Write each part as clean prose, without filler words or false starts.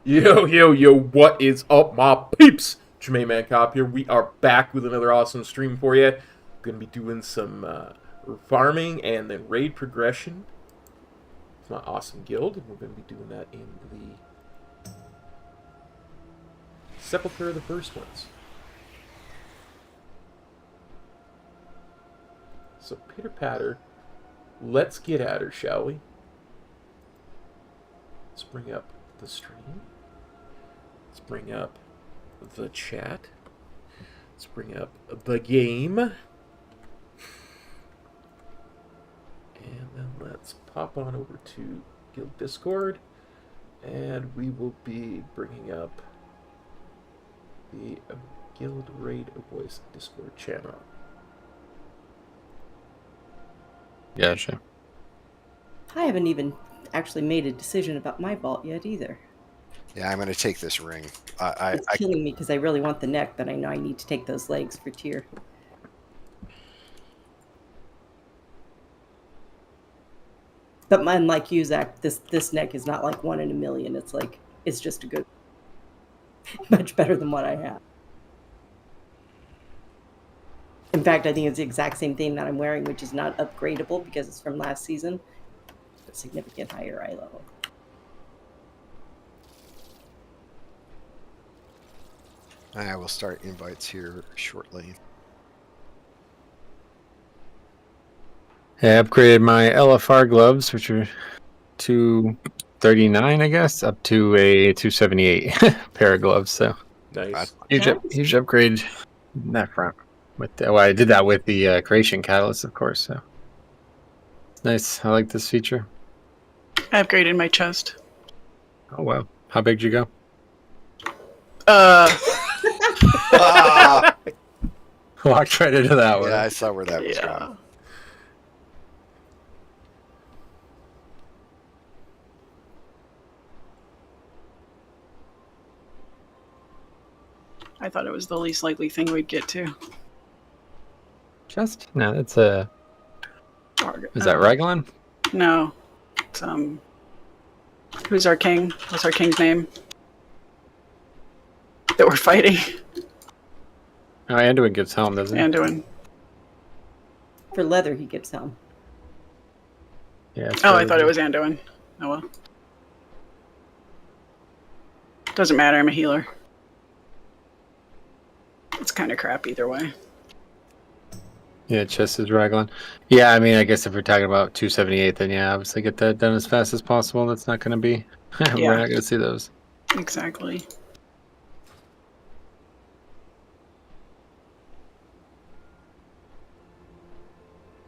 Yo, what is up, my peeps? Jermaine Mancop here. We are back with another awesome stream for you. Going to be doing some farming and then raid progression. It's my awesome guild, and we're going to be doing that in the Sepulcher of the First Ones. So, pitter-patter, let's get at her, shall we? Let's bring up the stream. Let's bring up the chat. Let's bring up the game. And then let's pop on over to Guild Discord. And we will be bringing up the Guild Raid Voice Discord channel. Gotcha. I haven't even actually made a decision about my vault yet either. Yeah, I'm going to take this ring. It's killing me because I really want the neck, but I know I need to take those legs for tier. But unlike you, Zach, this neck is not like 1 in a million. It's like, it's just a good, much better than what I have. In fact, I think it's the exact same thing that I'm wearing, which is not upgradable because it's from last season. A significant higher eye level. I will start invites here shortly. I upgraded my LFR gloves, which are 239, I guess, up to a 278 pair of gloves. So Nice. Huge upgrade in that front. I did that with the creation catalyst, of course. So it's nice. I like this feature. I upgraded my chest. Oh wow! How big did you go? Walked right into that one. Yeah, I saw where that was going. I thought it was the least likely thing we'd get to. Chest? No, that's a. Is that Raglan? No. It's, who's our king? What's our king's name? That we're fighting. Oh, Anduin gets helm, doesn't he? Anduin. For leather, he gets helm. Yeah. Oh, I thought it was Anduin. Oh well. Doesn't matter, I'm a healer. It's kind of crap either way. Yeah, chest is Raglan. Yeah, I mean, I guess if we're talking about 278, then yeah, obviously get that done as fast as possible. That's not going to be... We're not going to see those. Exactly.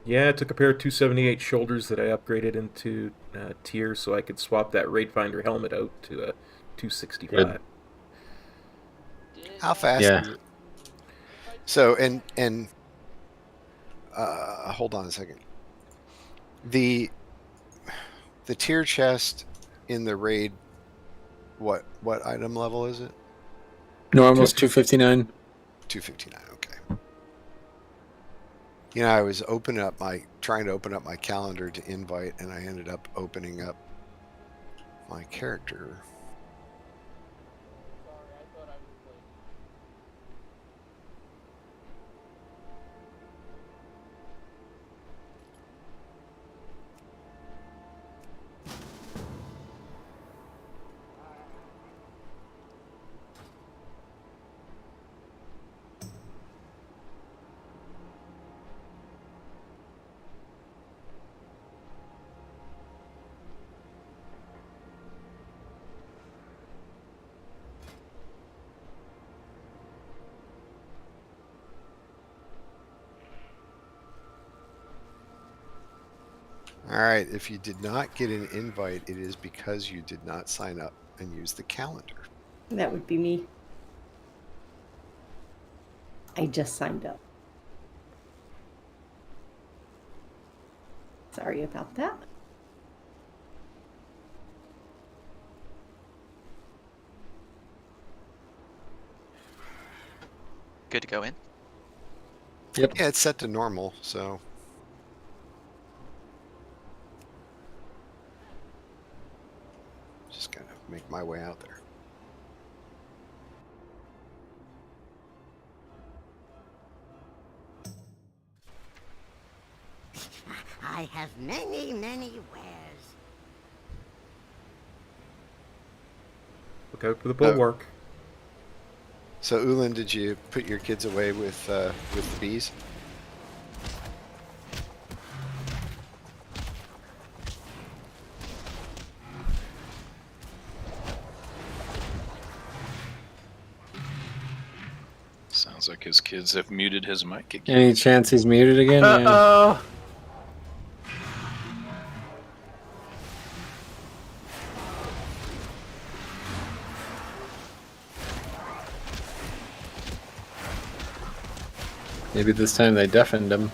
Yeah, I took a pair of 278 shoulders that I upgraded into tier so I could swap that Raid Finder helmet out to a 265. Good. How fast? Yeah. So hold on a second. The tier chest in the raid, what item level is it? Normal's 259. 259. Okay. You know, I was trying to open up my calendar to invite, and I ended up opening up my character. All right, if you did not get an invite, it is because you did not sign up and use the calendar. That would be me. I just signed up. Sorry about that. Good to go in. Yep. Yeah, it's set to normal, so just gotta make my way out there. I have many, many wares. Look out for the bulwark. So, Ulin, did you put your kids away with the bees? Sounds like his kids have muted his mic again. Any chance he's muted again? Yeah. Uh-oh. Maybe this time they deafened him.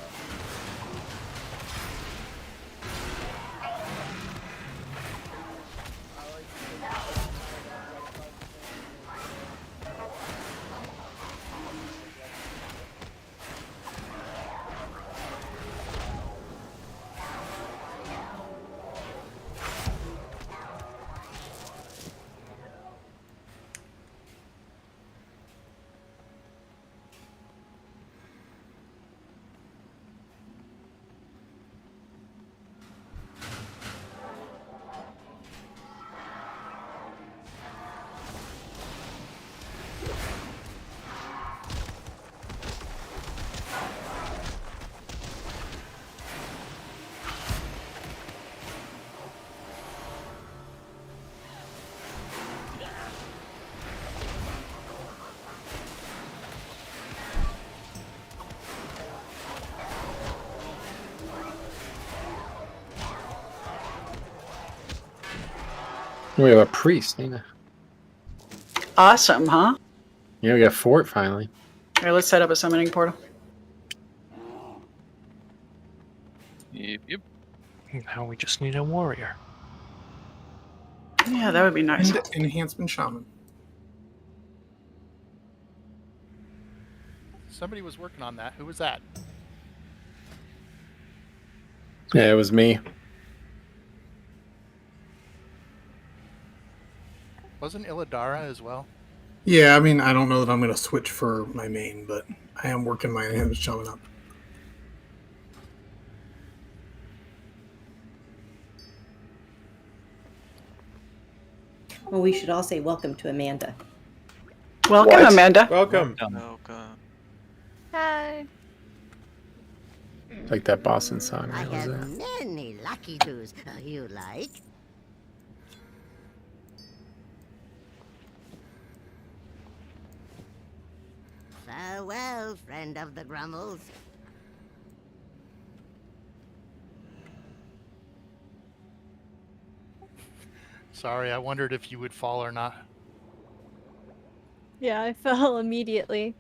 We have a priest, Nina. Awesome, huh? Yeah, we got Fort finally. Here, let's set up a summoning portal. Yep. Now we just need a warrior. Yeah, that would be nice. And enhancement shaman. Somebody was working on that. Who was that? Yeah, it was me. Wasn't Illadara as well? Yeah, I mean, I don't know that I'm going to switch for my main, but I am working my enhancement shaman up. Well, we should all say welcome to Amanda. Welcome, What? Amanda. Welcome. Welcome. Hi. Like that Boston song. I What was have that? many lucky doos you like. Farewell, friend of the Grummels. Sorry, I wondered if you would fall or not. Yeah, I fell immediately.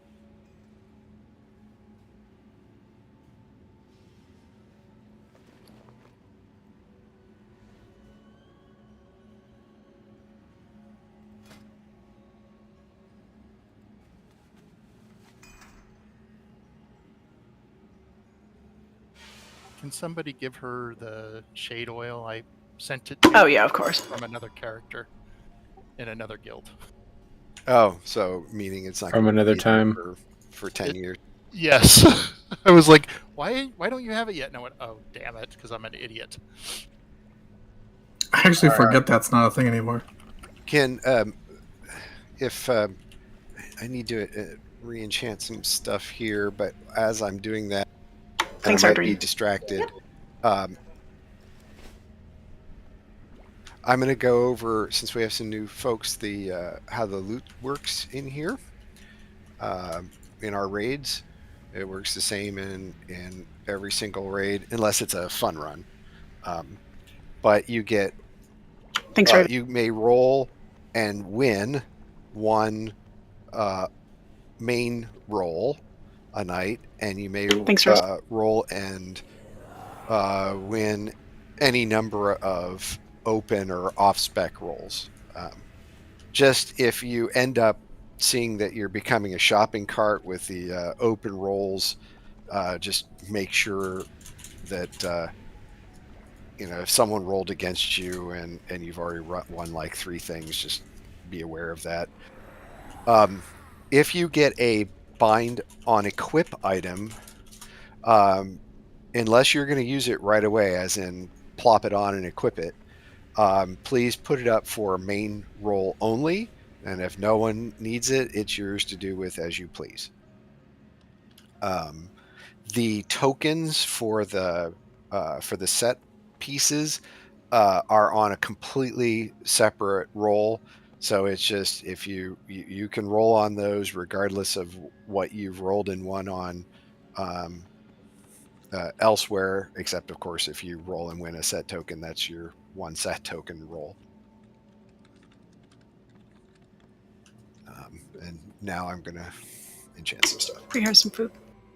Can somebody give her the shade oil? I sent it Oh yeah, of course. from another character in another guild. Oh, so meaning it's not From gonna another be there time. for 10 years. Yes. I was like, why don't you have it yet? And I went, oh, damn it, because I'm an idiot. I actually forget that's not a thing anymore. Can if I need to re-enchant some stuff here, but as I'm doing that, Thanks, I might be Ardreen. distracted. I'm going to go over, since we have some new folks, the how the loot works in here. In our raids, it works the same in every single raid, unless it's a fun run. But you get, Thanks, Ardreen. you may roll and win one main roll a night, and you may Thanks, Rose. roll and win any number of open or off-spec rolls. Just if you end up seeing that you're becoming a shopping cart with the open rolls, just make sure that if someone rolled against you and you've already won like 3 things, just be aware of that. If you get a bind on equip item, unless you're going to use it right away, as in plop it on and equip it, please put it up for main roll only, and if no one needs it, it's yours to do with as you please. The tokens for the set pieces are on a completely separate roll. So it's just, if you can roll on those regardless of what you've rolled in one on elsewhere, except of course if you roll and win a set token, that's your one set token roll. And now I'm gonna enchant some stuff. We have some food.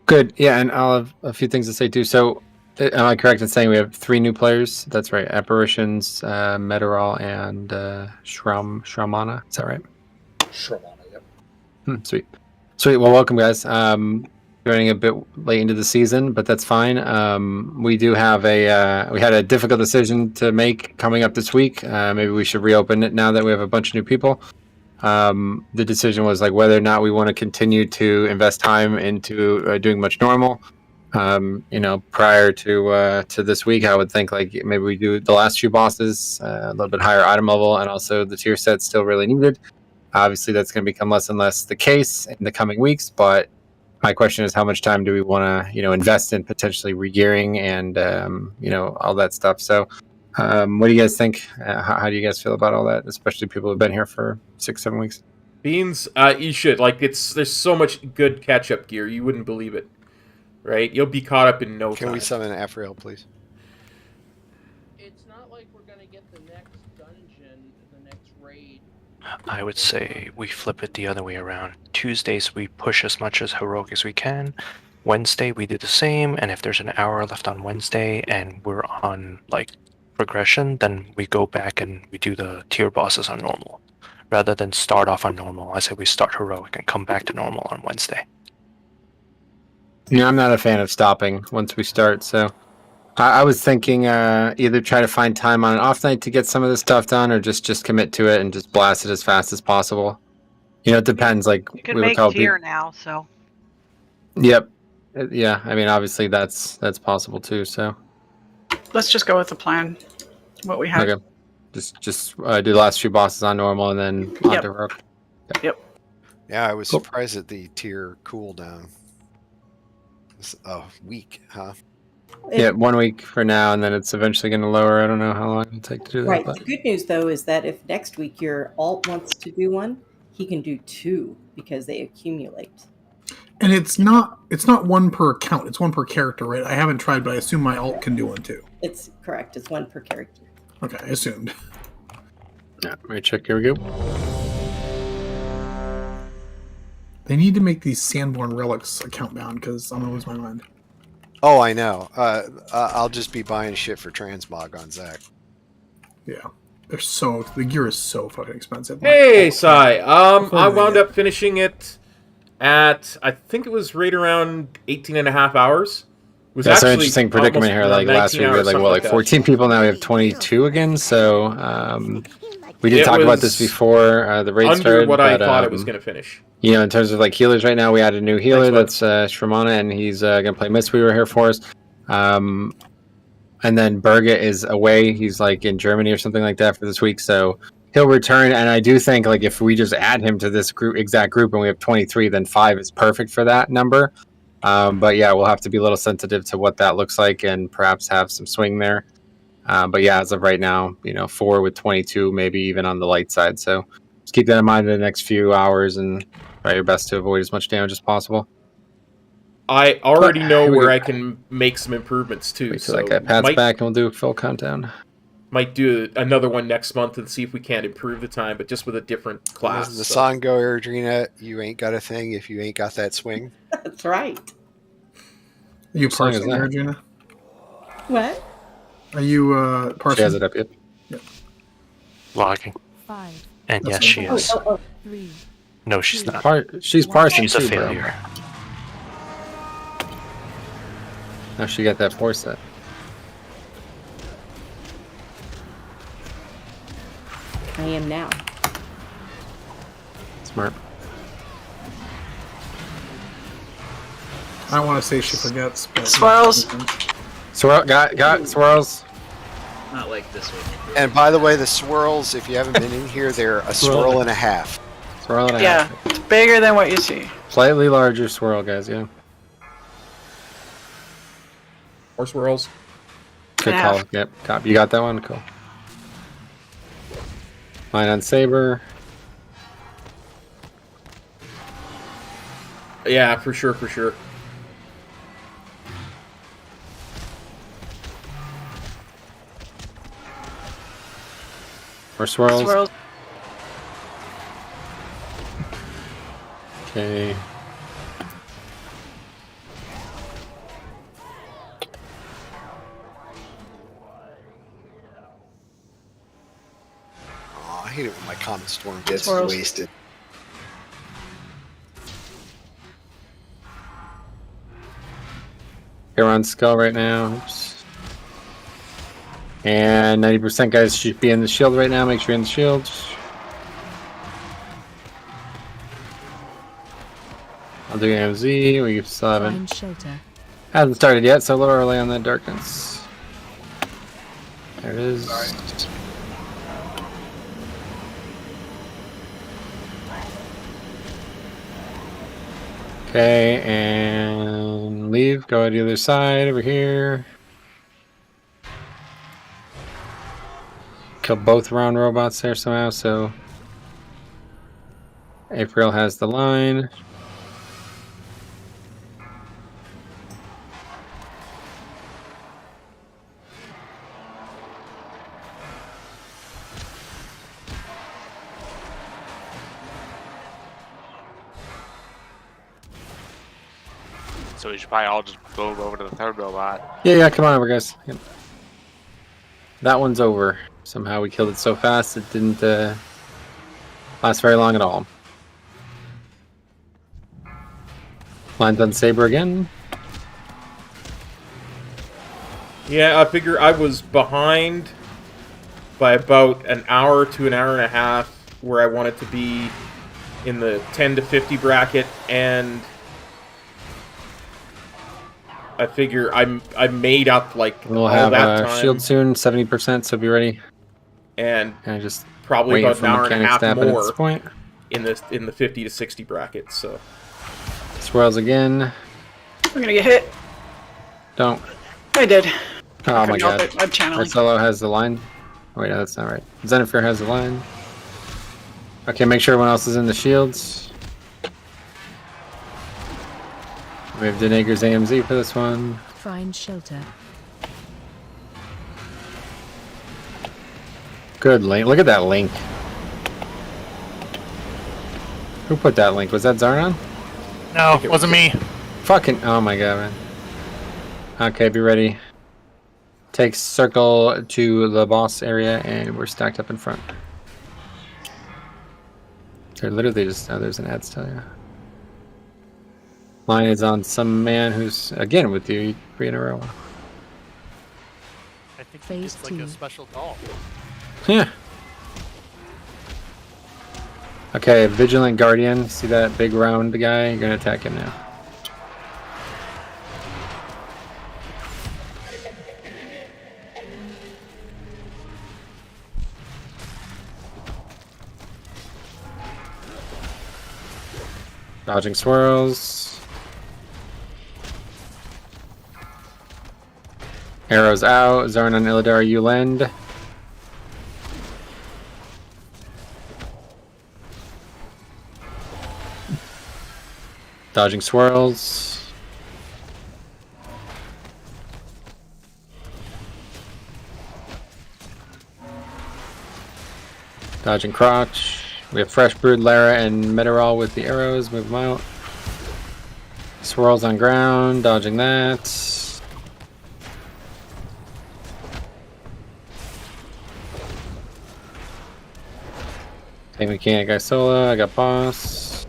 Good. Yeah, and I'll have a few things to say too. So, am I correct in saying we have 3 new players? That's right. Apparitions, Metaral, and Shramana. Is that right? Shramana, yep. Sweet. Well, welcome, guys. Joining a bit late into the season, but that's fine. We do have we had a difficult decision to make coming up this week. Maybe we should reopen it now that we have a bunch of new people. The decision was like whether or not we want to continue to invest time into doing much normal. Prior to this week, I would think like maybe we do the last 2 bosses, a little bit higher item level, and also the tier set still really needed. Obviously, that's going to become less and less the case in the coming weeks, but my question is, how much time do we want to, invest in potentially regearing and, all that stuff? So, what do you guys think? How do you guys feel about all that? Especially people who've been here for 6-7 weeks. Beans, you should. There's so much good catch-up gear, you wouldn't believe it. Right? You'll be caught up in no time. Can we summon Afriel, please? It's not like we're going to get the next dungeon, the next raid. I would say we flip it the other way around. Tuesdays we push as much as heroic as we can. Wednesday we do the same, and if there's an hour left on Wednesday and we're on progression, then we go back and we do the tier bosses on normal. Rather than start off on normal, I say we start heroic and come back to normal on Wednesday. Yeah, I'm not a fan of stopping once we start, so I was thinking either try to find time on an off night to get some of this stuff done, or just commit to it and just blast it as fast as possible. It depends. You can make tier now, so. Yep. Yeah, I mean, obviously that's possible too. So let's just go with the plan. What we have. Okay. Just do the last 2 bosses on normal and then on to heroic. Yep. Yeah, I was surprised at the tier cooldown. It's a week, huh? Yeah, 1 week for now, and then it's eventually going to lower. I don't know how long it'll take to do that. Right. But... The good news, though, is that if next week your alt wants to do one, he can do 2 because they accumulate. And it's not 1 per account. It's 1 per character, right? I haven't tried, but I assume my alt can do 1 too. It's correct. It's 1 per character. Okay, I assumed. Yeah, let me check. Here we go. They need to make these Sandborn relics account bound because I'm gonna lose my mind. Oh, I know. I'll just be buying shit for transmog on Zach. Yeah, the gear is so fucking expensive. Hey, Sai. I wound up finishing it at, I think it was right around 18.5 hours. It was That's an actually interesting predicament here. Like last week, we had like 14 people. Now we have 22 again. So we did talk about this before the raid started. Under what I thought it was going to finish. You know, in terms of like healers right now, we added a new healer. That's Shramana, and he's going to play Mistweaver here for us. And then Birgit is away. He's like in Germany or something like that for this week. So he'll return. And I do think like if we just add him to this exact group and we have 23, then 5 is perfect for that number. But yeah, we'll have to be a little sensitive to what that looks like and perhaps have some swing there. But yeah, as of right now, 4 with 22, maybe even on the light side. So just keep that in mind in the next few hours and try your best to avoid as much damage as possible. I already know where I can make some improvements too. Wait till that guy pats back and we'll do a full countdown. Might do another one next month and see if we can't improve the time, but just with a different class. The song go, Erdrina, you ain't got a thing if you ain't got that swing. That's right. Are you parsing there, Erdrina? What? Are you parsing? She has it up, yep. Logging. 5. And yes, she is. 3. No, she's not. She's parsing. She's a too, failure. Now she got that 4 set. I am now. Smart. I don't want to say she forgets, but Swirls. Got swirls. Not like this one. And by the way, the swirls, if you haven't been in here, they're a swirl and a half. Swirl and a Yeah, half. it's bigger than what you see. Slightly larger swirl, guys, yeah. Or swirls. Good call. Yep. Cop. You got that one? Cool. Line on Saber. Yeah, for sure, for sure. More swirls. Swirls. Okay. Oh, I hate it when my common storm gets Swirls. wasted. Here on Skull right now. Oops. And 90% guys should be in the shield right now. Make sure you're in the shield. I'll do MZ. We still haven't started yet, so a little early on that darkness. There it is. Okay, and leave. Go to the other side over here. Kill both round robots there somehow, so April has the line. So we should probably all just go over to the third robot. Yeah, come on over, guys. Yep. That one's over. Somehow we killed it so fast it didn't last very long at all. Lines on Saber again. Yeah, I figure I was behind by about an hour to an hour and a half where I wanted to be in the 10 to 50 bracket, and I figure I made up like We'll all have that a time. shield soon, 70%, so be ready. And just probably waiting about for an hour and a mechanics half to happen at more this point. in the 50 to 60 bracket. So Swirls again. We're gonna get hit. Don't. I did. Oh my god. I'm channeling. Marcelo has the line. Oh, wait, no, that's not right. Zenithir has the line. Okay, make sure everyone else is in the shields. We have Denager's AMZ for this one. Find shelter. Good link. Look at that link. Who put that link? Was that Zarnon? No, it wasn't me. Fucking, oh my god, man. Okay, be ready. Take circle to the boss area, and we're stacked up in front. They're literally just, oh, there's an ad still, yeah. Line is on some man who's, again, with you 3 in a row. I think it's like a special doll. Yeah. Okay, Vigilant Guardian. See that big round guy? You're gonna attack him now. Dodging swirls. Arrows out. Zarnan Illidar, you lend. Dodging swirls. Dodging crotch. We have Fresh Brood, Lara, and Meteorol with the arrows. Move them out. Swirls on ground. Dodging that. Take Mechanic Isola. I got Boss.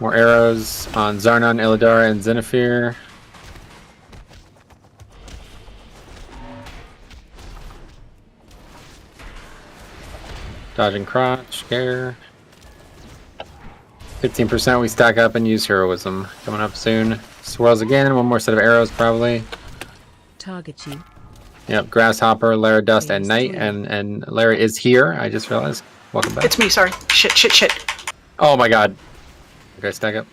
More arrows on Zarnan, Illidar, and Zenithir. Dodging crotch, scare. 15% we stack up and use heroism. Coming up soon. Swirls again, one more set of arrows probably. Target you. Yep, Grasshopper, Lara, Dust, and Night. And Lara is here, I just realized. Welcome back. It's me, sorry. Shit. Oh my god. Okay, stack up.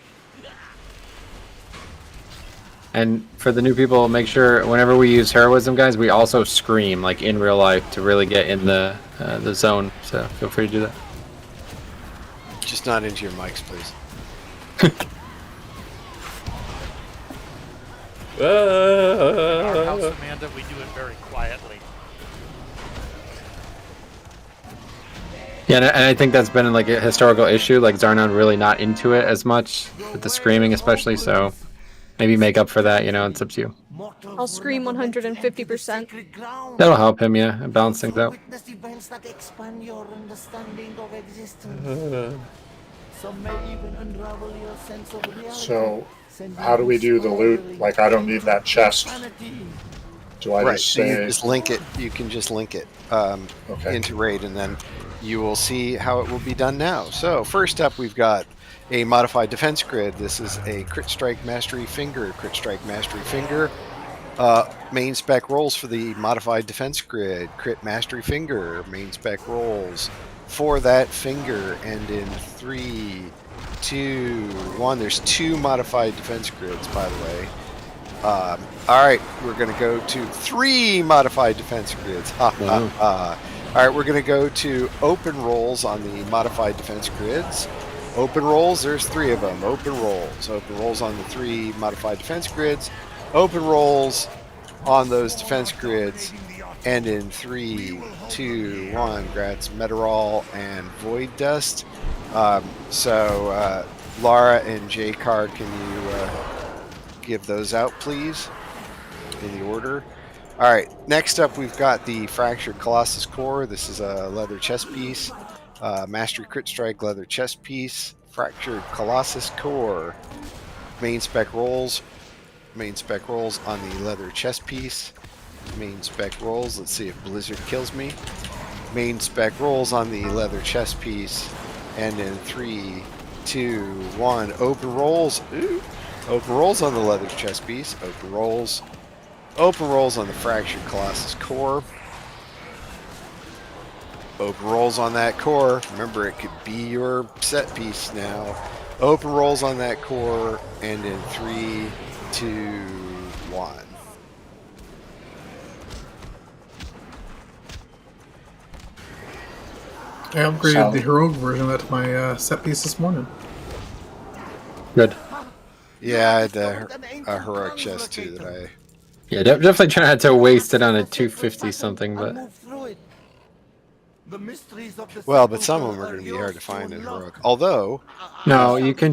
And for the new people, make sure whenever we use heroism, guys, we also scream like in real life to really get in the zone. So feel free to do that. Just not into your mics, please. Our house, Amanda, we do it very quietly. Yeah, and I think that's been like a historical issue. Like Zarnan really not into it as much with the screaming, especially. So maybe make up for that. You know, it's up to you. I'll scream 150%. That'll help him, yeah, and balance things out. So, how do we do the loot? Like, I don't need that chest. Do I just so say... you just link it. You can just link it into Raid, and then you will see how it will be done now. So, first up, we've got a modified defense grid. This is a Crit Strike Mastery Finger. Crit Strike Mastery Finger. Main spec rolls for the modified defense grid. Crit Mastery Finger. Main spec rolls for that finger. And in 3, 2, 1. There's 2 modified defense grids, by the way. Alright, we're going to go to 3 modified defense grids. Alright, we're going to go to open rolls on the modified defense grids. Open rolls, there's 3 of them. Open rolls. Open rolls on the 3 modified defense grids. Open rolls on those defense grids. And in 3, 2, 1, grabs Meteorol and Void Dust. Lara and J-Card, can you give those out, please? In the order. Alright, next up we've got the Fractured Colossus Core. This is a leather chest piece. Mastery Crit Strike leather chest piece. Fractured Colossus Core. Main spec rolls. Main spec rolls on the leather chest piece. Main spec rolls. Let's see if Blizzard kills me. Main spec rolls on the leather chest piece. And in 3, 2, 1. Open rolls. Ooh. Open rolls on the leather chest piece. Open rolls. Open rolls on the Fractured Colossus Core. Open rolls on that core. Remember, it could be your set piece now. Open rolls on that core. And in 3, 2, 1. I upgraded the heroic version of that to my set piece this morning. Good. Yeah, I had a heroic chest too that I... Yeah, definitely try not to waste it on a 250 something, but... Well, but some of them are going to be hard to find in heroic. Although, No, you can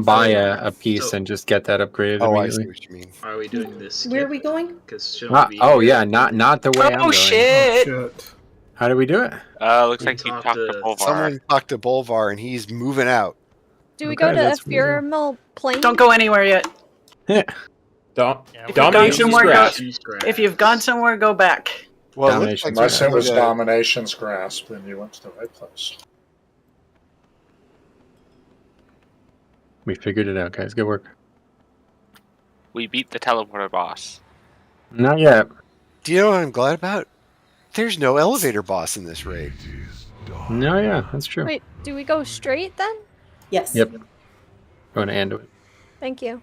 buy a piece and just get that upgraded oh, I see immediately. what you mean. Are we doing this? Where are we going? Because Oh yeah, not the way I'm going. Shit! Oh, shit. How do we do it? Looks like you talked to Bolvar. Someone talked to Bolvar, and he's moving out. Do we go to that's ephemeral plane? Don't go anywhere yet. Yeah. If you've gone somewhere, go back. Well, Domination's Unless it was Yeah. Domination's Grasp, then you went to the right place. We figured it out, guys. Good work. We beat the teleporter boss. Not yet. Do you know what I'm glad about? There's no elevator boss in this raid. No, yeah, that's true. Wait, do we go straight then? Yes. Yep. Going to end it. Thank you.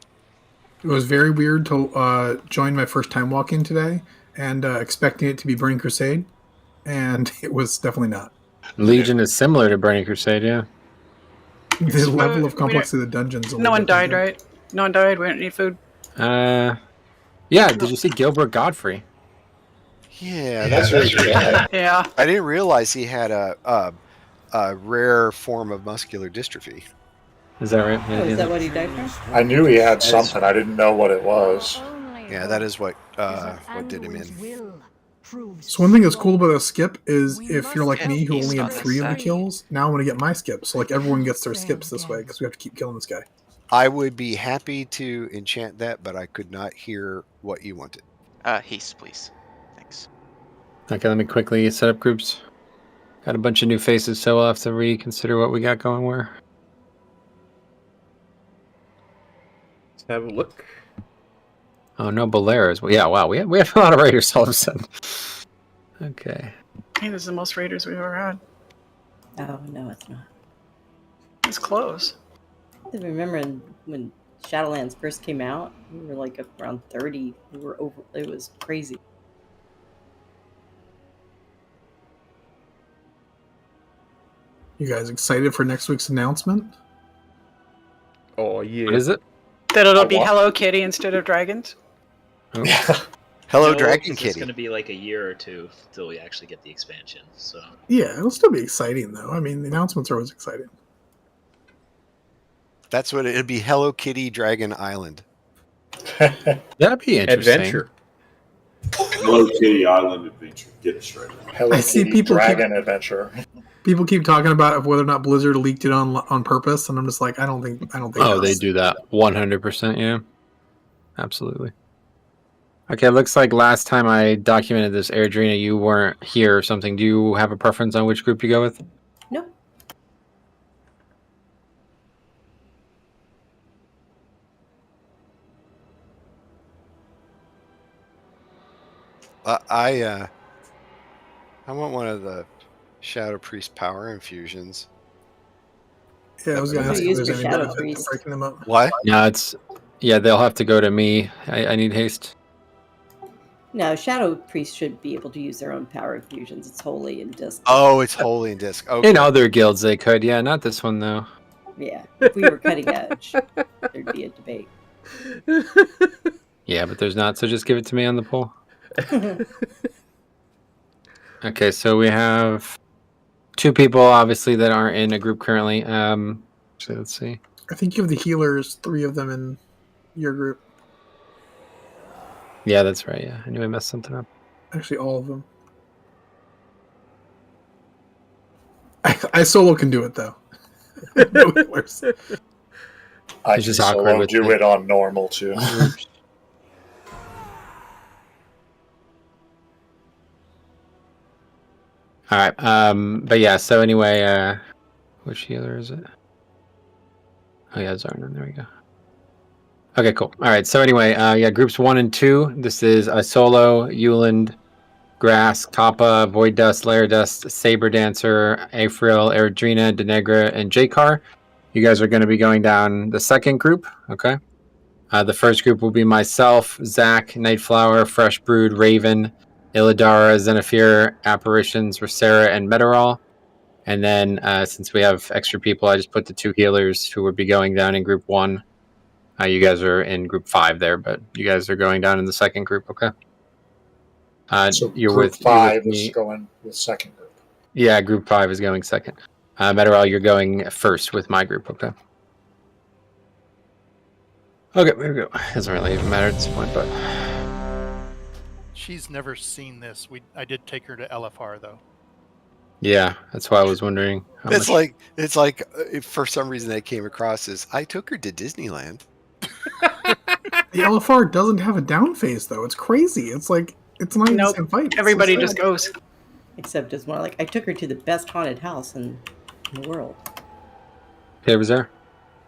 It was very weird to join my first time walking today and expecting it to be Burning Crusade, and it was definitely not. Legion is similar to Burning Crusade, yeah. The level of complexity of the dungeons. No one died, right? No one died. We don't need food. Yeah. Did you see Gilbert Godfrey? Yeah, that's really good. Yeah. I didn't realize he had a rare form of muscular dystrophy. Is that right? Oh, is that what he died from? I knew he had something. I didn't know what it was. Yeah, that is what did him in. So one thing that's cool about a skip is if you're like me who only had 3 of the kills, now I'm going to get my skips. So like everyone gets their skips this way because we have to keep killing this guy. I would be happy to enchant that, but I could not hear what you wanted. Haste, please. Thanks. Okay, let me quickly set up groups. Got a bunch of new faces, so we'll have to reconsider what we got going where. Let's have a look. Oh, no Balears. Well, yeah, wow. We have a lot of raiders all of a sudden. Okay. I think this is the most raiders we've ever had. Oh, no, it's not. It's close. I remember when Shadowlands first came out, we were like around 30. We were over. It was crazy. You guys excited for next week's announcement? Oh, yeah. What is it? That it'll be Hello Kitty instead of dragons? Oh. Hello, No, Dragon 'cause Kitty. It's going to be like a year or two till we actually get the expansion. So Yeah, it'll still be exciting though. I mean, the announcements are always exciting. That's what it'd be. Hello Kitty Dragon Island. That'd be interesting. Adventure. Hello Kitty Island Adventure. Get it straight. Hello I see Kitty people Dragon Adventure. People keep talking about whether or not Blizzard leaked it on purpose, and I'm just like, I don't think. Oh, they do that 100%. Yeah, absolutely. Okay, looks like last time I documented this, Airdrina, you weren't here or something. Do you have a preference on which group you go with? No. I want one of the Shadow Priest power infusions. Yeah, I was going to ask if Use there's for any Shadow benefit to Priest. breaking them up. What? No, they'll have to go to me. I need haste. No, Shadow Priest should be able to use their own power infusions. It's holy and disc. Oh, it's holy and disc. Okay. In other guilds they could, yeah, not this one though. Yeah, if we were cutting edge, there'd be a debate. Yeah, but there's not, so just give it to me on the poll. Okay, so we have 2 people obviously that aren't in a group currently. So let's see. I think you have the healers, 3 of them in your group. Yeah, that's right. Yeah, I knew I messed something up. Actually, all of them. I solo can do it though. No healers. I It's can just awkward solo with do the- it on normal too. All right. But yeah. So anyway, which healer is it? Oh yeah, Zarnan. There we go. Okay, cool. All right. So anyway, yeah, groups 1 and 2. This is Solo, Euland, Grass, Kappa, Void Dust, Lair Dust, Saber Dancer, Afriel, Eredrina, Denegra, and Jakar. You guys are going to be going down the second group. Okay. The first group will be myself, Zach, Nightflower, Fresh Brood, Raven, Illidara, Zenithir, Apparitions, Rosera, and Meteorol. And then since we have extra people, I just put the 2 healers who would be going down in group 1. You guys are in group 5 there, but you guys are going down in the second group, okay? So you're group with 5 me. is going with second group. Yeah, group 5 is going second. Meteorol, you're going first with my group. Okay. Okay, there we go. Doesn't really even matter at this point, but She's never seen this. I did take her to LFR though. yeah, that's why I was wondering. How It's much... like for some reason that came across as I took her to Disneyland. The LFR doesn't have a down phase though. It's crazy. It's like it's not even the same fight. It's Everybody so just sad. goes. Except it's more like I took her to the best haunted house in the world. Okay, was there?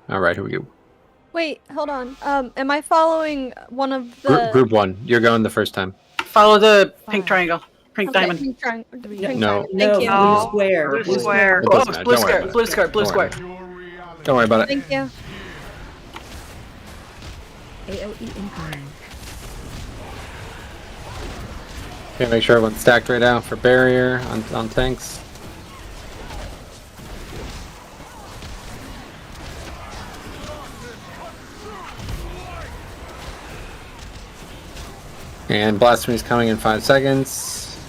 All right, here we go. Wait, hold on. Am I following one of the Group 1, you're going the first time. Follow the pink triangle. Pink Okay, diamond. pink triangle. No. Thank No, you. blue square. Blue square. It Oh, doesn't matter. blue Don't worry square. about Blue it. square. Blue Don't worry square. about it. Don't worry about it. Thank you. AOE incoming. Okay, make sure everyone's stacked right now for barrier on tanks. And Blasphemy's coming in 5 seconds.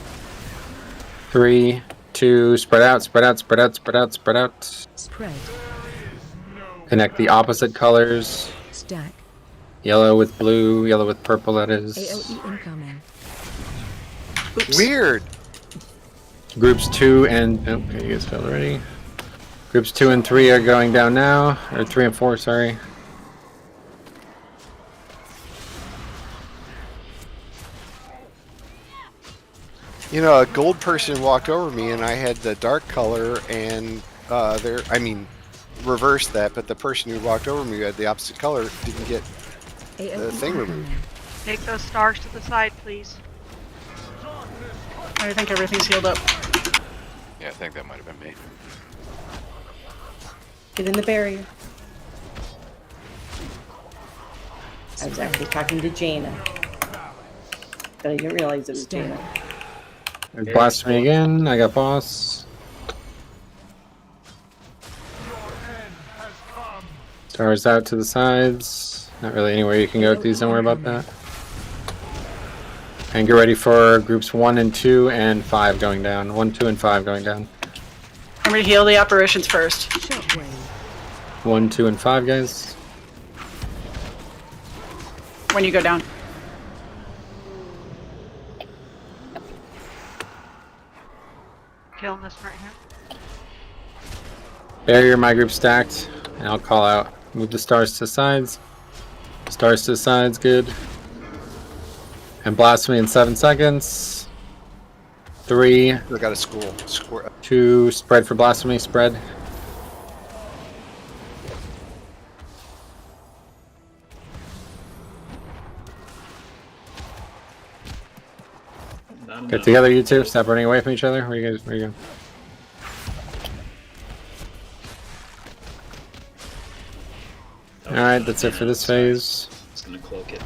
3, 2, spread out, spread out, spread out, spread out, spread out. Spread. Connect the opposite colors. Stack. Yellow with blue, yellow with purple, that is. AOE incoming. Oops. Weird. Groups 2 and... Oh, okay, you guys failed already. Groups 2 and 3 are going down now. Or 3 and 4, sorry. You know, a gold person walked over me, and I had the dark color, and reversed that. But the person who walked over me who had the opposite color didn't get the thing removed. Take those stars to the side, please. I think everything's healed up. Yeah, I think that might have been me. Get in the barrier. I was actually talking to Jaina. But I didn't realize it was Jaina. There's Blasphemy again. I got boss. Stars out to the sides. Not really anywhere you can go with these. Don't worry about that. And get ready for groups 1 and 2 and 5 going down. 1, 2, and 5 going down. I'm gonna heal the apparitions first. 1, 2, and 5, guys. When you go down. Killing this right here. Barrier, my group stacked. And I'll call out. Move the stars to the sides. Stars to the sides, good. And Blasphemy in 7 seconds. 3. We got a score. 2. Spread for Blasphemy. Spread. Get together, you two. Stop running away from each other. Where you guys? Where you going? All right, that's it for this phase. It's gonna cloak it.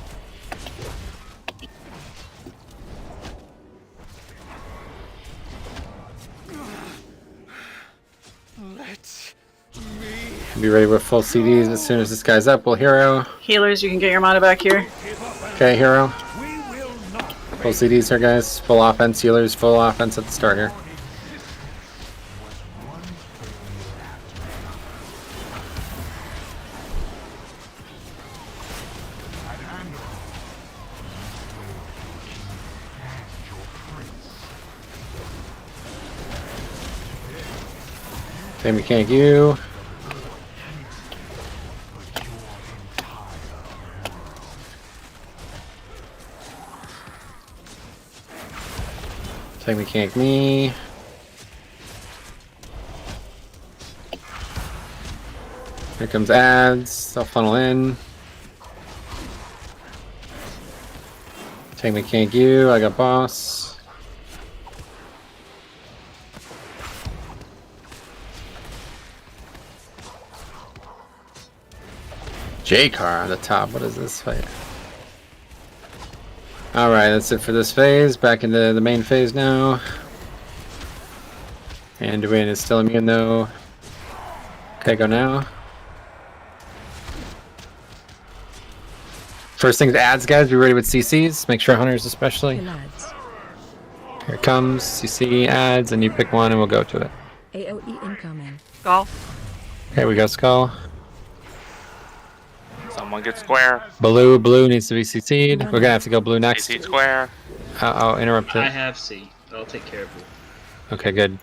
Be ready with full CDs as soon as this guy's up. We'll hero. Healers, you can get your mana back here. Okay, hero. Full CDs here, guys. Full offense, healers. Full offense at the start here. Same mechanic you. Same mechanic me. Here comes ads. I'll funnel in. Take mechanic you. I got boss. J-Car on the top. What is this fight? Alright, that's it for this phase. Back into the main phase now. And Dwayne is still immune though. Okay, go now. First things ads, guys. Be ready with CCs. Make sure hunters especially. Here it comes. You see ads, and you pick one, and we'll go to it. AOE incoming. Skull. Okay, we got skull. Someone get square. Blue needs to be CC'd. We're gonna have to go blue next. CC square. I'll interrupt I it. have C. I'll take care of it. Okay, good.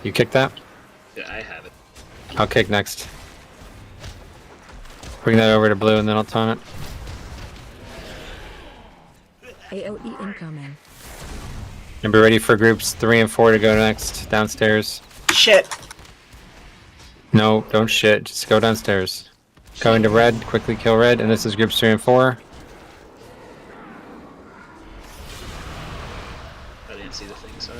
You kick that? Yeah, I have it. I'll kick next. Bring that over to blue, and then I'll taunt it. AOE incoming. And be ready for groups 3 and 4 to go next, downstairs. Shit. No, don't shit. Just go downstairs. Go into red, quickly kill red, and this is groups 3 and 4. I didn't see the thing, sorry.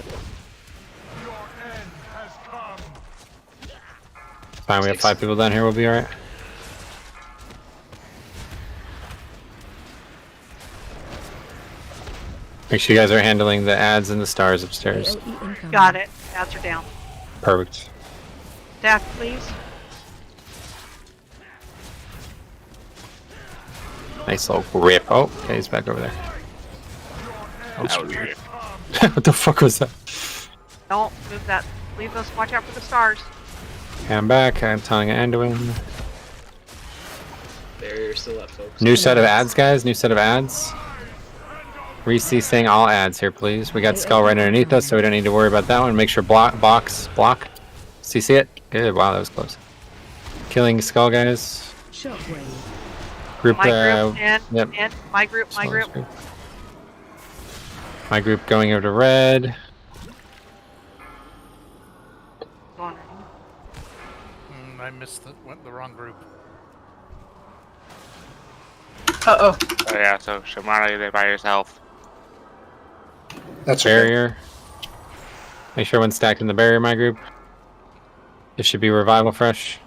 Fine, we have 5 people down here, we'll be alright. Make sure you guys are handling the ads and the stars upstairs. Got it. Ads are down. Perfect. Staff, please. Nice little rip. Oh, okay, he's back over there. That was weird. What the fuck was that? Don't move that. Leave us. Watch out for the stars. Okay, I'm back. I'm telling Anduin. Barrier's still up, folks. New set of ads, guys. New set of ads. Re-CCing all ads here, please. We got skull right underneath us, so we don't need to worry about that one. Make sure block. CC it. Good. Wow, that was close. Killing skull, guys. Shockwave. Group. My group Yep. and my group. My group going over to red. I missed the wrong group. Uh-oh. Oh yeah, so Shamara, you're there by yourself. That's barrier. Make sure everyone's stacked in the barrier, my group. This should be revival fresh.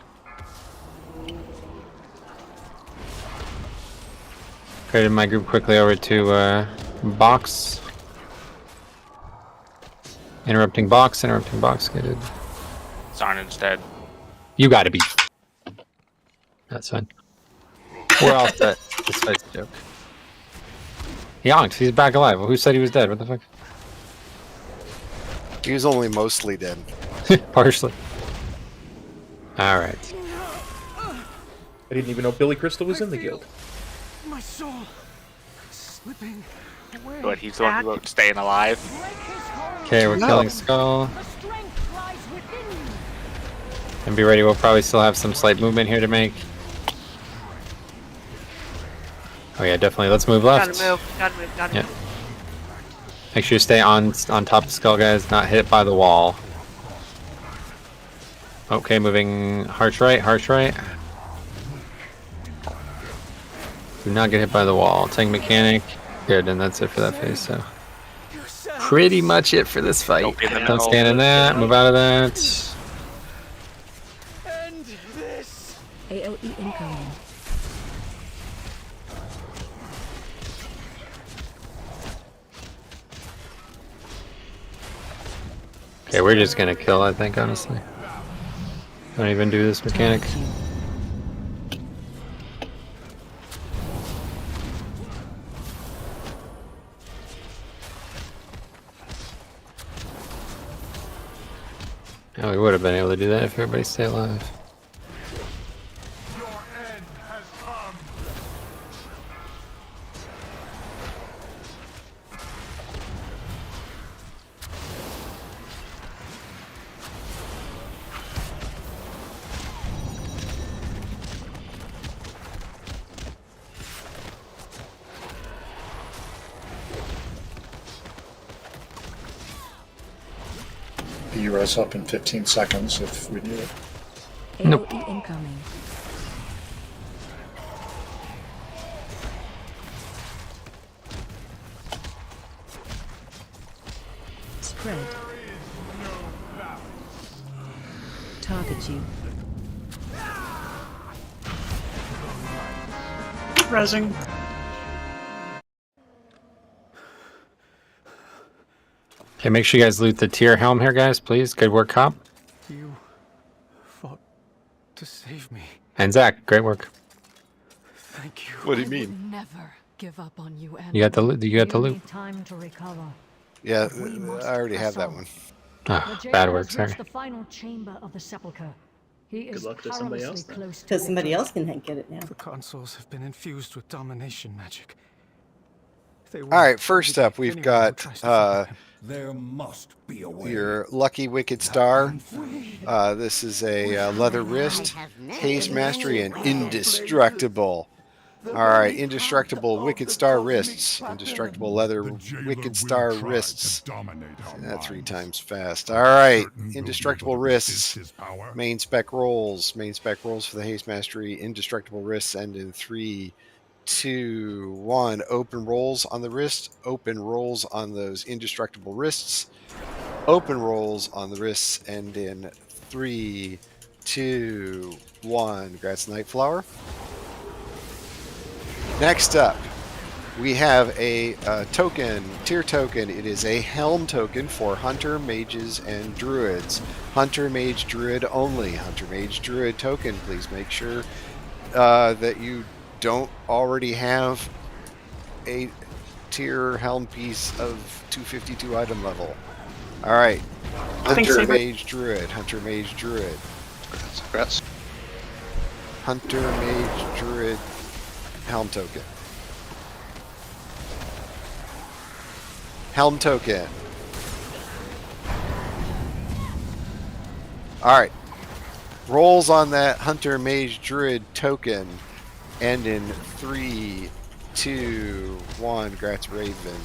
Created my group quickly over to box. Interrupting box. Good. Sarn instead. You gotta be. That's fine. We're all set. This fight's a joke. He honked. He's back alive. Well, who said he was dead? What the fuck? He was only mostly dead. Partially. Alright. I didn't even know Billy Crystal was in the guild. My soul slipping away. But he's the one who wrote staying alive. Okay, we're killing skull. And be ready, we'll probably still have some slight movement here to make. Oh yeah, definitely. Let's move left. Gotta move. Make sure you stay on top of skull, guys, not hit by the wall. Okay, moving harsh right. Do not get hit by the wall. Tank mechanic. Good, and that's it for that phase, so. Pretty much it for this fight. Don't stand in that, move out of that. AOE incoming. Okay, we're just gonna kill, I think, honestly. Don't even do this mechanic. Oh, we would have been able to do that if everybody stayed alive. res up in 15 seconds if we need it. Nope. AOE incoming. Spread. Target you. Resing. Okay, make sure you guys loot the tier helm here, guys, please. Good work, Cop. You fought to save me. And Zach, great work. Thank you. What do you mean? Never give up on you. You got the loot. You got the loot. Time to recover. Yeah, I already have that one. Oh, bad work, sorry. The final chamber of the Sepulcher. He Good is luck to somebody else, perilously then. close to Because somebody victory. else can get it now. The consoles have been infused with domination magic. All right, first up, we've got there must be a way. your Lucky Wicked Star. This is a leather wrist, haste mastery, and indestructible. All right, indestructible Wicked Star wrists, indestructible leather Wicked Star wrists. That's 3 times fast. All right, indestructible wrists. Main spec rolls for the haste mastery. Indestructible wrists end in 3, 2, 1. Open rolls on the wrist. Open rolls on those indestructible wrists. Open rolls on the wrists end in 3, 2, 1. Grats Nightflower. Next up, we have a token, tier token. It is a helm token for Hunter, Mages, and Druids. Hunter, Mage, Druid only. Hunter, Mage, Druid token. Please make sure that you don't already have a tier helm piece of 252 item level. All right. Hunter, Mage, Druid. Hunter, Mage, Druid. Congrats. Hunter, Mage, Druid. Helm token. Helm token. Alright. Rolls on that Hunter Mage Druid token end in 3, 2, 1. Grats Raven.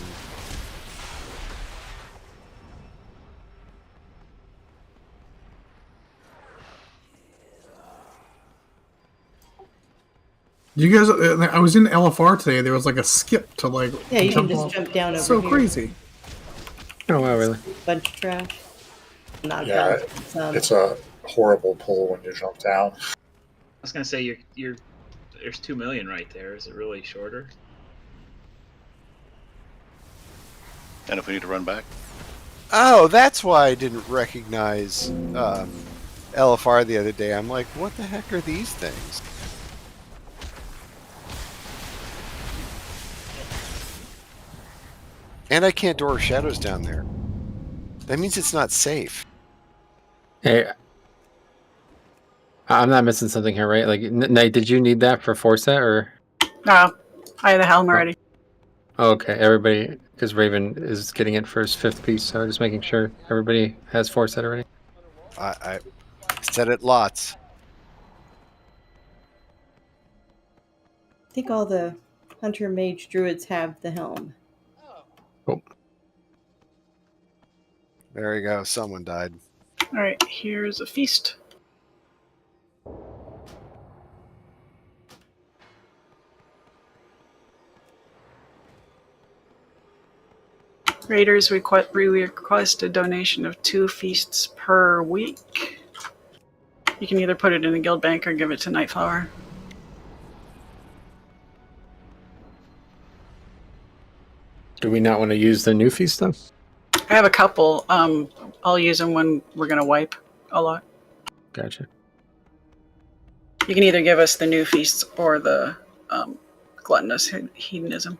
You guys, I was in LFR today. There was like a skip to like. Yeah, you can just off. jump down over So here. crazy. Oh wow, really? Bunch of trash. Not Yeah, it's a horrible pull when you jump down. I was gonna say you're there's 2 million right there. Is it really shorter? And if we need to run back? Oh, that's why I didn't recognize LFR the other day. I'm like, what the heck are these things? And I can't door shadows down there. That means it's not safe. Hey, I'm not missing something here, right? Like, Nate, did you need that for Forset or? No, I had the helm already. Oh, okay, everybody, because Raven is getting it for his 5th piece, so just making sure everybody has Forset already. I said it lots. I think all the Hunter, Mage, Druids have the helm. Oh. There you go. Someone died. All right, here's a feast. Raiders request a donation of 2 feasts per week. You can either put it in the guild bank or give it to Nightflower. Do we not want to use the new feast though? I have a couple. I'll use them when we're going to wipe a lot. Gotcha. You can either give us the new feasts or the gluttonous hedonism.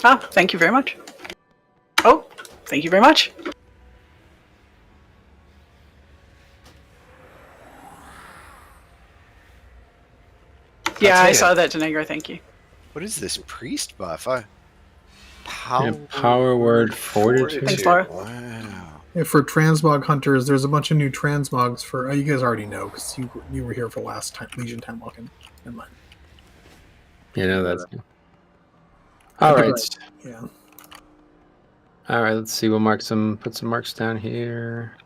Ah, thank you very much. Oh, thank you very much. Yeah, I saw that, Denegro. Thank you. What is this priest buff? Power word fortitude. Thanks, Laura. Wow. Yeah, for transmog hunters, there's a bunch of new transmogs for. You guys already know because you were here for last time Legion time walking. Never mind. You know that's. All right. Yeah. All right. Let's see. We'll put some marks down here.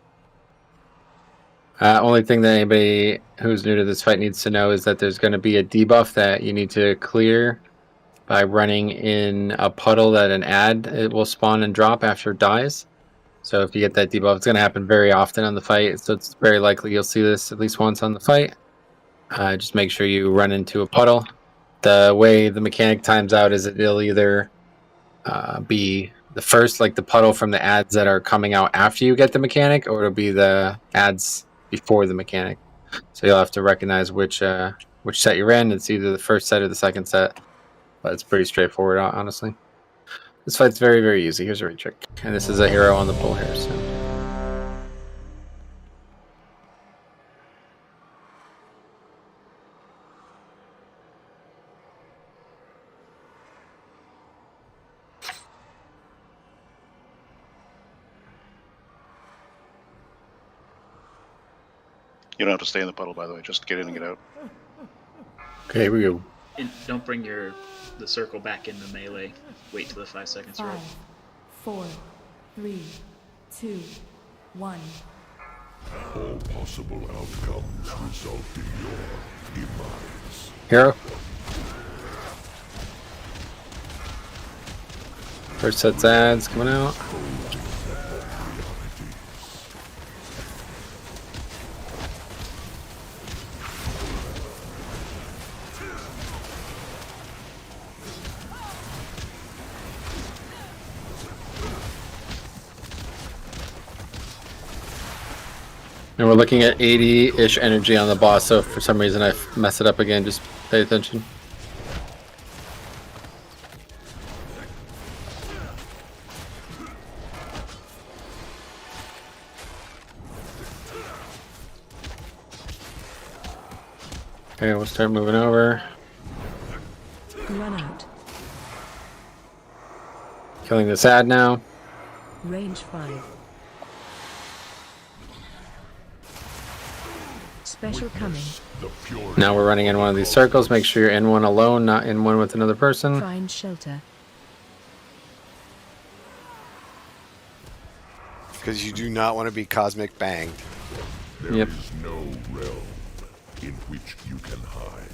Only thing that anybody who's new to this fight needs to know is that there's going to be a debuff that you need to clear by running in a puddle that it will spawn and drop after it dies. So if you get that debuff, it's going to happen very often on the fight. So it's very likely you'll see this at least once on the fight. Just make sure you run into a puddle. The way the mechanic times out is it'll either be the first, like the puddle from the ads that are coming out after you get the mechanic, or it'll be the ads before the mechanic. So you'll have to recognize which which set you're in. It's either the first set or the second set, but it's pretty straightforward, honestly. This fight's very, very easy. Here's a read trick, and this is a hero on the pull here. So. You don't have to stay in the puddle, by the way. Just get in and get out. Okay, here we go. And don't bring the circle back in the melee. Wait till the 5 seconds are up. 5, 4, 3, 2, 1. All possible outcomes result in your demise. Hero. First set's ads coming out. And we're looking at 80-ish energy on the boss, so if for some reason I mess it up again, just pay attention. Okay, we'll start moving over. Run out. Killing this ad now. Range 5. Special coming. Now we're running in one of these circles. Make sure you're in one alone, not in one with another person. Find shelter. Because you do not want to be cosmic banged. There is no realm in which you can hide.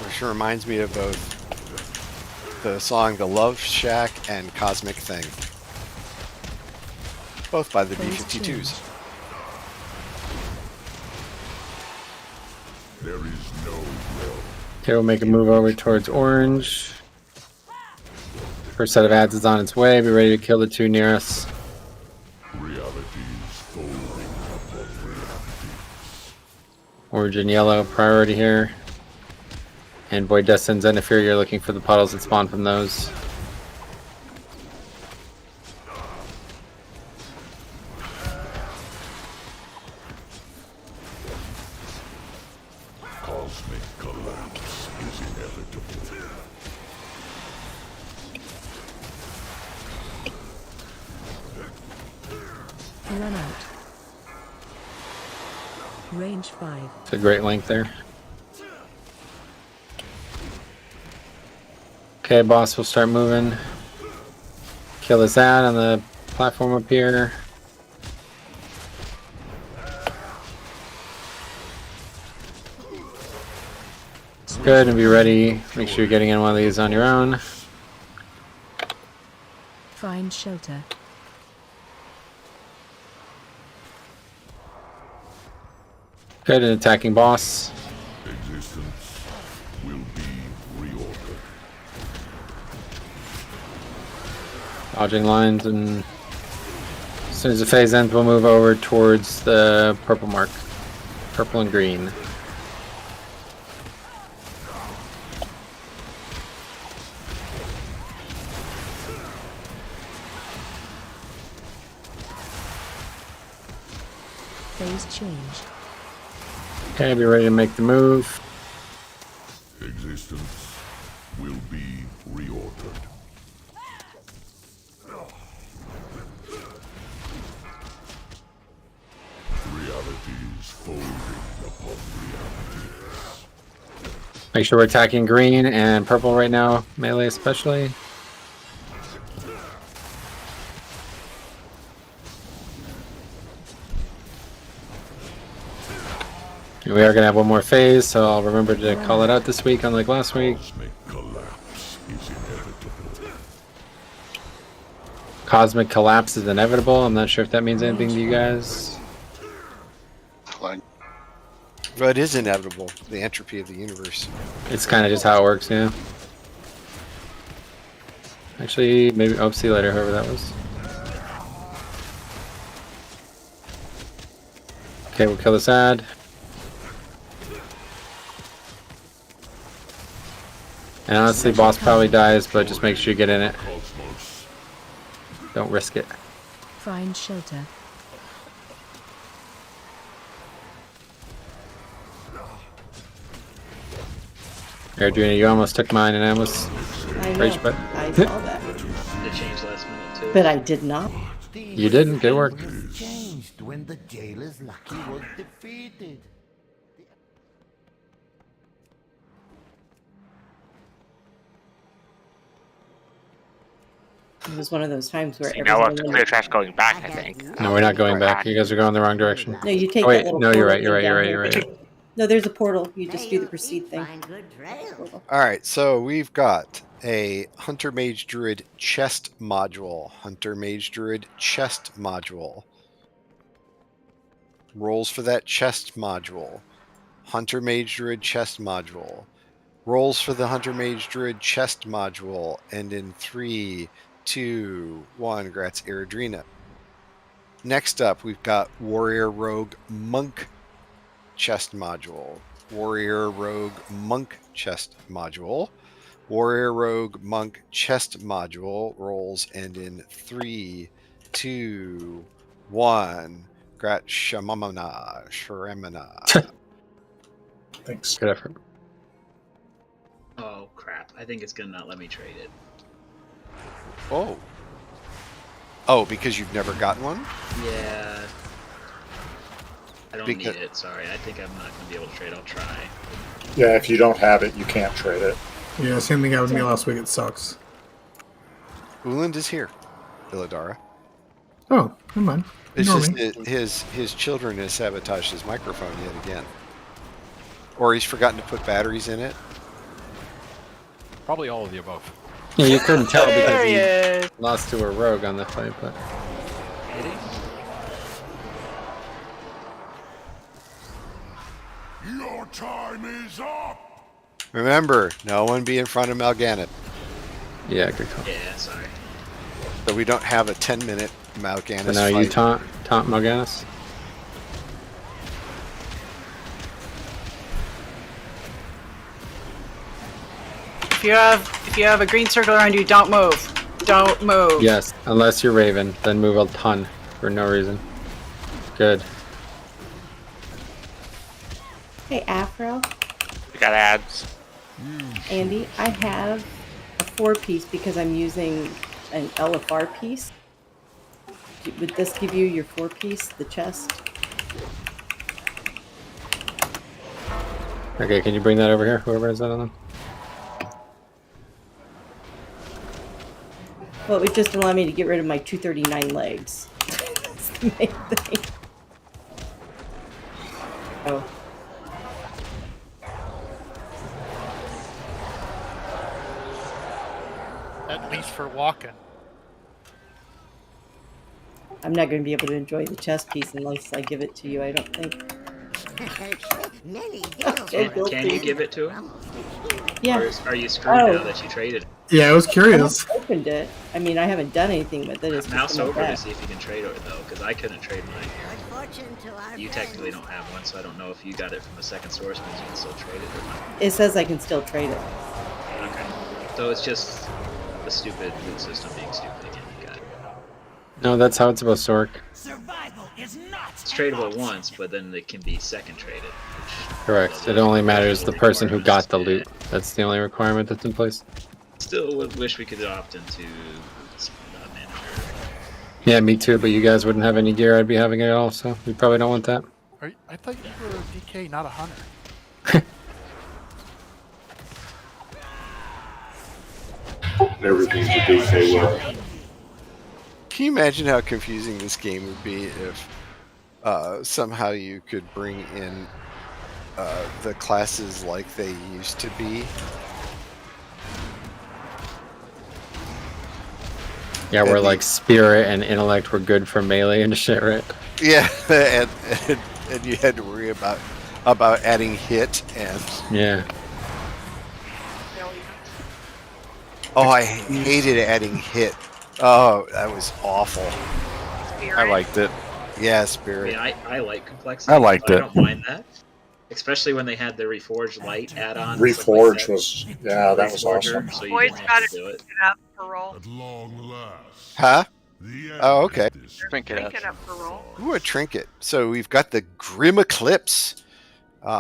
Which reminds me of both the song The Love Shack and Cosmic Thing. Both by the B-52s. There is no realm. Okay, we'll make a move over towards orange. First set of ads is on its way. Be ready to kill the two near us. Realities folding upon realities. Orange and yellow, priority here. And Void Destined Zenithir, you're looking for the puddles that spawn from those. Cosmic collapse is inevitable. Run out. Range 5. It's a great length there. Okay, boss, we'll start moving. Kill this ad on the platform up here. Good, and be ready. Make sure you're getting in one of these on your own. Find shelter. Good, and attacking boss. Existence will be reordered. Dodging lines, and as soon as the phase ends, we'll move over towards the purple mark. Purple and green. Phase change. Okay, be ready to make the move. Existence will be reordered. Realities folding upon realities. Make sure we're attacking green and purple right now, melee especially. We are going to have one more phase, so I'll remember to call it out this week, unlike last week. Cosmic collapse is inevitable. I'm not sure if that means anything to you guys. Well, it is inevitable. The entropy of the universe. It's kind of just how it works, yeah. Actually, maybe. Oh, see you later, whoever that was. Okay, we'll kill this ad. And honestly, boss probably dies, but just make sure you get in it. Don't risk it. Find shelter. Adriana, you almost took mine and Amos. I know. Rage, but I saw that. It changed last minute too. But I did not. you didn't. Good work. Changed when the jailer's lucky was defeated. It was one of those times where You know what? everyone Clear trash going back, I think. No, we're not going back. You guys are going the wrong direction. No, you take Oh, wait, that little no, you're right. portal You're right. thing You're right. down You're right. No, there's a portal. You just do the proceed thing. All right, so we've got a Hunter Mage Druid chest module. Hunter Mage Druid chest module. Rolls for that chest module. Hunter Mage Druid chest module. Rolls for the Hunter Mage Druid chest module. And in 3, 2, 1, grats Eridrina. Next up, we've got Warrior Rogue Monk chest module. Warrior Rogue Monk chest module. Warrior Rogue Monk chest module rolls and in 3, 2, 1. Grat Shamamana Shramana. Thanks. Good effort. Oh crap! I think it's gonna not let me trade it. Oh. Oh, because you've never gotten one? Yeah. I don't Because- need it. Sorry, I think I'm not gonna be able to trade. I'll try. Yeah, if you don't have it, you can't trade it. Yeah, same thing happened to me last week. It sucks. Uland is here. Illadara. Oh, never mind. It's Ignore just me. his children has sabotaged his microphone yet again. Or he's forgotten to put batteries in it. Probably all of the above. Yeah, you couldn't tell There he because is. he lost to a rogue on the fight, but Your time is up. Remember, no one be in front of Malganet. yeah, good call. Yeah, sorry. So we don't have a 10-minute Malganis So now fight. you taunt Morganis. If you have a green circle around you, don't move. Don't move. Yes, unless you're Raven, then move a ton for no reason. Good. Hey, Afro, We got ads. Andy, I have a 4-piece because I'm using an LFR piece. Would this give you your 4-piece, the chest? Okay, can you bring that over here? Whoever has that on them. Well, it would just allow me to get rid of my 239 legs. That's the main thing. Oh. At least for walking. I'm not going to be able to enjoy the chest piece unless I give it to you, I don't think. Can you give it to him? Yeah. Or are you screwed now that you traded? Yeah, I was I curious. haven't opened it. I mean, I haven't done anything with it. It's just Mouse in my over to bag. see if you can trade it though, because I couldn't trade mine. You technically don't have one, so I don't know if you got it from the second source, means you can still trade it or not. It says I can still trade it. Okay. So it's just the stupid loot system being stupid again. Got it. No, that's how it's supposed to work. It's tradable once, but then it can be second traded. Correct. It only matters the person who got the loot. That's the only requirement that's in place. Still would wish we could opt into manager. Yeah, me too, but you guys wouldn't have any gear, I'd be having it all, so we probably don't want that. I thought you were a DK, not a hunter. Everything's a DK well. Can you imagine how confusing this game would be if somehow you could bring in the classes like they used to be? Yeah, where like spirit and intellect were good for melee and shit, right? Yeah, and you had to worry about about adding hit and Yeah. oh, I hated adding hit. Oh, that was awful. I liked it. Yeah, I Spirit. mean, I like complexity. I liked so it. I don't mind that. Especially when they had the Reforged Light add-on. and stuff Reforge like that. was, yeah, that was Reforger, awesome. So you Boyd's didn't got have to to do it. up for roll. Huh? Oh, okay. Trinket up for roll. Ooh, a trinket. So we've got the Grim Eclipse.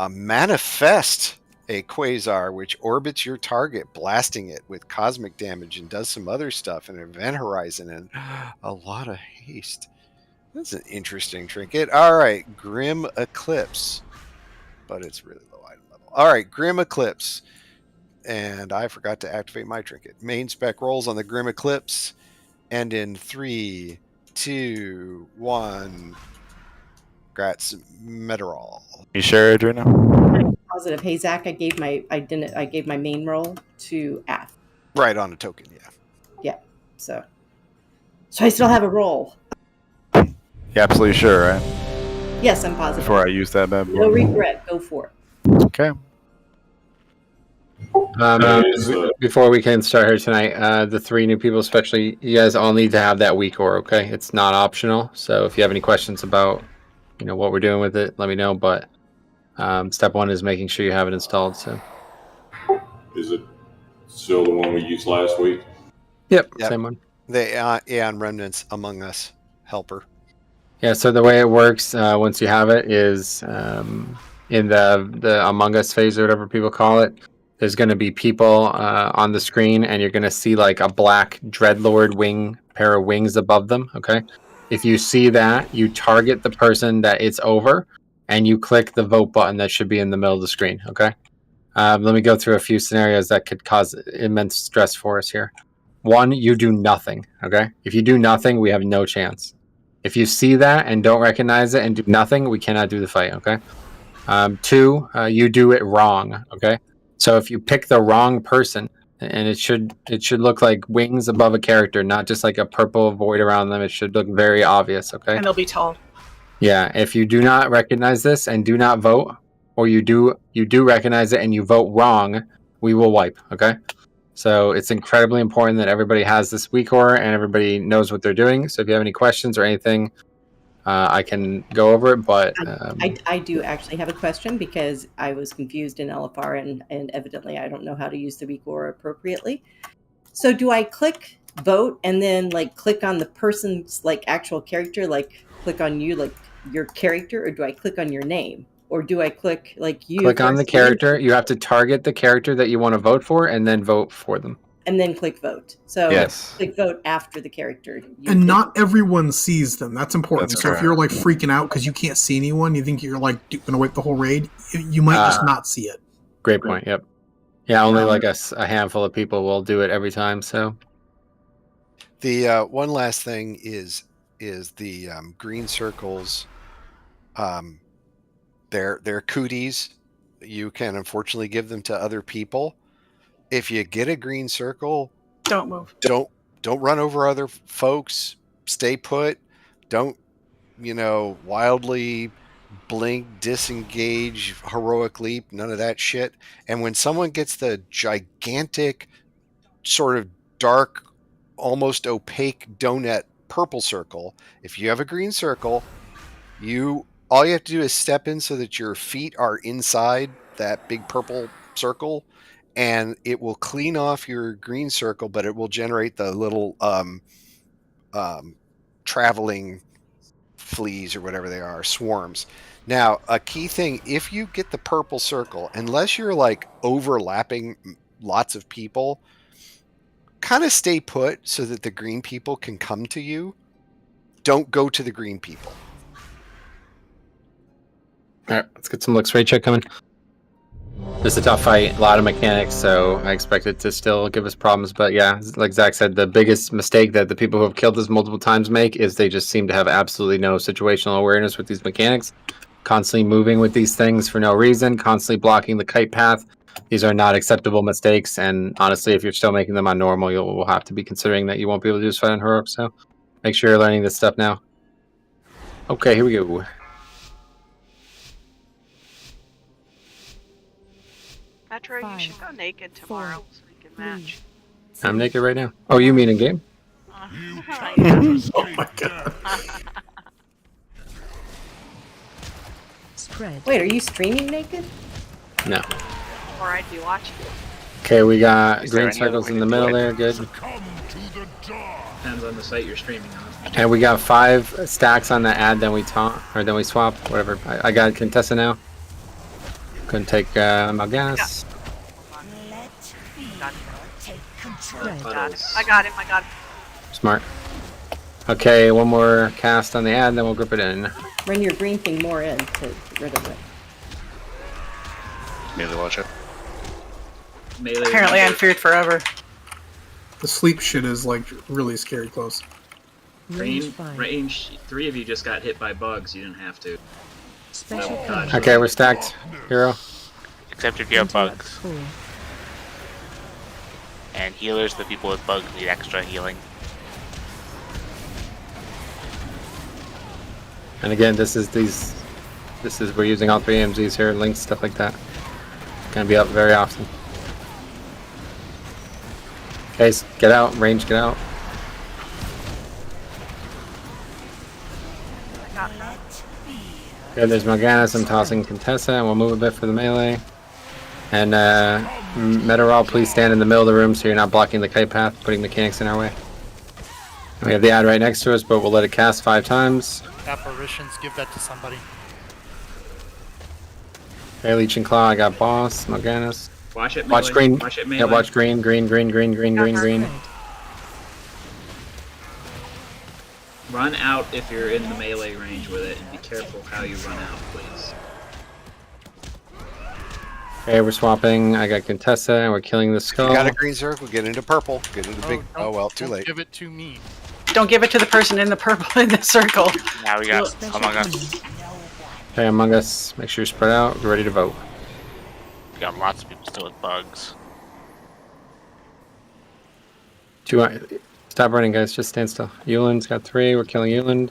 Manifest a quasar which orbits your target, blasting it with cosmic damage and does some other stuff, and an event horizon and a lot of haste. That's an interesting trinket. All right, Grim Eclipse. But it's really low item level. All right, Grim Eclipse. And I forgot to activate my trinket. Main spec rolls on the Grim Eclipse. And in 3, 2, 1. Grats Meteorol. You sure, Adrena? Positive. Hey Zach, I gave my main roll to Af. Right on a token, yeah. Yeah. So I still have a roll. You absolutely sure, right? Yes, I'm positive. Before I use that bad boy. No regret. Go for it. Okay. Before we can start here tonight, the 3 new people, especially, you guys all need to have that weak ore, okay? It's not optional. So if you have any questions about, what we're doing with it, let me know. But step 1 is making sure you have it installed. So. Is it still the one we used last week? Yep. Same one. The Aeon Remnants Among Us helper. Yeah, so the way it works once you have it is in the Among Us phase or whatever people call it, there's going to be people on the screen, and you're going to see like a black Dreadlord pair of wings above them, okay? If you see that, you target the person that it's over, and you click the vote button that should be in the middle of the screen, okay? Let me go through a few scenarios that could cause immense stress for us here. 1, you do nothing, okay? If you do nothing, we have no chance. If you see that and don't recognize it and do nothing, we cannot do the fight, okay? 2, you do it wrong, okay? So if you pick the wrong person, and it should look like wings above a character, not just like a purple void around them. It should look very obvious, okay? And they'll be tall. Yeah, if you do not recognize this and do not vote, or you do recognize it and you vote wrong, we will wipe, okay? So it's incredibly important that everybody has this weak ore and everybody knows what they're doing. So if you have any questions or anything, I can go over it, but I do actually have a question because I was confused in LFR and evidently I don't know how to use the weak ore appropriately. So do I click vote and then like click on the person's like actual character, like click on you, like your character, or do I click on your name? Or do I click like you? Click on the character. You have to target the character that you want to vote for and then vote for them. And then click vote. So yes. Click vote after the character. And not everyone sees them. That's important. That's so correct. if you're like freaking out because you can't see anyone, you think you're like going to wipe the whole raid, you might just not see it. Great point. Yep. Yeah, only like a handful of people will do it every time. So the one last thing is the green circles. They're cooties. You can unfortunately give them to other people. If you get a green circle, don't move. Don't run over other folks. Stay put. Don't, wildly blink, disengage, heroic leap, none of that shit. And when someone gets the gigantic, sort of dark, almost opaque donut purple circle, if you have a green circle, all you have to do is step in so that your feet are inside that big purple circle, and it will clean off your green circle, but it will generate the little traveling fleas or whatever they are, swarms. Now, a key thing, if you get the purple circle, unless you're like overlapping lots of people, kind of stay put so that the green people can come to you. Don't go to the green people. all right, let's get some looks. Ray check coming. It's a tough fight, a lot of mechanics, so I expect it to still give us problems. But yeah, like Zach said, the biggest mistake that the people who have killed this multiple times make is they just seem to have absolutely no situational awareness with these mechanics. Constantly moving with these things for no reason, constantly blocking the kite path. These are not acceptable mistakes, and honestly, if you're still making them on normal, you'll have to be considering that you won't be able to do this fight on heroic, so make sure you're learning this stuff now. Okay, here we go. Metro, you should go naked tomorrow so we can match. I'm naked right now. Oh, you mean in game? Oh my god. Spread. Wait, are you streaming naked? No. Or I'd be watching. Okay, we got Is there green any other circles way in to the do middle it? there. Good. Depends on the site you're streaming on. And we got 5 stacks on the ad, then we then we swap, whatever. I got Contessa now. Couldn't take Mal'Ganis. I got him. Smart. Okay, one more cast on the ad, then we'll grip it in. Run your green thing more in to get rid of it. Melee watch it. Melee Apparently I'm feared forever. The sleep shit is like really scary close. range. 3 of you just got hit by bugs. You didn't have to. Okay, we're stacked. Hero. Except if you have bugs. And healers, the people with bugs need extra healing. And again, this is we're using all 3 MZs here, links, stuff like that. Gonna be up very often. Okay, get out, range, get out. Okay, there's Mal'Ganis, I'm tossing Contessa, and we'll move a bit for the melee. And Meteorol, please stand in the middle of the room so you're not blocking the kite path, putting mechanics in our way. And we have the ad right next to us, but we'll let it cast 5 times. Apparitions, give that to somebody. Okay, Leech and Claw, I got boss, Mal'Ganis. Watch it, Watch melee. green. Watch it, Yeah, melee. watch green, green. Run out if you're in the melee range with it, and be careful how you run out, please. Okay, we're swapping. I got Contessa, and we're killing the skull. You got a green circle, get into purple. Get into big. Oh, well, too late. Give it to me. Don't give it to the person in the purple in the circle. Now we got Among Us. Okay, Among Us. Make sure you're spread out. Get ready to vote. We got lots of people still with bugs. Stop running, guys. Just stand still. Euland's got 3. We're killing Euland.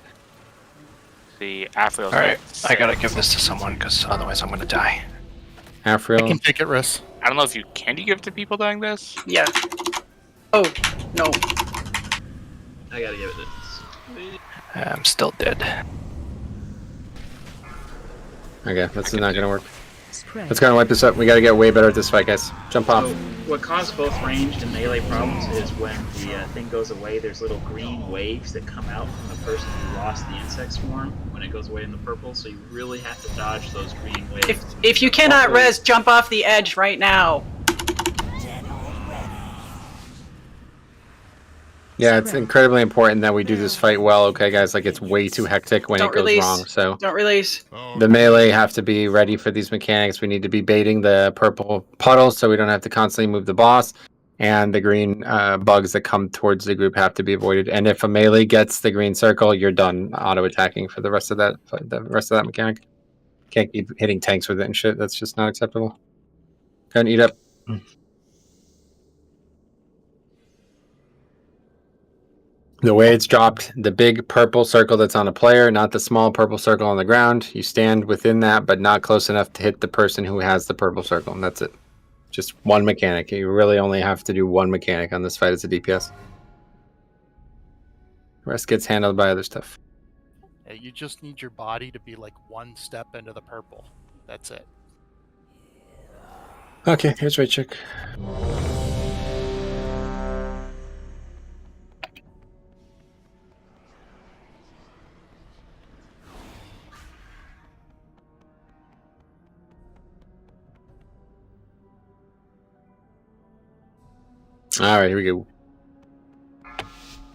The Afriel's Alright, got I gotta 6. give this to someone because otherwise I'm gonna die. Afriel. I can take it, Riss. I don't know if you can you give it to people doing this? Yeah. Oh, no. I gotta give it to I'm still dead. Okay, this is not gonna work. Let's go and wipe this up. We gotta get way better at this fight, guys. Jump off. So, what caused both ranged and melee problems is when the thing goes away, there's little green waves that come out from the person who lost the insect swarm when it goes away in the purple, so you really have to dodge those green waves. If you cannot res, jump off the edge right now. Yeah, it's incredibly important that we do this fight well, okay, guys? Like, it's way too hectic when Don't it goes release. wrong, so... Don't release. The melee have to be ready for these mechanics. We need to be baiting the purple puddles so we don't have to constantly move the boss. And the green bugs that come towards the group have to be avoided. And if a melee gets the green circle, you're done auto-attacking for the rest of that mechanic. Can't keep hitting tanks with it and shit. That's just not acceptable. Go and eat up. The way it's dropped, the big purple circle that's on a player, not the small purple circle on the ground. You stand within that, but not close enough to hit the person who has the purple circle, and that's it. Just one mechanic. You really only have to do one mechanic on this fight as a DPS. The rest gets handled by other stuff. Yeah, you just need your body to be like 1 step into the purple. That's it. Okay, here's right check. Alright, here we go.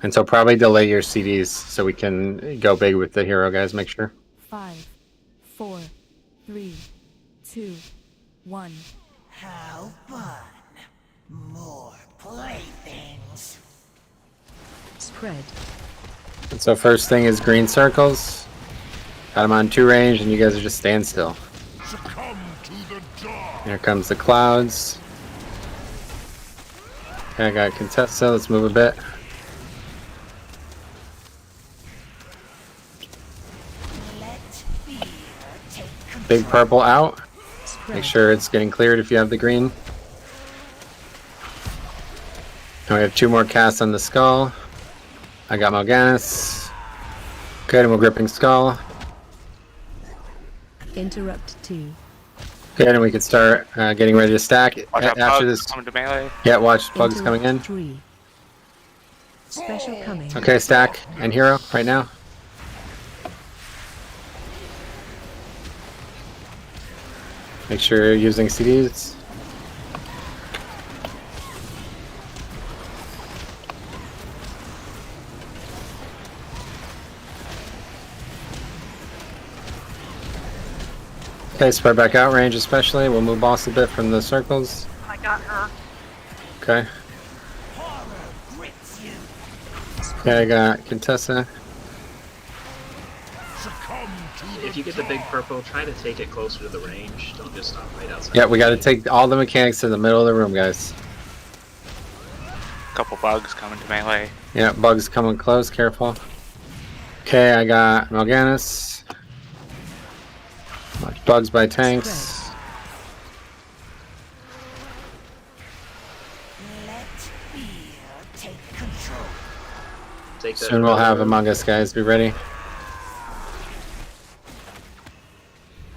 And so probably delay your CDs so we can go big with the hero, guys. Make sure. 5, 4, 3, 2, 1. How fun. More playthings. Spread. And so first thing is green circles. Got them on 2 range, and you guys are just stand still. Here comes the clouds. Okay, I got Contessa. Let's move a bit. Big purple out. Make sure it's getting cleared if you have the green. And we have 2 more casts on the skull. I got Mal'Ganis. Good, and we're gripping skull. Interrupt 2. Good, and we can start getting ready to stack. Watch out, After bugs this. coming to melee. Yeah, watch bugs coming in. 3. Special coming. Okay, stack and hero right now. Make sure you're using CDs. Okay, spread back out range especially. We'll move boss a bit from the circles. I got her. Okay. Okay, I got Contessa. If you get the big purple, try to take it closer to the range. Don't just stop right outside. Yeah, we got to take all the mechanics to the middle of the room, guys. Couple bugs coming to melee. Yeah, bugs coming close, careful. Okay, I got Mal'Ganis. Watch bugs by tanks. Take that Soon we'll have Among Us, guys. Be ready.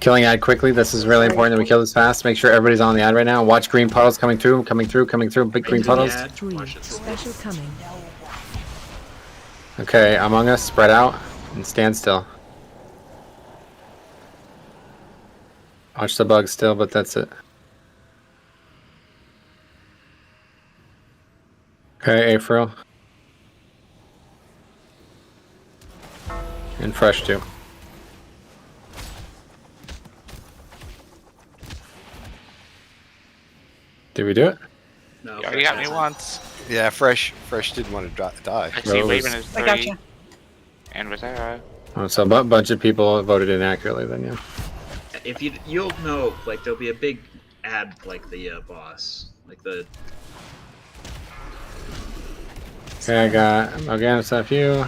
Killing ad quickly. This is really important that we kill this fast. Make sure everybody's on the ad right now. Watch green puddles coming through. Big green puddles. 3. Special coming. Okay, Among Us, spread out and stand still. Watch the bugs still, but that's it. Okay, April. And fresh too. Did we do it? No. You already got me once. Yeah, Fresh didn't want to die. I see Raven is 3. I got you. And Venthyr. Oh, so a bunch of people voted inaccurately then, yeah. If you'll know, like there'll be a big ad like the boss, like the. Okay, I got Mal'Ganis off you.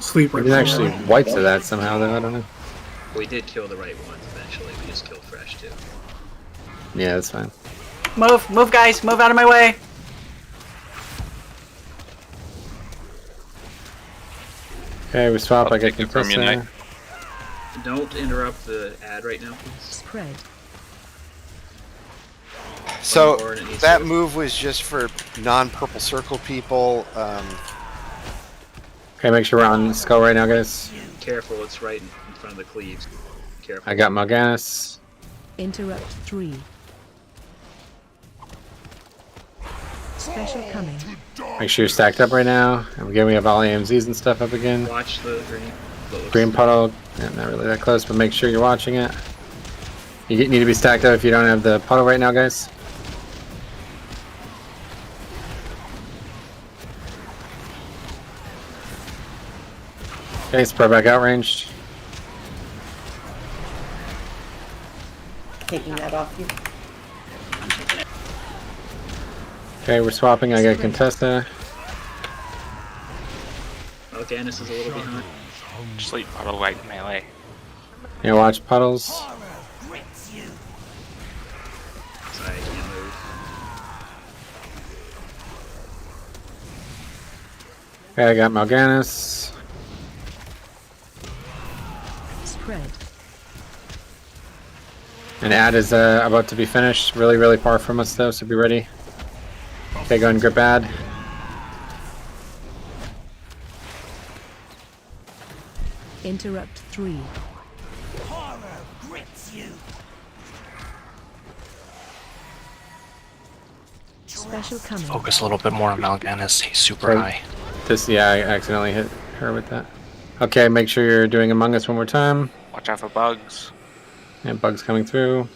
Sleep We right can now. actually wipe to that somehow though, I don't know. We did kill the right ones eventually. We just killed Fresh too. Yeah, that's fine. Move, guys, move out of my way. Okay, we swap. I get take it from you, Nick. Contessa. Don't interrupt the ad right now, please. Spread. So Or it needs that to- move was just for non-purple circle people. Okay, make sure we're on skull right now, guys. Careful, it's right in front of the cleaves. Careful. I got Mal'Ganis. Interrupt 3. Special coming. Make sure you're stacked up right now. And again, we have all AMZs and stuff up again. Watch the green. Green puddle. Yeah, not really that close, but make sure you're watching it. You need to be stacked up if you don't have the puddle right now, guys. Okay, spread back out range. Taking that off you. Okay, we're swapping. I got Contessa. Mal'Ganis is a little behind. Sleep puddle right melee. Yeah, watch puddles. Sorry, I can't move. Okay, I got Mal'Ganis. Spread. And ad is about to be finished. Really, really far from us though, so be ready. Okay, go and grip ad. Interrupt 3. Special coming. Focus a little bit more on Mal'Ganis. He's super high. Yeah, I accidentally hit her with that. Okay, make sure you're doing Among Us one more time. Watch out for bugs. And bugs coming through.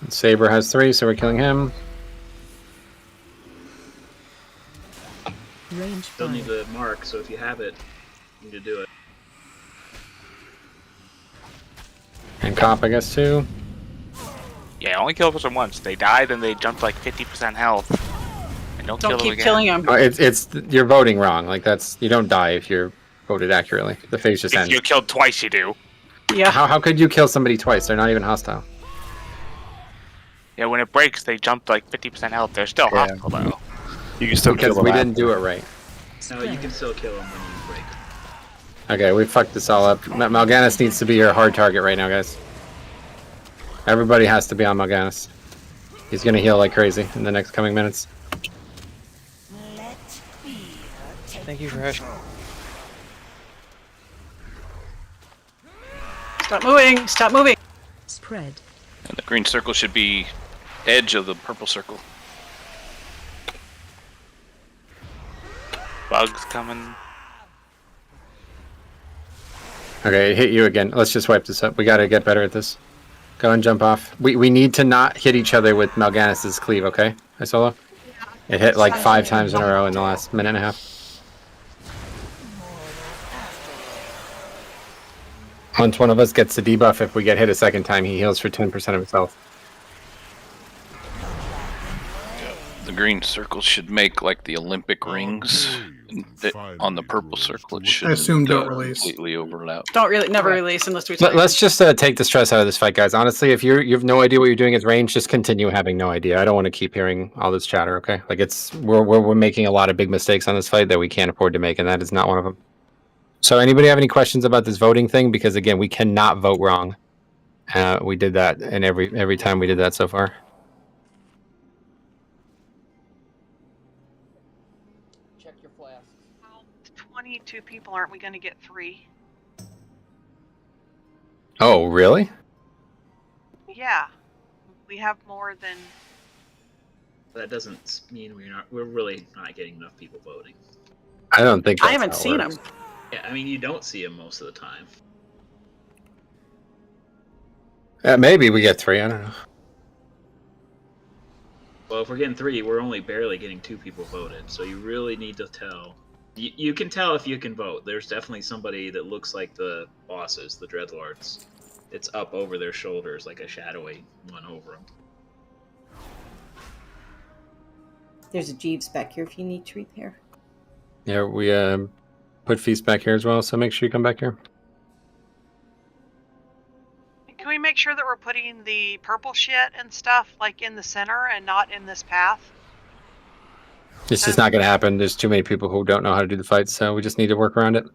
And Saber has 3, so we're killing him. Range Still 5. need the mark, so if you have it, you need to do it. And Cop, I guess, too. Yeah, only kill them once. They die, then they jump like 50% health. And don't kill them keep again. killing them. Oh, it's you're voting wrong. Like that's you don't die if you're voted accurately. The phase just If ends. you're killed twice, you do. Yeah. How could you kill somebody twice? They're not even hostile. Yeah, when it breaks, they jump like 50% health. They're still hostile though. You can still kill Because them we after. didn't do it right. No, you can still kill them when you break. Okay, we fucked this all up. Mal'Ganis needs to be your hard target right now, guys. Everybody has to be on Mal'Ganis. He's gonna heal like crazy in the next coming minutes. Thank you for asking. Stop moving! Stop moving! Spread. And the green circle should be edge of the purple circle. Bugs coming. Okay, it hit you again. Let's just wipe this up. We gotta get better at this. Go and jump off. We need to not hit each other with Mal'Ganis' cleave, okay? Isolo? It hit like 5 times in a row in the last minute and a half. Once one of us gets the debuff, if we get hit a second time, he heals for 10% of his health. The green circle should make like the Olympic rings. On the purple circle, it should don't release. completely overlap. Never release unless we. Let's just take the stress out of this fight, guys. Honestly, if you have no idea what you're doing at range, just continue having no idea. I don't want to keep hearing all this chatter. Okay, like we're making a lot of big mistakes on this fight that we can't afford to make, and that is not one of them. So, anybody have any questions about this voting thing? Because again, we cannot vote wrong. We did that, and every time we did that so far. Check your flasks. 22 people, aren't we going to get 3? Oh, really? Yeah. We have more than... That doesn't mean we're really not getting enough people voting. I don't think I haven't seen them. Yeah, I mean, you don't see them most of the time. Maybe we get 3. I don't know. Well, if we're getting 3, we're only barely getting 2 people voted. So you really need to tell. You can tell if you can vote. There's definitely somebody that looks like the bosses, the Dreadlords. It's up over their shoulders like a shadowy one over them. There's a Jeeves back here if you need to repair. Yeah, we put Feast back here as well, so make sure you come back here. Can we make sure that we're putting the purple shit and stuff like in the center and not in this path? It's just not going to happen. There's too many people who don't know how to do the fights, so we just need to work around it.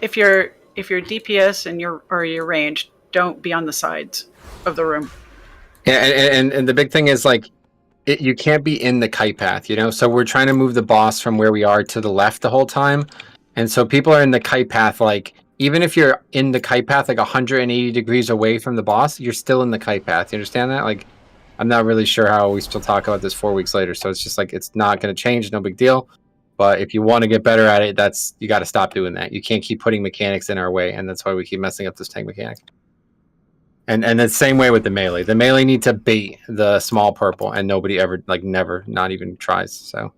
If you're DPS and your range, don't be on the sides of the room. Yeah, and the big thing is like you can't be in the kite path, you know. So we're trying to move the boss from where we are to the left the whole time, and so people are in the kite path. Like even if you're in the kite path like 180 degrees away from the boss, you're still in the kite path. You understand that? Like I'm not really sure how we still talk about this 4 weeks later. So it's just like it's not going to change, no big deal. But if you want to get better at it, you got to stop doing that. You can't keep putting mechanics in our way, and that's why we keep messing up this tank mechanic. And the same way with the melee. The melee need to bait the small purple, and nobody ever, never, not even tries. So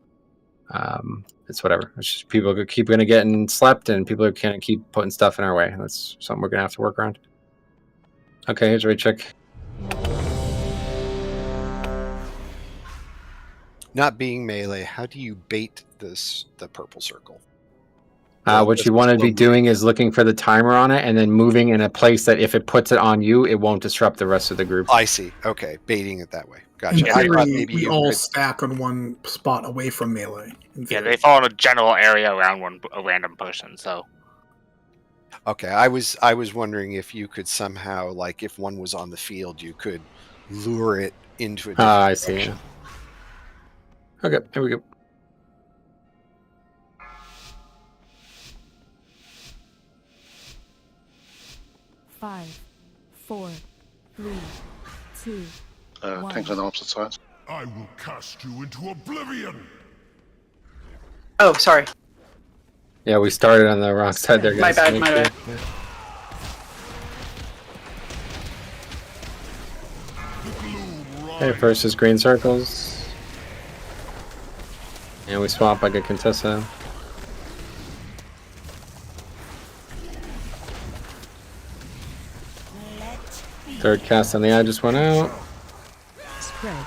it's whatever. It's just people keep going to get slept, and people are going to keep putting stuff in our way. That's something we're going to have to work around. Okay, here's a raid check. Not being melee, how do you bait the purple circle? What you want to be doing is looking for the timer on it and then moving in a place that if it puts it on you, it won't disrupt the rest of the group. I see. Okay, baiting it that way. Gotcha. In theory, I thought maybe we you all could... stack on one spot away from melee. Yeah, they fall in a general area around a random person, so... Okay, I was wondering if you could somehow, like, if one was on the field, you could lure it into a different I see. direction. Okay, here we go. Five, 4, 3, 2, Tanks on the opposite sides. I will cast you into oblivion. Oh, sorry. Yeah, we started on the wrong side there, guys. My bad. Okay, first is green circles. And we swap like a Contessa. Third cast on the eye just went out. Spread.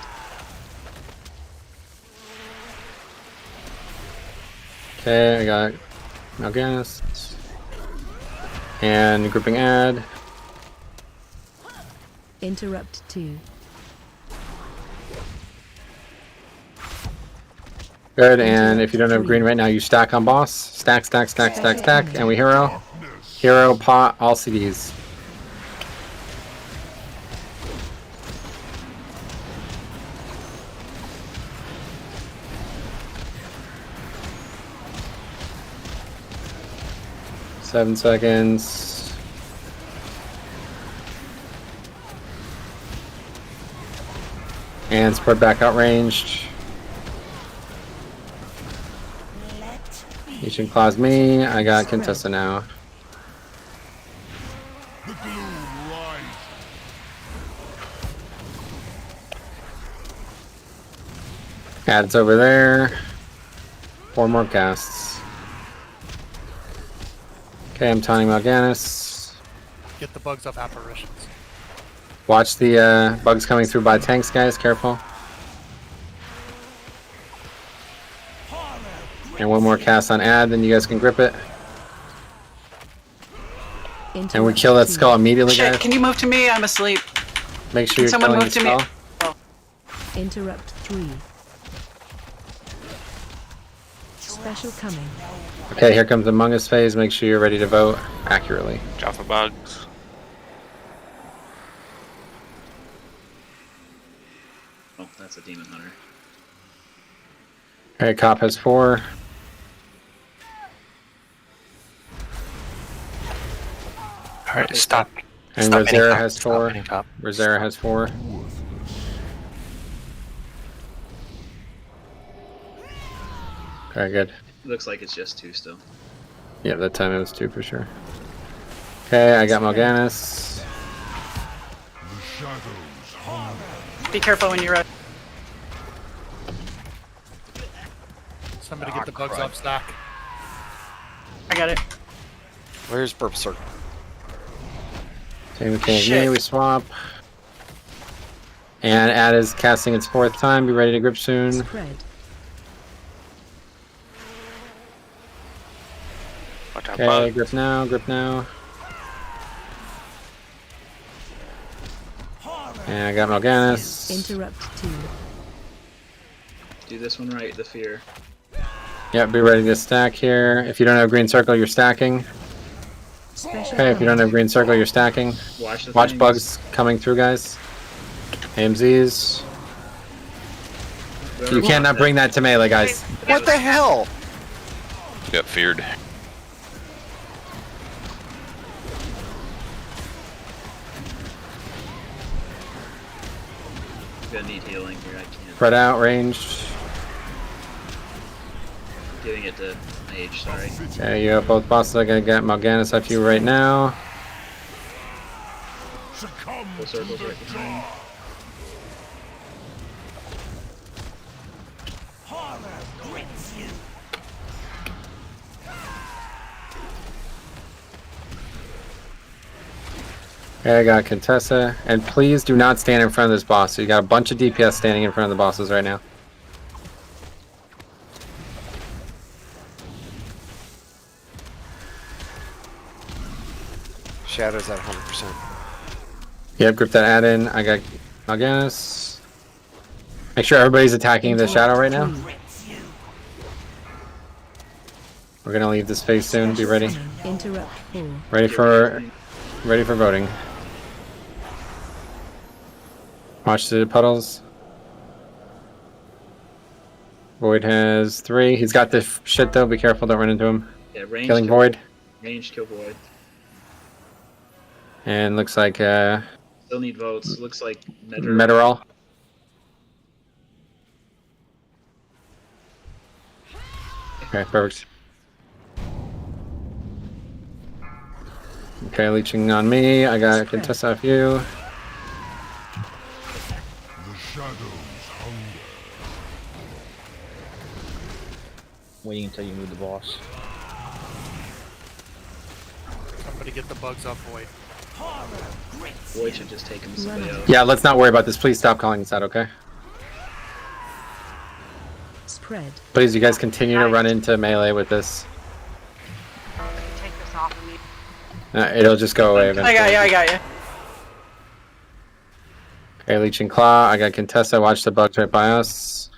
Okay, I got Mal'Ganis. And grouping add. Interrupt 2. Good, and if you don't have green right now, you stack on boss. Stack, stack, stack, stack, stack, and we hero. Hero, pot, all CDs. Seven seconds. And spread back out ranged. Ancient Claws me. I got Contessa now. Adds over there. 4 more casts. Okay, I'm taunting Mal'Ganis. Get the bugs up apparitions. Watch the bugs coming through by tanks, guys. Careful. And 1 more cast on Ad, then you guys can grip it. And we kill that skull immediately, Shit, guys. can you move to me? I'm asleep. Make sure Can you're someone killing move the to me? skull. Interrupt 3. Special coming. Okay, here comes Among Us phase. Make sure you're ready to vote accurately. Drop for bugs. Oh, that's a demon hunter. Okay, Cop has 4. Alright, stop. And Stop hitting Rosera Cop. has Stop 4. hitting Cop. Rosera has 4. Okay, good. Looks like it's just 2 still. Yeah, that time it was 2 for sure. Okay, I got Mal'Ganis. Be careful when you're ready. Somebody get the bugs up stack. I got it. Where's Purple Circle? Same mechanic Shit. me, we swap. And Ad is casting its 4th time. Be ready to grip soon. Spread. Okay, grip now, grip now. And I got Mal'Ganis. Interrupt 2. Do this one right, the fear. Yep, be ready to stack here. If you don't have green circle, you're stacking. Okay, if you don't have green circle, you're stacking. Watch the Watch things. bugs coming through, guys. AMZs. You cannot bring that to melee, guys. What the hell? Got feared. I'm gonna need healing here. I can't. Spread out, ranged. Giving it to Mage, sorry. Okay, you have both bosses. I'm gonna get Mal'Ganis after you right now. Full circles right behind. Okay, I got Contessa. And please do not stand in front of this boss. So you got a bunch of DPS standing in front of the bosses right now. Shadow's at 100%. Yep, grip that add in. I got Mal'Ganis. Make sure everybody's attacking the shadow right now. We're gonna leave this phase soon. Be ready. Interrupt 4. Ready for voting. Watch the puddles. Void has 3. He's got the shit though. Be careful, don't run into him. Yeah, range Killing kill, Void. Range kill Void. And looks like Still need votes. Looks like Meteorol. Okay, perfect. Okay, leeching on me. I got Contessa off you. Waiting until you move the boss. Somebody get the bugs up, Void. Void should just take him to somebody else. Yeah, let's not worry about this. Please stop calling this out, okay? Spread. Please, you guys continue to run into melee with this. Take this off of me. It'll just go away eventually. I got you. Okay, Leech and Claw. I got Contessa. Watch the bugs right by us.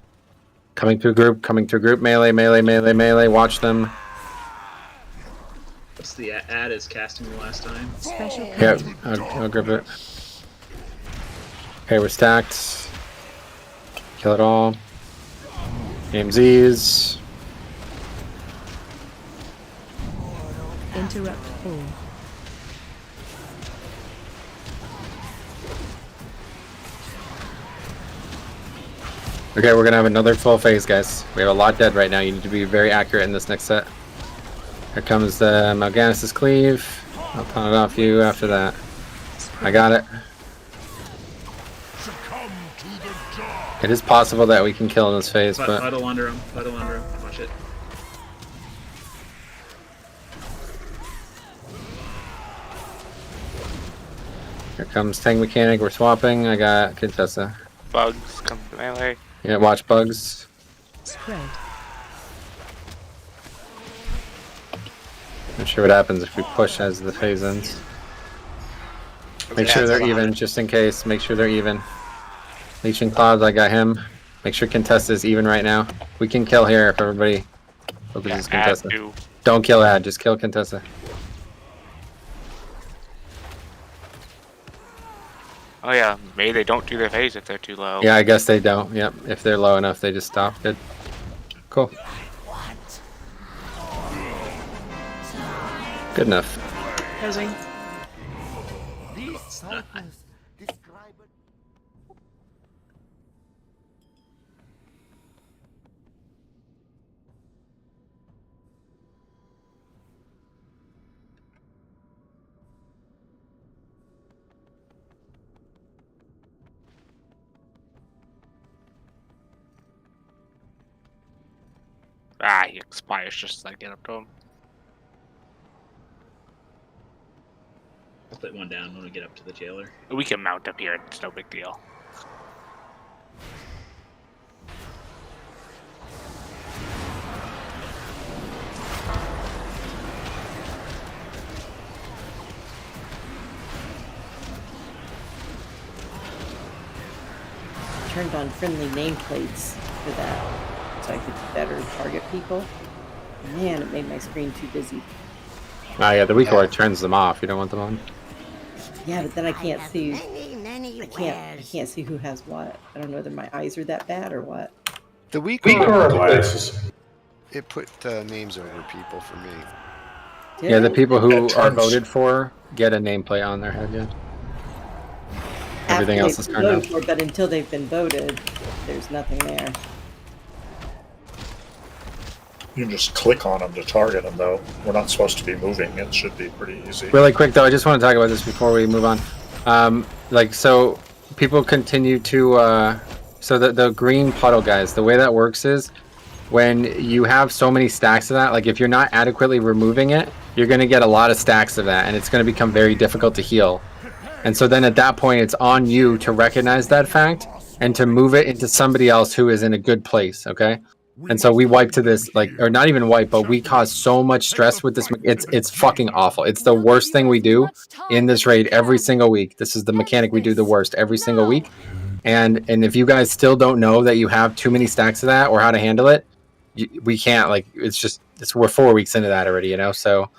Coming through group. Melee, melee, melee, melee. Watch them. What's the ad is casting the last time? Special Yep, coming. I'll grip it. Okay, we're stacked. Kill it all. Aim Z's. Interrupt all. Okay, we're gonna have another full phase, guys. We have a lot dead right now. You need to be very accurate in this next set. Here comes the Mal'Ganis' Cleave. I'll taunt it off you after that. I got it. It is possible that we can kill in this phase, but... Puddle under him. Puddle under him. Watch it. Here comes Tank Mechanic. We're swapping. I got Contessa. Bugs come to melee. Yeah, watch bugs. Spread. Not sure what happens if we push as the phase ends. Make sure they're even, just in case. Make sure they're even. Leech and Clouds, I got him. Make sure Contessa is even right now. We can kill here if everybody focuses Contessa. Don't kill Ad, just kill Contessa. Oh yeah, maybe they don't do their phase if they're too low. Yeah, I guess they don't. Yep, if they're low enough, they just stop. Good. Cool. Good enough. Housing. These cycles describe it. Ah, he expires just as I get up to him. I'll put one down when we get up to the jailer. We can mount up here, it's no big deal. Turned on friendly nameplates for that, so I could better target people. Man, it made my screen too busy. Ah, yeah, the weak ward turns them off. You don't want them on. Yeah, but then I can't see. I can't see who has what. I don't know whether my eyes are that bad or what. The weak glasses. It put names over people for me. Yeah, the people who are voted for get a nameplate on their head, yeah. Everything else is turned off. For, but until they've been voted, there's nothing there. You can just click on them to target them, though. We're not supposed to be moving. It should be pretty easy. Really quick, though, I just want to talk about this before we move on. So people continue to... so the green puddle, guys, the way that works is when you have so many stacks of that, like if you're not adequately removing it, you're going to get a lot of stacks of that, and it's going to become very difficult to heal. And so then at that point, it's on you to recognize that fact and to move it into somebody else who is in a good place, okay? And so we wipe to this, like, or not even wipe, but we cause so much stress with this. It's fucking awful. It's the worst thing we do in this raid every single week. This is the mechanic we do the worst every single week. And if you guys still don't know that you have too many stacks of that or how to handle it, we can't, like, we're 4 weeks into that already, you know? So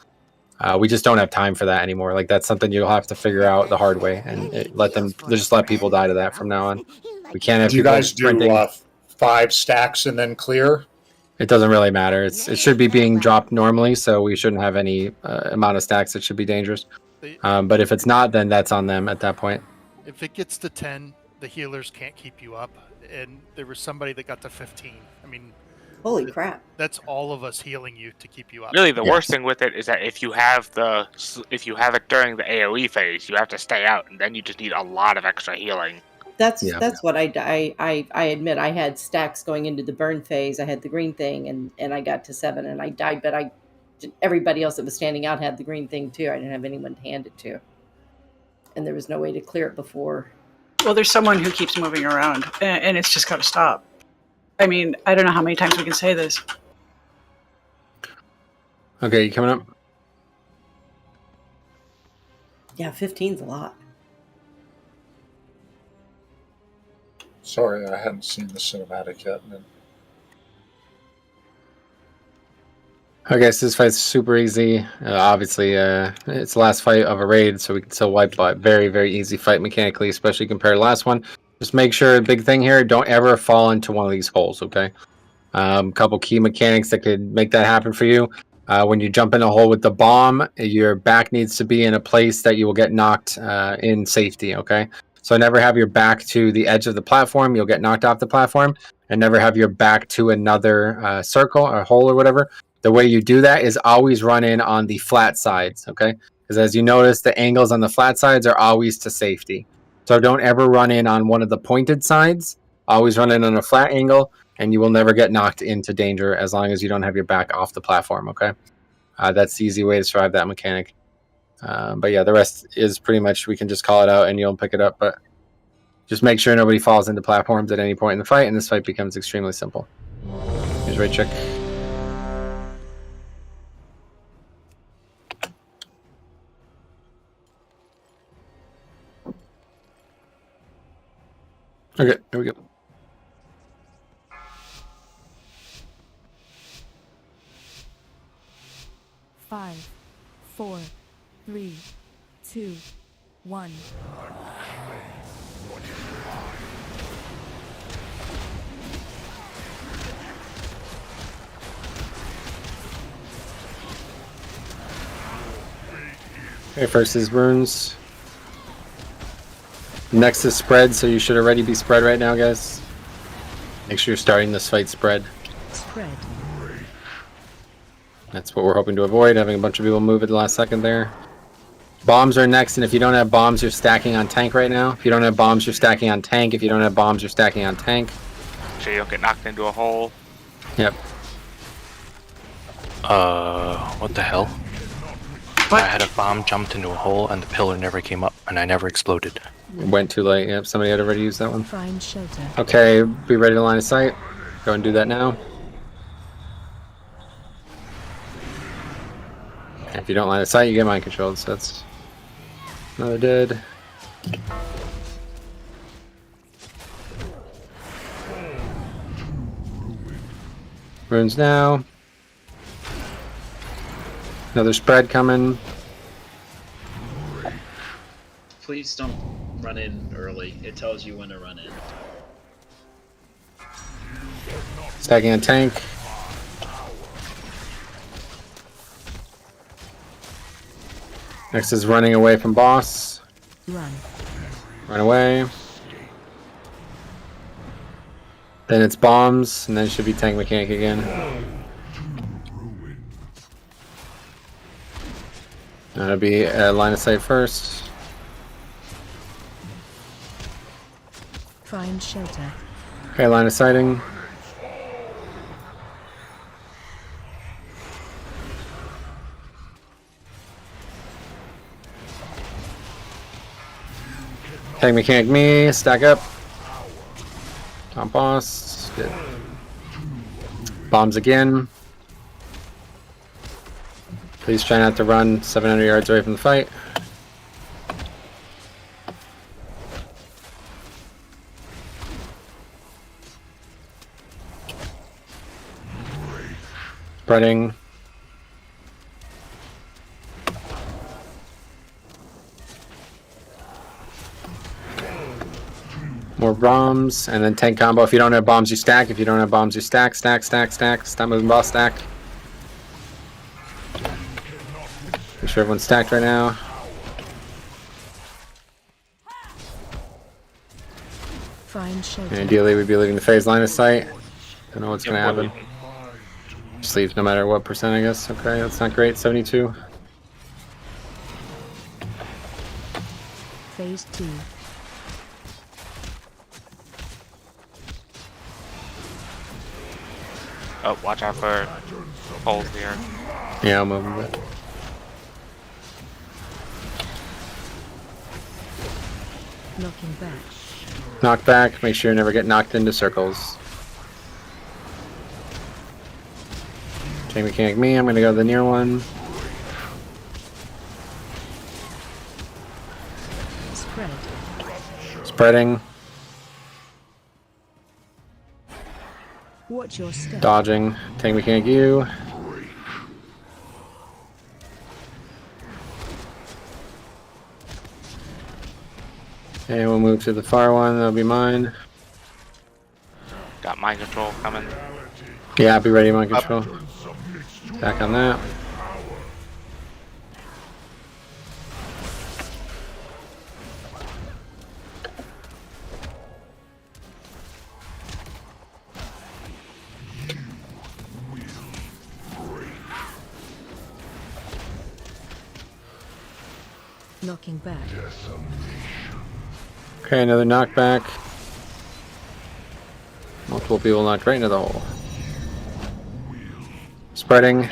we just don't have time for that anymore. Like, that's something you'll have to figure out the hard way and just let people die to that from now on. We can't have Do you people guys do sprinting. 5 stacks and then clear? It doesn't really matter. It should be being dropped normally, so we shouldn't have any amount of stacks that should be dangerous. But if it's not, then that's on them at that point. If it gets to 10, the healers can't keep you up, and there was somebody that got to 15. I mean, holy crap! That's all of us healing you to keep you up. Really, the worst thing with it is that if you have it during the AOE phase, you have to stay out, and then you just need a lot of extra healing. That's what I admit. I had stacks going into the burn phase. I had the green thing, and I got to 7, and I died. But everybody else that was standing out had the green thing too. I didn't have anyone to hand it to, and there was no way to clear it before. Well, there's someone who keeps moving around, and it's just got to stop. I mean, I don't know how many times we can say this. Okay, you coming up? Yeah, 15's a lot. Sorry, I hadn't seen the cinematic yet. Okay, so this fight's super easy. Obviously, it's the last fight of a raid, so we can still wipe out. Very, very easy fight mechanically, especially compared to the last one. Just make sure, big thing here, don't ever fall into one of these holes, okay? Couple key mechanics that could make that happen for you. When you jump in a hole with the bomb, your back needs to be in a place that you will get knocked in safety, okay? So never have your back to the edge of the platform. You'll get knocked off the platform. And never have your back to another circle or hole or whatever. The way you do that is always run in on the flat sides, okay? Because as you notice, the angles on the flat sides are always to safety. So don't ever run in on one of the pointed sides. Always run in on a flat angle, and you will never get knocked into danger as long as you don't have your back off the platform, okay? That's the easy way to survive that mechanic. But yeah, the rest is pretty much, we can just call it out and you'll pick it up. But just make sure nobody falls into platforms at any point in the fight, and this fight becomes extremely simple. Here's raid check. Okay, here we go. Five, 4, 3, 2, 1. Okay, first is runes. Next is spread, so you should already be spread right now, guys. Make sure you're starting this fight spread. Spread. That's what we're hoping to avoid, having a bunch of people move at the last second there. Bombs are next, and if you don't have bombs, you're stacking on tank right now. If you don't have bombs, you're stacking on tank. If you don't have bombs, you're stacking on tank. So you don't get knocked into a hole. Yep. What the hell? I had a bomb jumped into a hole and the pillar never came up and I never exploded. It went too late. Yep, somebody had already used that one. Find shelter. Okay, be ready to line of sight. Go and do that now. If you don't line of sight, you get mind controlled, so that's another dead. Runes now. Another spread coming. Please don't run in early. It tells you when to run in. Stacking a tank. Next is running away from boss. Run. Run away. Then it's bombs, and then it should be tank mechanic again. That'll be line of sight first. Find shelter. Okay, line of sighting. Tank mechanic me, stack up. Top boss. Good. Bombs again. Please try not to run 700 yards away from the fight. Spreading. More bombs, and then tank combo. If you don't have bombs, you stack. If you don't have bombs, you stack, stack, stack, stack. Stop moving, boss, stack. Make sure everyone's stacked right now. Find shelter. And ideally, we'd be leaving the phase line of sight. Don't know what's going to happen. Just leave no matter what percent, I guess. Okay, that's not great. 72. Phase 2. Oh, watch out for holes here. Yeah, I'll move a bit. Knocking back. Knock back. Make sure you never get knocked into circles. Chain mechanic me. I'm going to go to the near one. Spread. Spreading. Watch your step. Dodging. Tank mechanic you. And we'll move to the far one. That'll be mine. Got mind control coming. Yeah, I'll be ready, mind control. Back on that. Knocking back. Okay, another knockback. Multiple people knocked right into the hole. Spreading.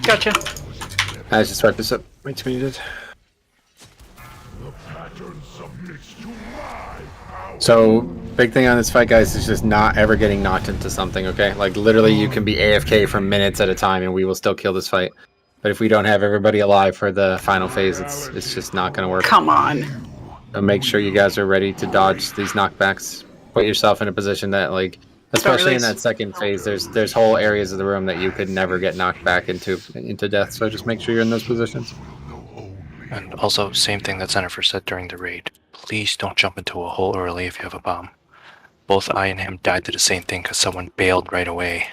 Gotcha. I just wrap this up. Wait 2 minutes. So, big thing on this fight, guys, is just not ever getting knocked into something, okay? Like, literally, you can be AFK for minutes at a time, and we will still kill this fight. But if we don't have everybody alive for the final phase, it's just not going to work. Come on. So make sure you guys are ready to dodge these knockbacks. Put yourself in a position that, like, especially in that second phase, there's whole areas of the room that you could never get knocked back into death. So just make sure you're in those positions. And also, same thing that Jennifer said during the raid. Please don't jump into a hole early if you have a bomb. Both I and him died to the same thing because someone bailed right away.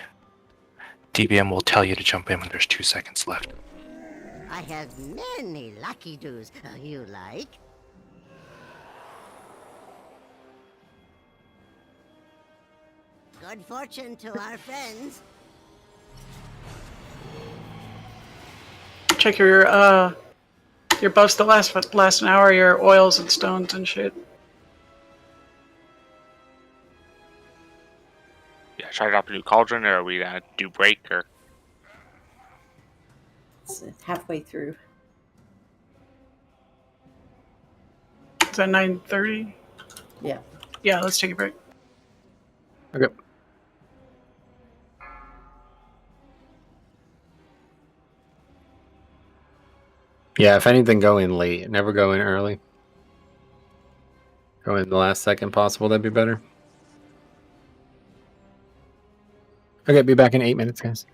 DBM will tell you to jump in when there's 2 seconds left. I have many lucky doos. You like? Good fortune to our friends. Check your buffs that last an hour, your oils and stones and shit. Yeah, try to drop a new cauldron, or are we gonna do break, or? It's halfway through. Is that 9:30? Yeah. Yeah, let's take a break. Okay. Yeah, if anything, go in late. Never go in early. Go in the last second possible. That'd be better. Okay, be back in 8 minutes, guys.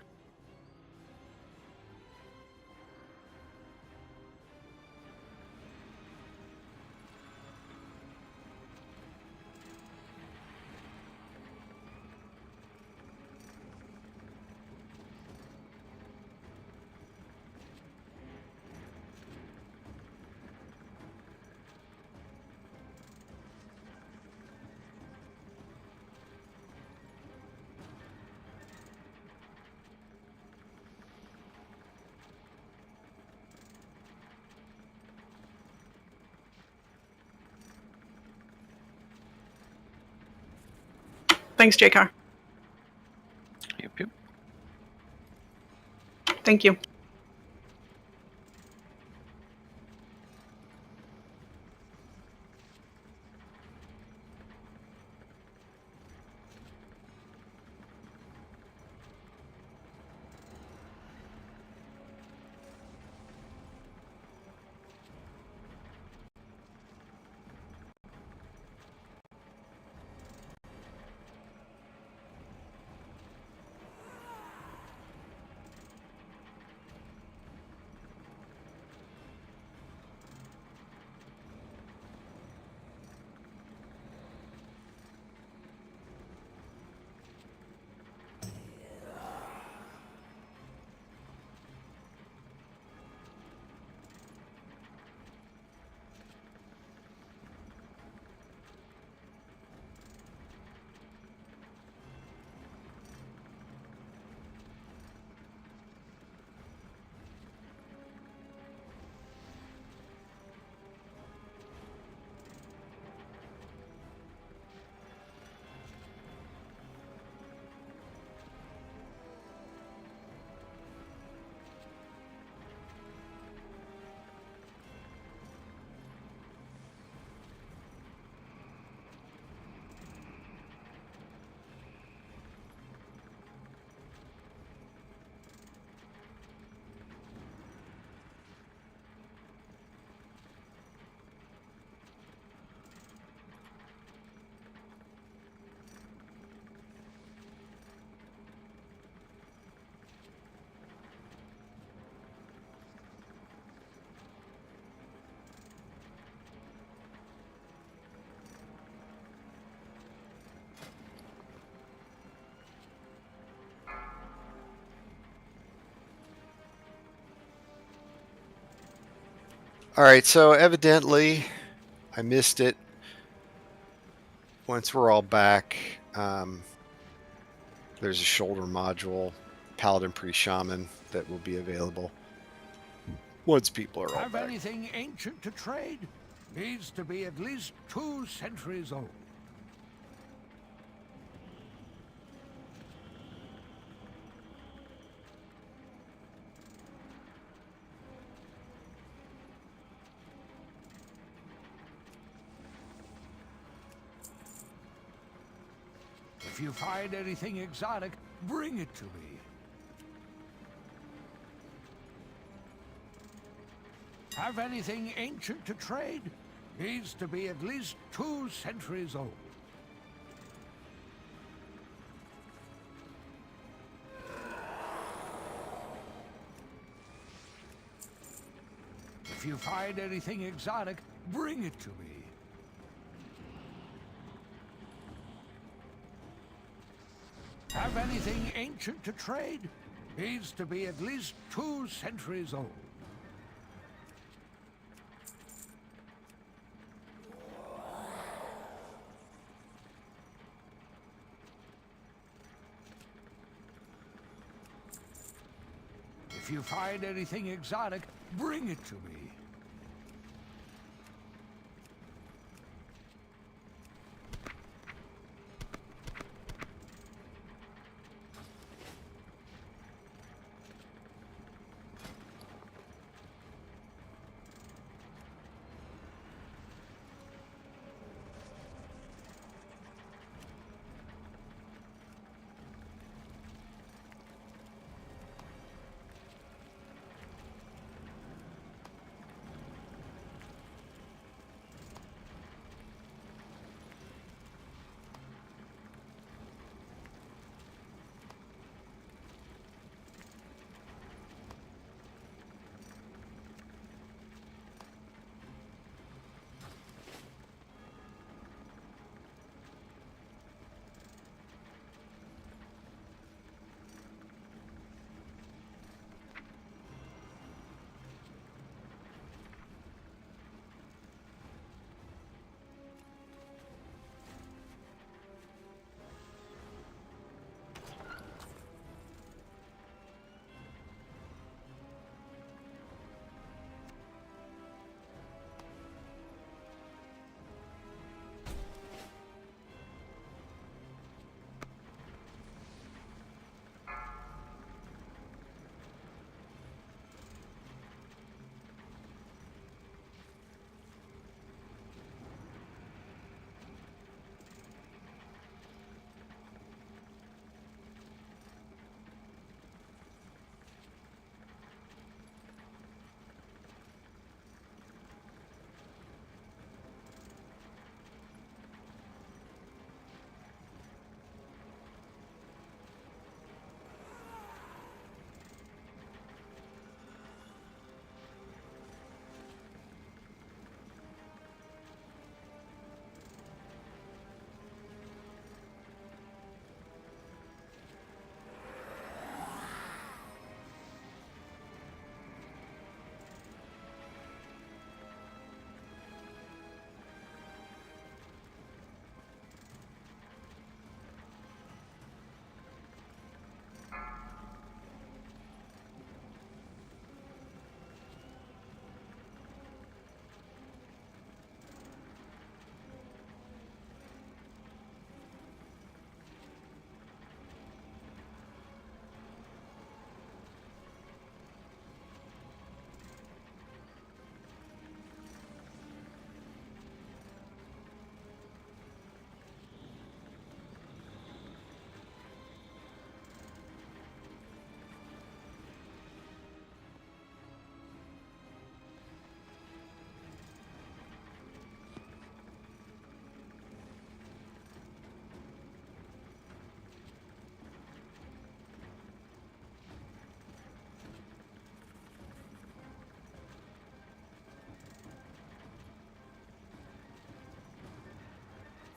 Thanks, JCar. Yep. Thank you. All right, so evidently I missed it. Once we're all back, there's a shoulder module, Paladin Pre-Shaman, that will be available once people are all Have back. anything ancient to trade? Needs to be at least 2 centuries old. If you find anything exotic, bring it to me. Have anything ancient to trade? Needs to be at least 2 centuries old. If you find anything exotic, bring it to me. Have anything ancient to trade? Needs to be at least 2 centuries old. If you find anything exotic, bring it to me.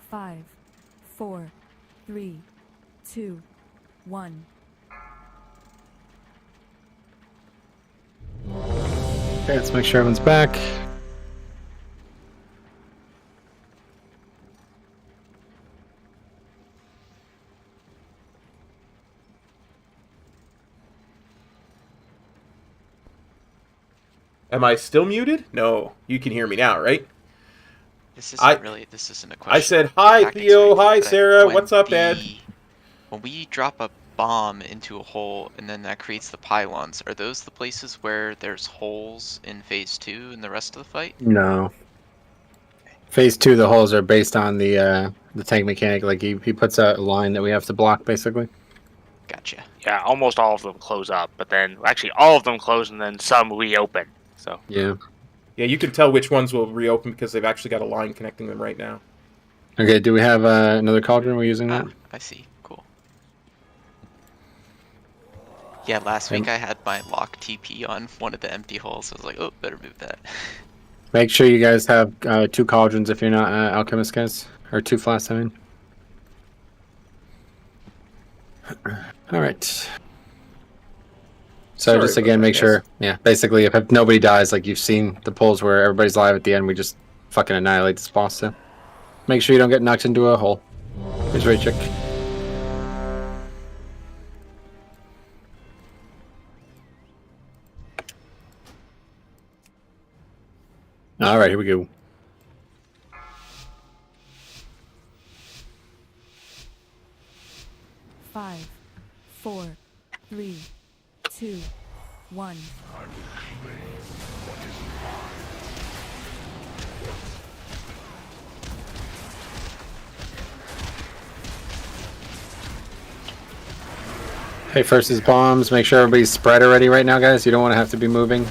Five, 4, 3, 2, 1. Okay, let's make sure everyone's back. Am I still muted? No, you can hear me now, right? This isn't a question. I said hi, Theo. Hi, Sarah. What's up, Ed? When we drop a bomb into a hole and then that creates the pylons, are those the places where there's holes in phase 2 and the rest of the fight? No. Phase 2, the holes are based on the tank mechanic. Like he puts out a line that we have to block, basically. Gotcha. Yeah, almost all of them close up, but then actually all of them close and then some reopen. So yeah, you can tell which ones will reopen because they've actually got a line connecting them right now. Okay, do we have another cauldron? We're using that. I see. Cool. Yeah, last week I had my lock TP on one of the empty holes. I was like, oh, better move that. Make sure you guys have 2 cauldrons if you're not alchemist guys, or 2 flasks. I mean. All right. So Sorry just again, about that, make sure, yeah, basically if nobody dies, like you've seen the pulls where everybody's live at the end, we just fucking annihilate this boss. So make sure you don't get knocked into a hole. Here's Raychick. All right, here we go. Five, 4, 3, 2, 1. Okay, first is bombs. Make sure everybody's spread already right now, guys. You don't want to have to be moving.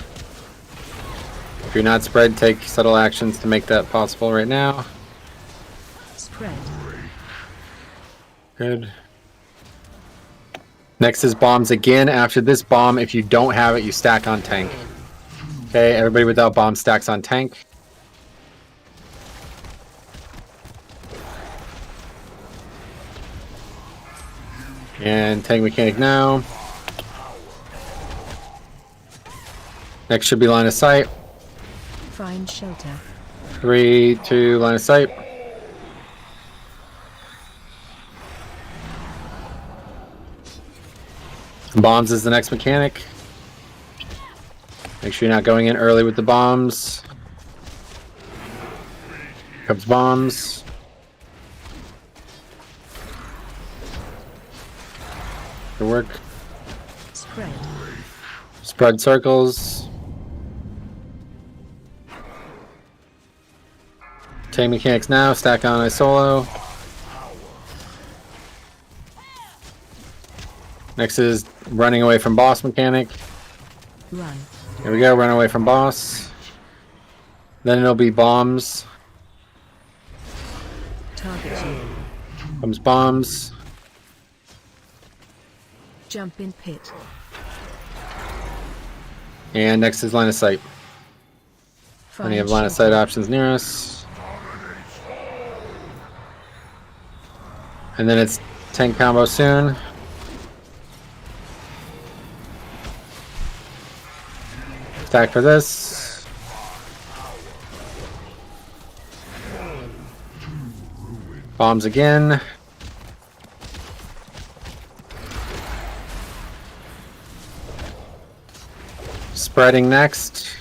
If you're not spread, take subtle actions to make that possible right now. Spread. Good. Next is bombs again. After this bomb, if you don't have it, you stack on tank. Okay, everybody without bomb stacks on tank. And tank mechanic now. Next should be line of sight. Find shelter. 3, 2, line of sight. Bombs is the next mechanic. Make sure you're not going in early with the bombs. Here comes bombs. Good work. Spread. Spread circles. Tank mechanics now. Stack on a solo. Next is running away from boss mechanic. Run. Here we go, run away from boss. Then it'll be bombs. Target you. Comes bombs. Jump in pit. And next is line of sight. Plenty of line of sight options near us. And then it's tank combo soon. Stack for this. Bombs again. Spreading next.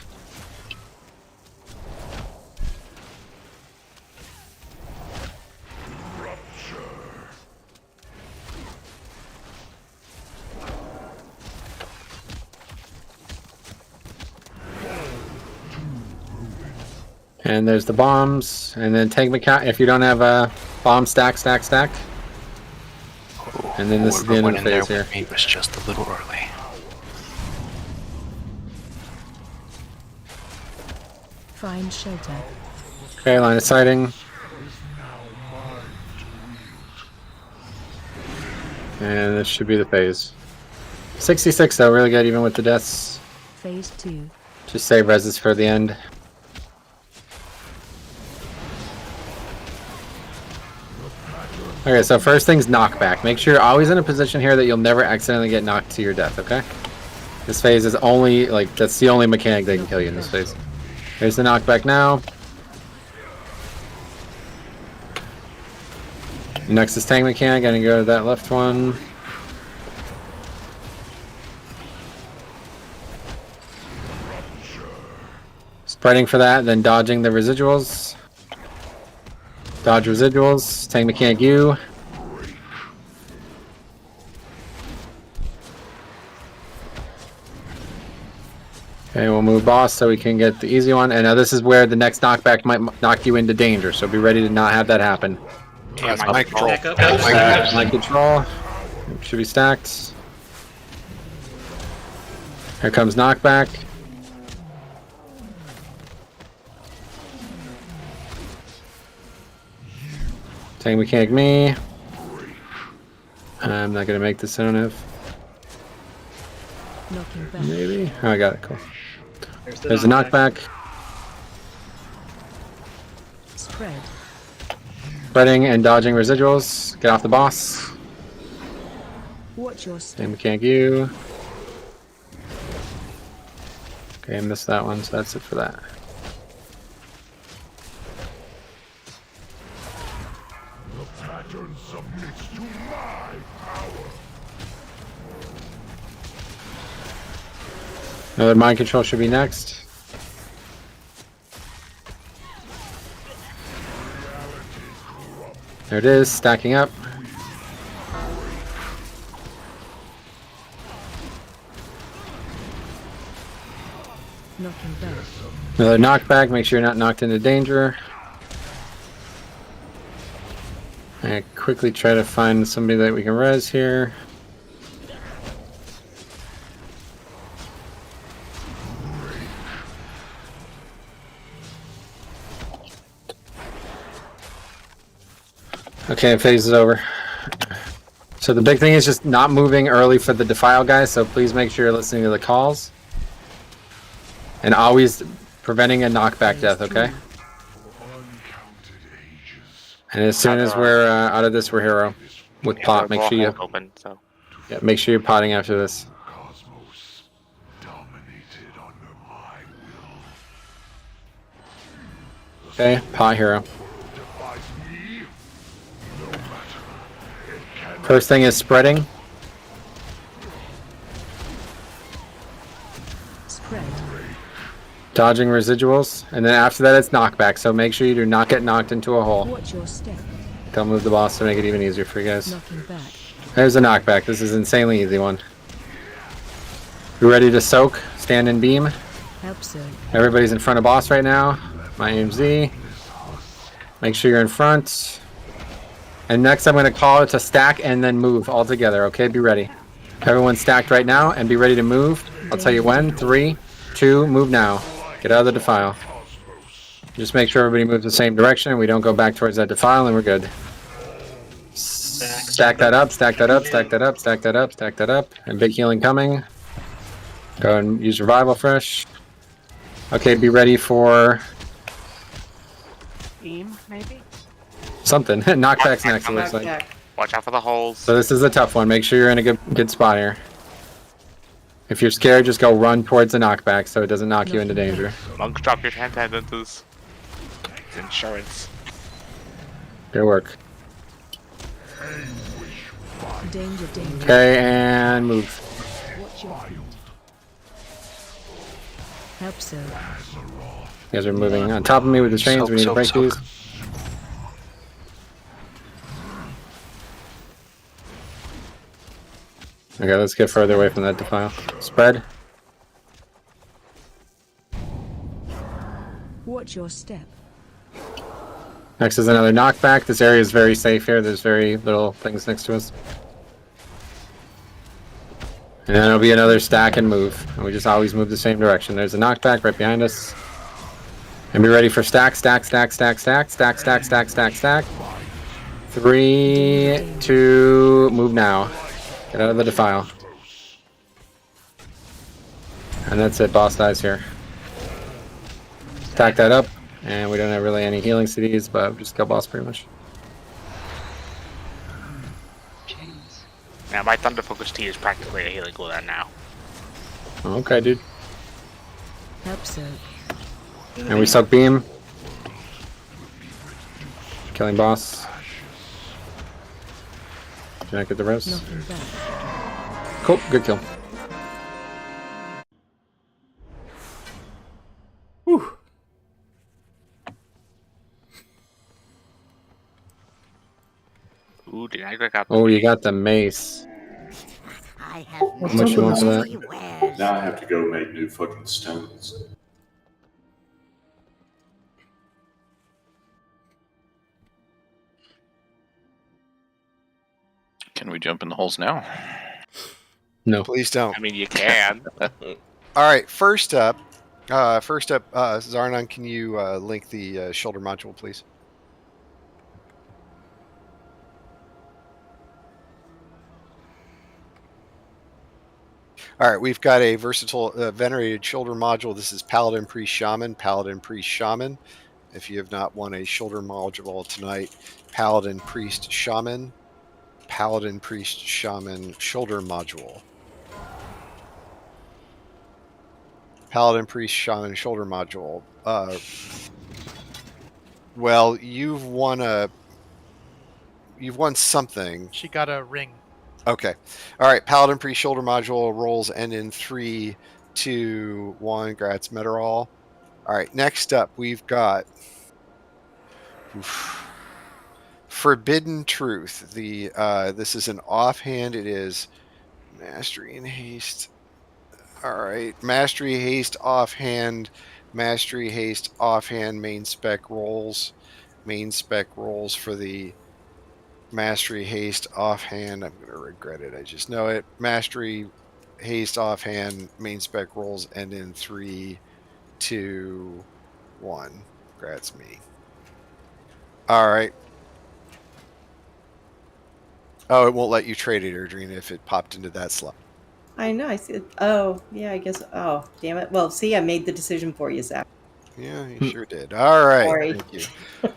And there's the bombs, and then tank mechanic. If you don't have a bomb, stack. And then this is the end of the phase here. It was just a little early. Find shelter. Okay, line of sighting. And this should be the phase. 66 though, really good even with the deaths. Phase 2. Just save reses for the end. Okay, so first thing's knockback. Make sure you're always in a position here that you'll never accidentally get knocked to your death, okay? This phase is only, like, that's the only mechanic that can kill you in this phase. Here's the knockback now. Next is tank mechanic. I'm gonna go to that left one. Spreading for that, then dodging the residuals. Dodge residuals. Tank mechanic U. Okay, we'll move boss so we can get the easy one. And now this is where the next knockback might knock you into danger, so be ready to not have that happen. Yeah, my control. Back up. My control. Should be stacked. Here comes knockback. Tank mechanic me. I'm not gonna make this, I don't know if. Maybe? Oh, I got it, cool. There's a knockback. Spread. Spreading and dodging residuals. Get off the boss. Watch your step. Tank mechanic you. Okay, I missed that one, so that's it for that. The pattern submits to my power. Another mind control should be next. There it is, stacking up. Knocking back. Another knockback, make sure you're not knocked into danger. I quickly try to find somebody that we can res here. Okay, phase is over. So the big thing is just not moving early for the defile guys, so please make sure you're listening to the calls. And always preventing a knockback death, okay? And as soon as we're out of this, we're hero. With pot, make sure you... Open, so. Yeah, make sure you're potting after this. Okay, pot hero. First thing is spreading. Spread. Dodging residuals. And then after that it's knockback, so make sure you do not get knocked into a hole. Watch your step. Don't move the boss to make it even easier for you guys. Knocking back. There's a knockback. This is an insanely easy one. You ready to soak? Stand and beam. Help so. Everybody's in front of boss right now. My AMZ. Make sure you're in front. And next I'm going to call it to stack and then move all together, okay? Be ready. Everyone's stacked right now and be ready to move. I'll tell you when. 3, 2, move now. Get out of the defile. Just make sure everybody moves the same direction. We don't go back towards that defile and we're good. Stack that up, stack that up, stack that up, stack that up, stack that up. And big healing coming. Go and use revival fresh. Okay, be ready for... Beam, maybe? something. Knockback's next, it looks like. Watch out for the holes. So this is a tough one. Make sure you're in a good spot here. If you're scared, just go run towards the knockback so it doesn't knock you into danger. Monks, drop your sentences. It's insurance. Good work. Danger, danger. Okay, and move. Help so. You guys are moving on top of me with the chains. We need to break these. Okay, let's get further away from that defile. Spread. Watch your step. Next is another knockback. This area is very safe here. There's very little things next to us. And then it'll be another stack and move. And we just always move the same direction. There's a knockback right behind us. And be ready for stack, stack, stack, stack, stack, stack, stack, stack, stack, stack. 3, 2, move now. Get out of the defile. And that's it, boss dies here. Stack that up, and we don't have really any healing CDs, but just kill boss pretty much. Yeah, my Thunder Focus T is practically a healing cooldown now. Okay, dude. Help so. And we suck beam. Killing boss. Did I get the res? Cool, good kill. Whew. Ooh, the Niagara got the Oh, you got the mace. I have How much you want for that? many wares. Now I have to go make new fucking stones. Can we jump in the holes now? No. Please don't. I mean, you can. All right, first up, Zarnan, can you link the shoulder module, please? All right, we've got a versatile venerated shoulder module. This is Paladin, Priest, Shaman, Paladin, Priest, Shaman. If you have not won a shoulder module tonight, Paladin, Priest, Shaman, Paladin, Priest, Shaman, shoulder module. Paladin, Priest, Shaman, shoulder module. Well, you've won something. She got a ring. Okay. All right. Paladin, Priest, shoulder module rolls end in 3, 2, 1. Grats Meteorol. All right. Next up, we've got Forbidden Truth. This is an offhand. It is Mastery and Haste. All right. Mastery, Haste, offhand. Mastery, Haste, offhand. Main spec rolls. Main spec rolls for the Mastery, Haste, offhand. I'm going to regret it. I just know it. Mastery, Haste, offhand. Main spec rolls end in 3, 2, 1. Congrats me. All right. Oh, it won't let you trade it, Erdrina, if it popped into that slot. I know. I see it. Oh, yeah, I guess. Oh, damn it. Well, see, I made the decision for you, Zach. Yeah, you sure did. All right. Sorry. Thank you.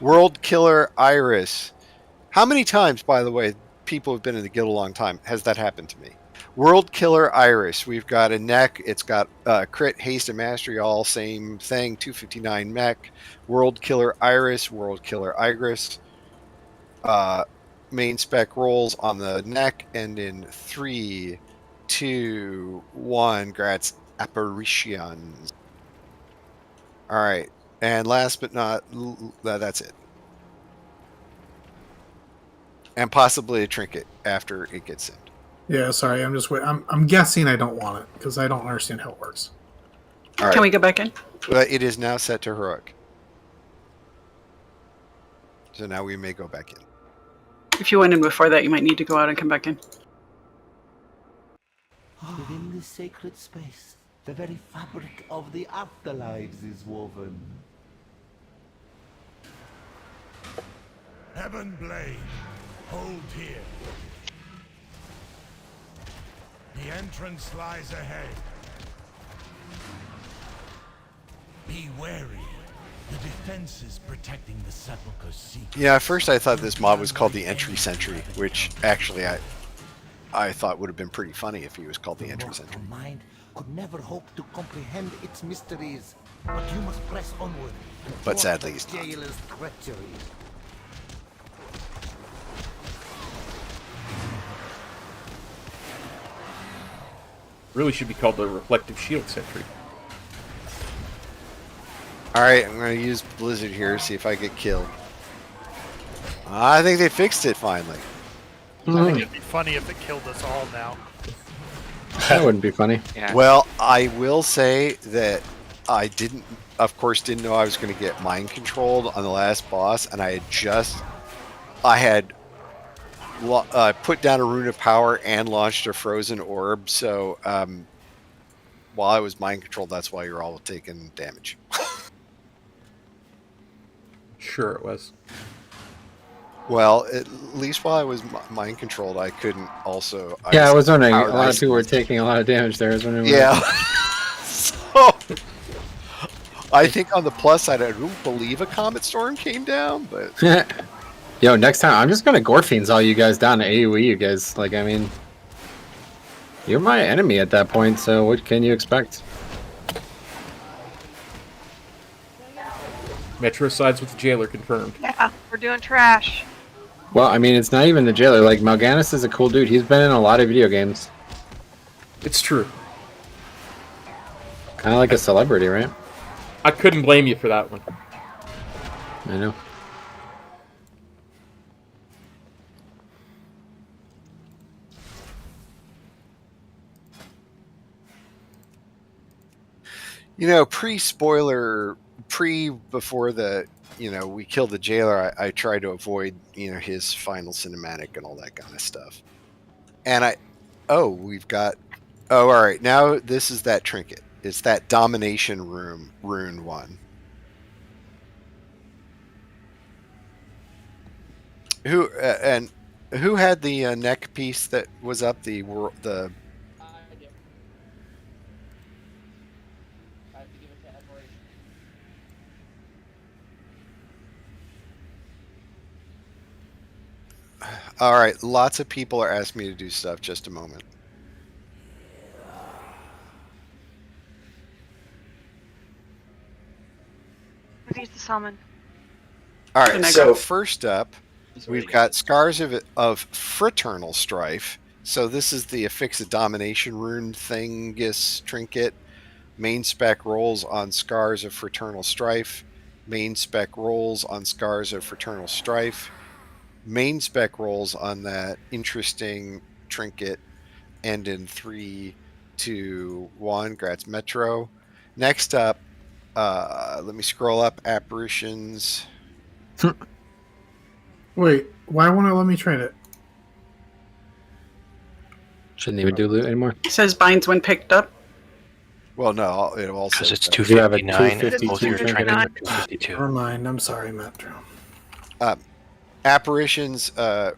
World Killer Iris. How many times, by the way, people have been in the guild a long time, has that happened to me? World Killer Iris. We've got a neck. It's got crit, haste, and mastery, all same thing. 259 mech. World Killer Iris. World Killer Iris. Main spec rolls on the neck end in 3, 2, 1. Grats Apparitions. All right. And last but not, that's it. And possibly a trinket after it gets sent. Yeah, sorry. I'm just waiting. I'm guessing I don't want it because I don't understand how it works. All right. Can we go back in? It is now set to heroic. So now we may go back in. If you went in before that, you might need to go out and come back in. Within this sacred space, the very fabric of the afterlives is woven. Heaven Blade, hold here. The entrance lies ahead. Be wary. The defenses protecting the Sepulcher's secret. Yeah, at first I thought this mob was called the Entry Sentry, which actually I thought would have been pretty funny if he was called the Entry Sentry. Your mind could never hope to comprehend its mysteries, but you must press onward. But sadly he's not. Jailer's treachery. Really should be called the Reflective Shield Sentry. Alright, I'm going to use Blizzard here, see if I get killed. I think they fixed it finally. I think it'd be funny if it killed us all now. That wouldn't be funny. Yeah. Well, I will say that I of course, didn't know I was going to get mind controlled on the last boss, and I had put down a Rune of Power and launched a Frozen Orb, so while I was mind controlled, that's why you're all taking damage. Sure it was. Well, at least while I was mind controlled, I couldn't also... I was wondering, a lot of people were taking a lot of damage there. I was wondering yeah. So, I think on the plus side, I don't believe a Comet Storm came down, but... Yo, next time, I'm just gonna Gorfiends all you guys down to AoE you guys. Like, I mean... You're my enemy at that point, so what can you expect? Metro sides with the Jailer confirmed. Yeah, we're doing trash. Well, I mean, it's not even the Jailer. Like, Mal'Ganis is a cool dude. He's been in a lot of video games. It's true. Kind of like a celebrity, right? I couldn't blame you for that one. I know. Pre-spoiler, before the, we kill the jailer, I try to avoid, his final cinematic and all that kind of stuff. And all right, now this is that trinket. It's that domination rune one. Who had the neck piece that was up the I do. I have to give it to Admiration. All right, lots of people are asking me to do stuff. Just a moment. Use the summon. All right, so first up, we've got Scars of Fraternal Strife. So this is the Affix a Domination rune thingus trinket. Main spec rolls on Scars of Fraternal Strife. Main spec rolls on Scars of Fraternal Strife. Main spec rolls on that interesting trinket. End in 3, 2, 1. Grats Metro. Next up, let me scroll up. Apparitions. Wait, why won't it let me trade it? Shouldn't even do loot anymore. It says binds when picked up. Well, no, it also because it's says 259 and both your trinkets are 252. Never mind. I'm sorry, Metro. Apparitions.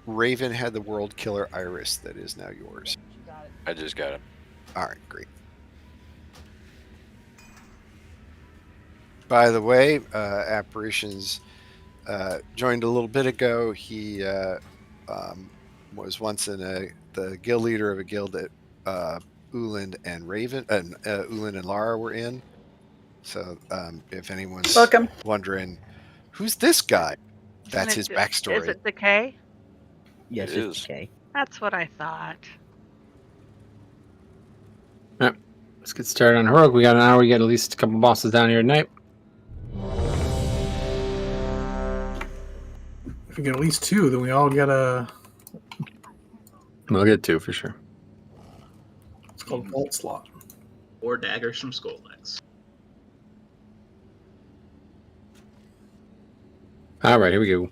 Raven had the World Killer Iris that is now yours. I just got it. All right, great. By the way, Apparitions joined a little bit ago. He was once in the guild leader of a guild that Uland and Uland and Lara were in. So if anyone's wondering, who's this guy? That's his backstory. Is it Decay? Yes, it's Decay. That's what I thought. Yep. Let's get started on Heroic. We got an hour. We get at least a couple bosses down here tonight. If we get at least 2, then we all get a... We'll get 2 for sure. It's called Vault Slot. 4 daggers from Skolex. All right, here we go.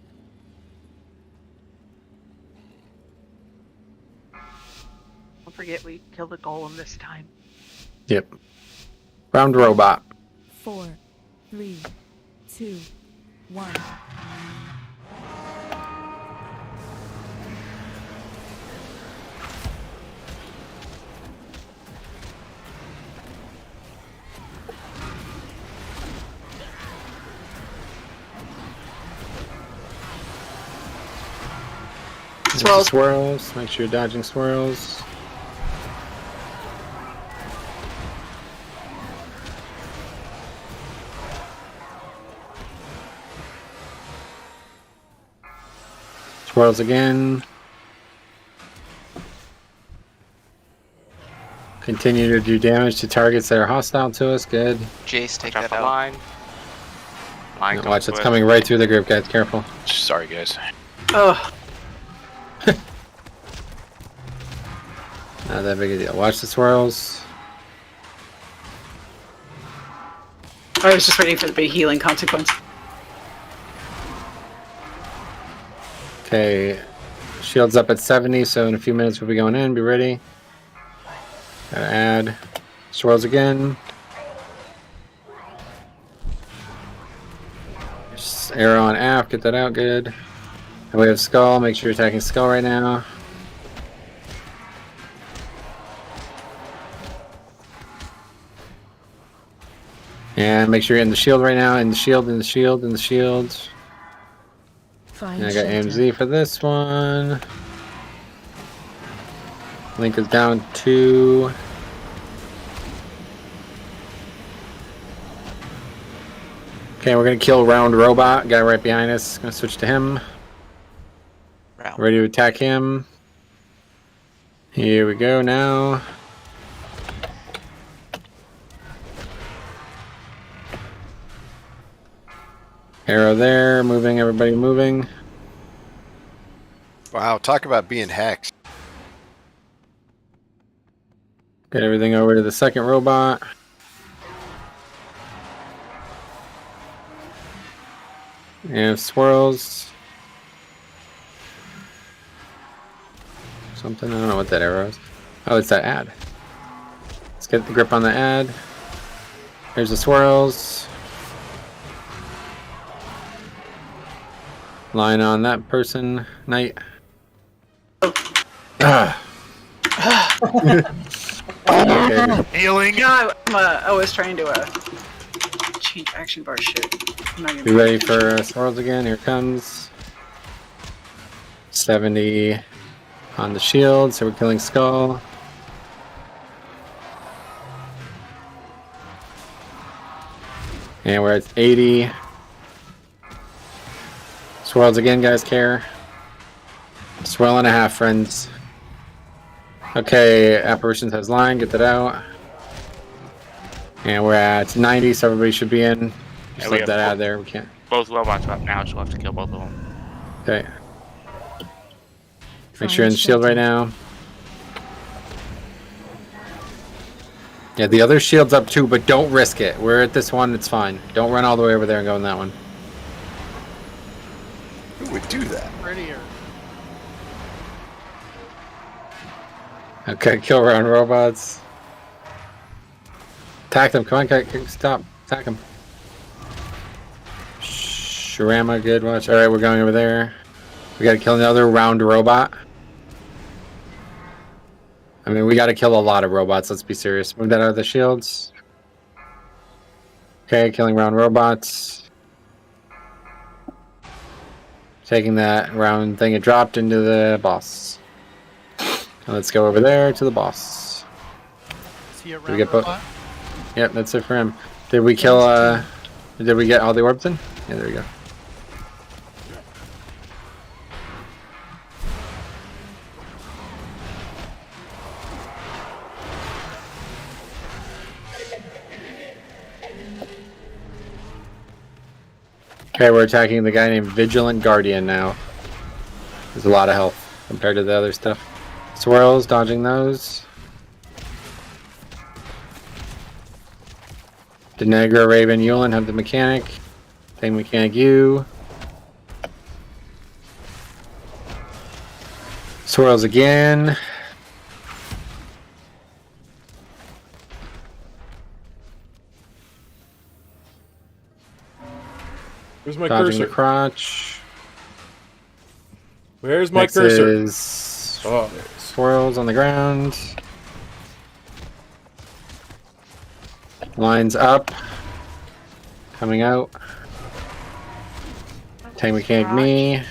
Don't forget we killed the golem this time. Yep. Round robot. 4, 3, 2, 1. Swirls. Make sure you're dodging swirls. Swirls again. Continue to do damage to targets that are hostile to us. Good. Jace, take Watch that out. out. Watch, it's coming right through the group, guys. Careful. Sorry, guys. Oh. Not that big a deal. Watch the swirls. I was just waiting for the big healing consequence. Okay. Shield's up at 70, so in a few minutes we'll be going in. Be ready. Gotta add. Swirls again. Just arrow on app. Get that out. Good. And we have Skull. Make sure you're attacking Skull right now. And make sure you're in the shield right now. In the shield, in the shield, in the shield. And I got AMZ for this one. Link is down 2. Okay, we're gonna kill Round Robot. Guy right behind us. Gonna switch to him. Ready to attack him. Here we go now. Arrow there, moving, everybody moving. Wow, talk about being hexed. Get everything over to the second robot. And swirls. Something, I don't know what that arrow is. Oh, it's that ad. Let's get the grip on the ad. Here's the swirls. Line on that person. Knight. Ah. Healing. No, I was trying to change action bar shit. I'm not Be ready for swirls again. Here it comes. 70 on the shield, so we're killing Skull. And we're at 80. Swirls again, guys, care. Swirl and a half, friends. Okay, Apparitions has line, get that out. And we're at 90, so everybody should be in. Just let that out of there, we can't. Both robots are up now, so we'll have to kill both of them. Okay. Make sure you're in the shield right now. Yeah, the other shield's up too, but don't risk it. We're at this one, it's fine. Don't run all the way over there and go in that one. Who would do that? Prettier. Okay, kill round robots. Attack them, come on, stop. Attack them. Shurama, good watch. Alright, we're going over there. We gotta kill another round robot. I mean, we gotta kill a lot of robots, let's be serious. Move that out of the shields. Okay, killing round robots. Taking that round thing it dropped into the boss. Now let's go over there to the boss. Is he a Did we get both? robot? Yep, that's it for him. Did we kill, did we get all the orbs in? Yeah, there we go. Okay, we're attacking the guy named Vigilant Guardian now. There's a lot of health compared to the other stuff. Swirls, dodging those. Denegra, Raven, Yulin have the mechanic. Same mechanic you. Swirls again. Where's my Dodging cursor? the crotch. Where's my Next cursor? Is oh, there it is. swirls on the ground. Lines up. Coming out. Tank mechanic me.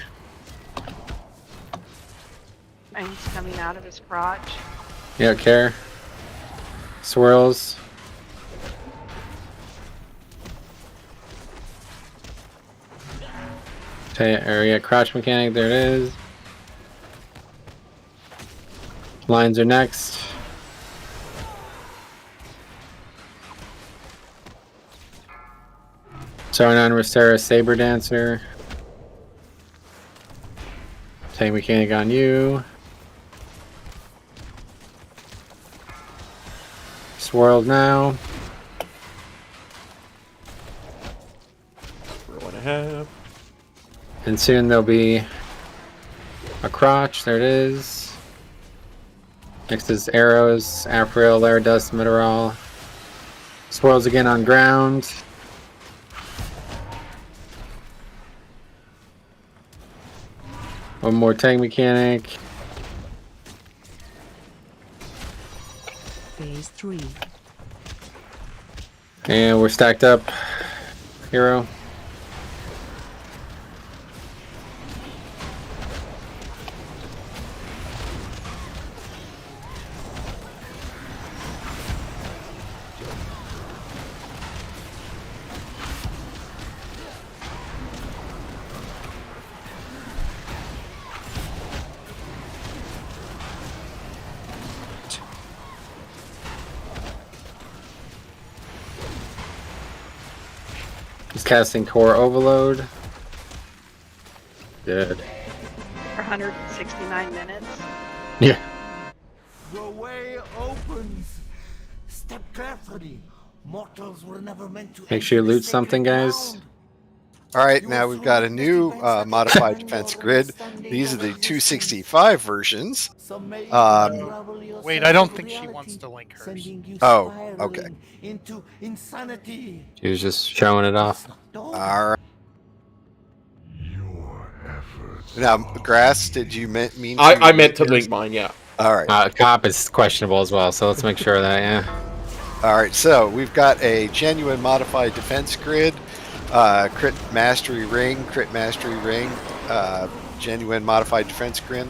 And he's coming out of his crotch. Yeah, care. Swirls. Area crotch mechanic, there it is. Lines are next. Sarnon, Restera, Saber Dancer. Tank mechanic on you. Swirled now. Roll and a half. And soon there'll be a crotch. There it is. Next is arrows, Afril, Lair Dust, Mineral. Swirls again on ground. One more tank mechanic. Phase 3. And we're stacked up. Hero. He's casting Core Overload. Good. For 169 minutes. Yeah. The way opens. Step carefully. Mortals were never meant to Make sure you enter the loot something, sacred guys. ground. All right, now we've got a new modified defense grid. These are the 265 versions. Wait, I don't think she wants to link hers. Oh, okay. Into insanity. She was just showing it off. All right. Now, Grass, did you mean to? I meant to link mine, yeah. All right. Cop is questionable as well, so let's make sure of that, yeah. All right, so we've got a genuine modified defense grid, crit mastery ring, genuine modified defense grid.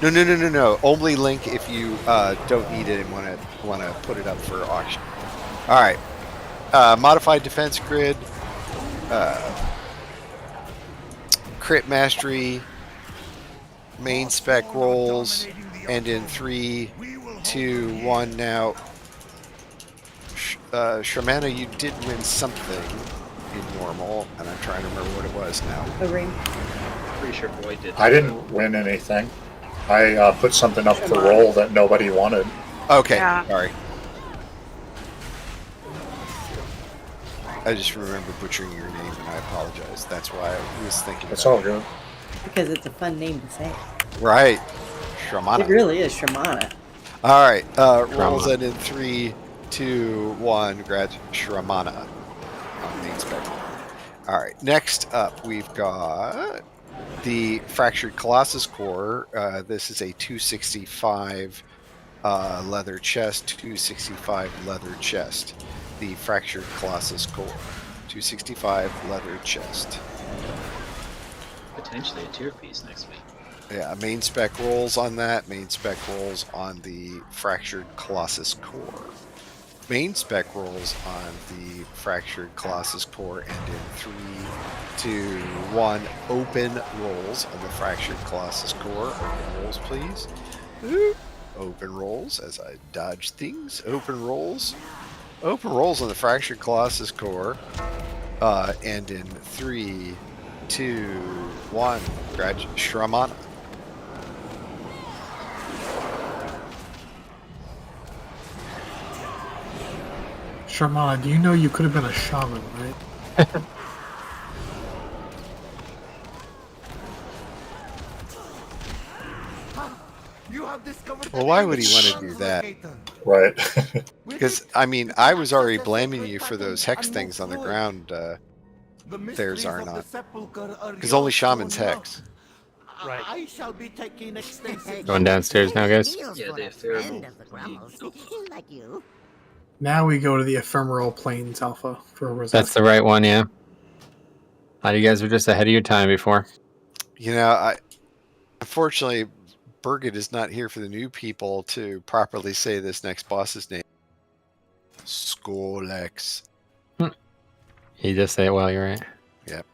No. Only link if you don't need it and want to put it up for auction. All right, modified defense grid, crit mastery, main spec rolls, and in 3, 2, 1 now. Shamana, you did win something in normal, and I'm trying to remember what it was now. A ring. Pretty sure Boyd did. I didn't win anything. I put something up for roll that nobody wanted. Okay, Yeah. sorry. I just remember butchering your name, and I apologize. That's why I was thinking. It's all good. Because it's a fun name to say. Right, Shamana. It really is Shamana. All right, rolls that in 3, 2, 1. Grad Shramana on main spec. All right, next up we've got the Fractured Colossus Core. This is a 265 leather chest. 265 leather chest. The Fractured Colossus Core. 265 leather chest. Potentially a tier piece next week. Yeah, main spec rolls on that. Main spec rolls on the Fractured Colossus Core. Main spec rolls on the Fractured Colossus Core, and in 3, 2, 1, open rolls on the Fractured Colossus Core. Open rolls, please. Open rolls as I dodge things. Open rolls. Open rolls on the Fractured Colossus Core. And in 3, 2, 1, Shramana. Shamana, do you know you could have been a shaman, right? Well, why would he want to do that? Right. Because, I mean, I was already blaming you for those hex things on the ground. Theirs are not. Because only shamans hex. Right. I shall be taking extensive. Going downstairs now, guys. Yeah, the ephemeral. Like you. Now we go to the ephemeral planes alpha for Rosetta. That's the right one, yeah. You guys were just ahead of your time before. You know, unfortunately, Birgit is not here for the new people to properly say this next boss's name. Skolex. You just say it well, you're right. Yep.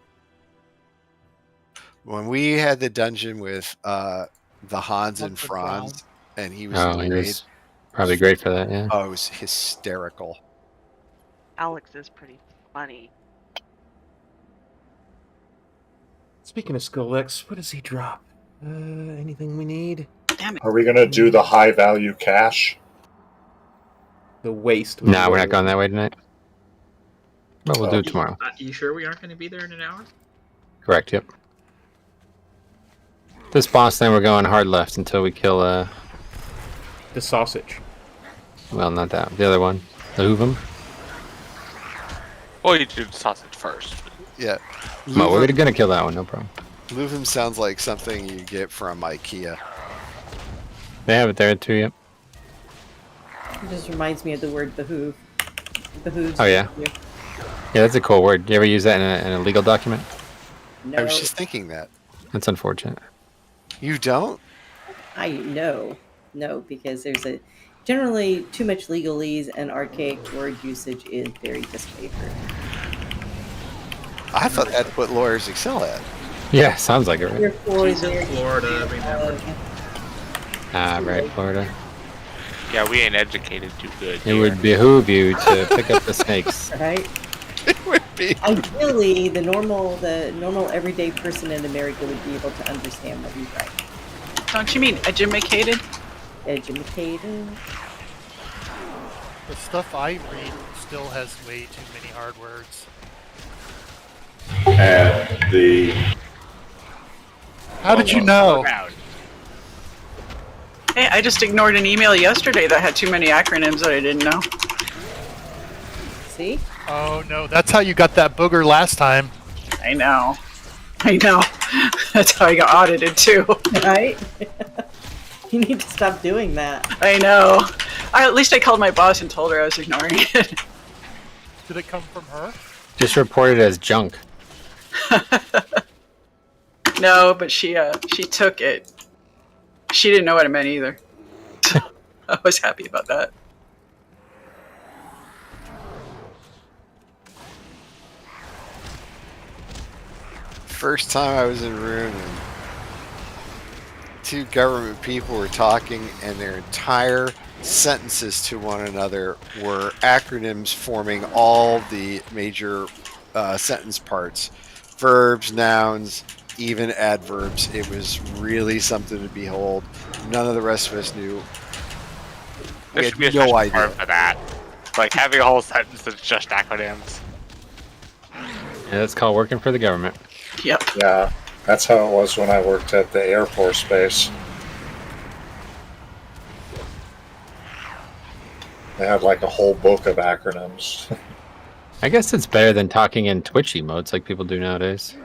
When we had the dungeon with the Hans and Franz, and he was in the raid, was probably great for that, yeah. Oh, it was hysterical. Alex is pretty funny. Speaking of Skolex, what does he drop? Anything we need? Damn it. Are we going to do the high value cash? The waste. No, we're not going that way tonight. But we'll do it tomorrow. You sure we aren't going to be there in an hour? Correct, yep. This boss thing, we're going hard left until we kill, the sausage. well, not that. The other one. The Hoovum. Well, you do the sausage first. Yeah. Well, we're gonna kill that one, no problem. Luvum sounds like something you get from IKEA. They have it there too, yep. It just reminds me of the word behoove. Behooves. Oh, yeah. Yeah, that's a cool word. You ever use that in a legal document? No. I was just thinking that. That's unfortunate. You don't? No, because there's generally too much legalese and archaic word usage is very disfavored. I thought that's what lawyers excel at. Yeah, sounds like it, right? He's in Florida, remember? Ah, right, Florida. Yeah, we ain't educated too good. It would behoove you to pick up the snakes. Right? It would be. Ideally, the normal everyday person in America would be able to understand what he's writing. Don't you mean educated? Educated. The stuff I read still has way too many hard words. The How did you know? Hey, I just ignored an email yesterday that had too many acronyms that I didn't know. See? Oh no, that's how you got that booger last time. I know. That's how I got audited too. Right? You need to stop doing that. I know. At least I called my boss and told her I was ignoring it. Did it come from her? Just report it as junk. No, but she took it. She didn't know what it meant either. I was happy about that. First time I was in a room and two government people were talking and their entire sentences to one another were acronyms forming all the major sentence parts. Verbs, nouns, even adverbs. It was really something to behold. None of the rest of us knew. There We should be a had no special idea. part for that. Like having a whole sentence that's just acronyms. Yeah, that's called working for the government. Yep. Yeah, that's how it was when I worked at the Air Force Base. They had like a whole book of acronyms. I guess it's better than talking in Twitch emotes like people do nowadays.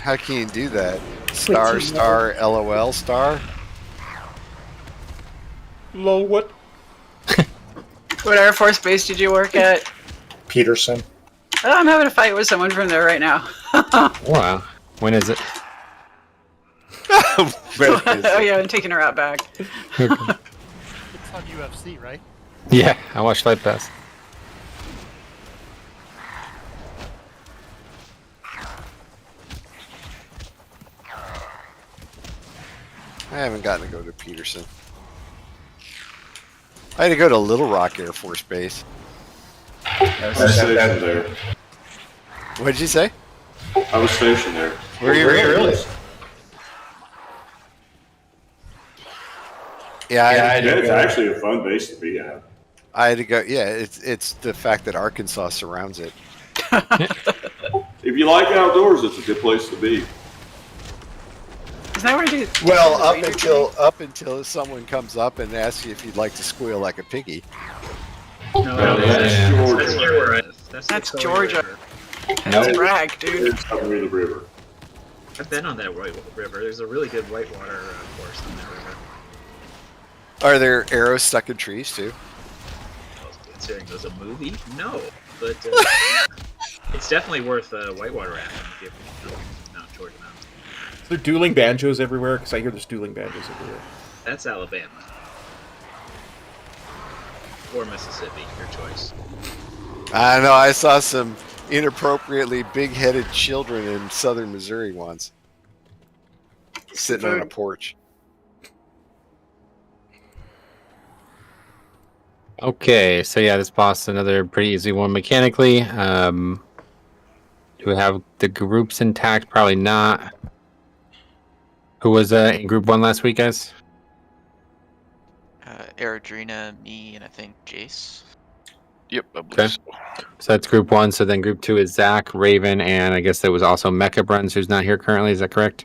How can you do that? Star, star, LOL, star? Lol, what? What Air Force Base did you work at? Peterson. Oh, I'm having a fight with someone from there right now. Wow. When is it? Oh yeah, I'm taking her out back. It's on UFC, right? Yeah, I watched Fight Pass. I haven't gotten to go to Peterson. I had to go to Little Rock Air Force Base. I was stationed there. What did you say? I was stationed there. Were you really? Yeah, It's actually a fun base to be at. I had to go. Yeah, it's the fact that Arkansas surrounds it. If you like outdoors, it's a good place to be. Is that where you? Well, up until someone comes up and asks you if you'd like to squeal like a piggy. No, that's Georgia. That's near where That's Georgia. That's Nope. brag, dude. It's up near the river. I've been on that white river. There's a really good whitewater course on that river. Are there arrows stuck in trees too? Considering it was a movie, no, but it's definitely worth whitewater rafting if you ever Mount Georgia Mountain. Is there dueling banjos everywhere? Because I hear there's dueling banjos everywhere. That's Alabama. Or Mississippi, your choice. I know. I saw some inappropriately big-headed children in southern Missouri once, sitting on a porch. Okay, so yeah, this boss is another pretty easy one mechanically. Do we have the groups intact? Probably not. Who was in group 1 last week, guys? Eridrina, me, and I think Jace. Yep, I Okay. believe so. So that's group 1. So then group 2 is Zach, Raven, and I guess there was also Mecha Bruns, who's not here currently. Is that correct?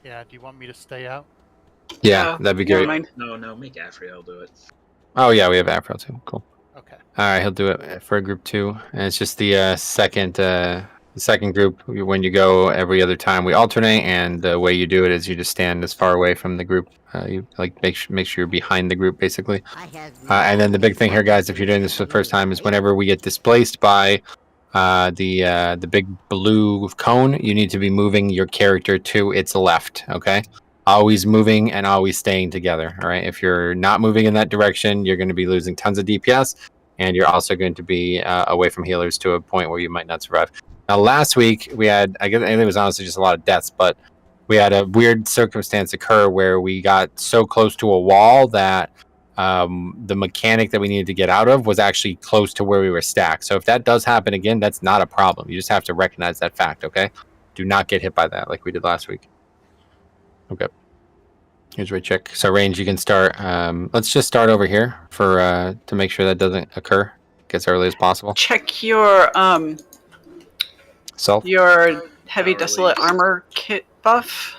Yeah, do you want me to stay out? Yeah, that'd be great. No, make Afriel do it. Oh yeah, we have Afro too. Cool. Okay. All right, he'll do it for group 2, and it's just the second group. When you go every other time, we alternate, and the way you do it is you just stand as far away from the group. You like make sure you're behind the group basically. And then the big thing here, guys, if you're doing this for the first time, is whenever we get displaced by the big blue cone, you need to be moving your character to its left. Okay. Always moving and always staying together. All right. If you're not moving in that direction, you're going to be losing tons of DPS, and you're also going to be away from healers to a point where you might not survive. Now, last week we had, I guess it was honestly just a lot of deaths, but we had a weird circumstance occur where we got so close to a wall that the mechanic that we needed to get out of was actually close to where we were stacked. So if that does happen again, that's not a problem. You just have to recognize that fact. Okay. Do not get hit by that like we did last week. Okay. Here's where check. So range, you can start. Let's just start over here for to make sure that doesn't occur. Get as early as possible. Check your Self. Your heavy desolate armor kit buff.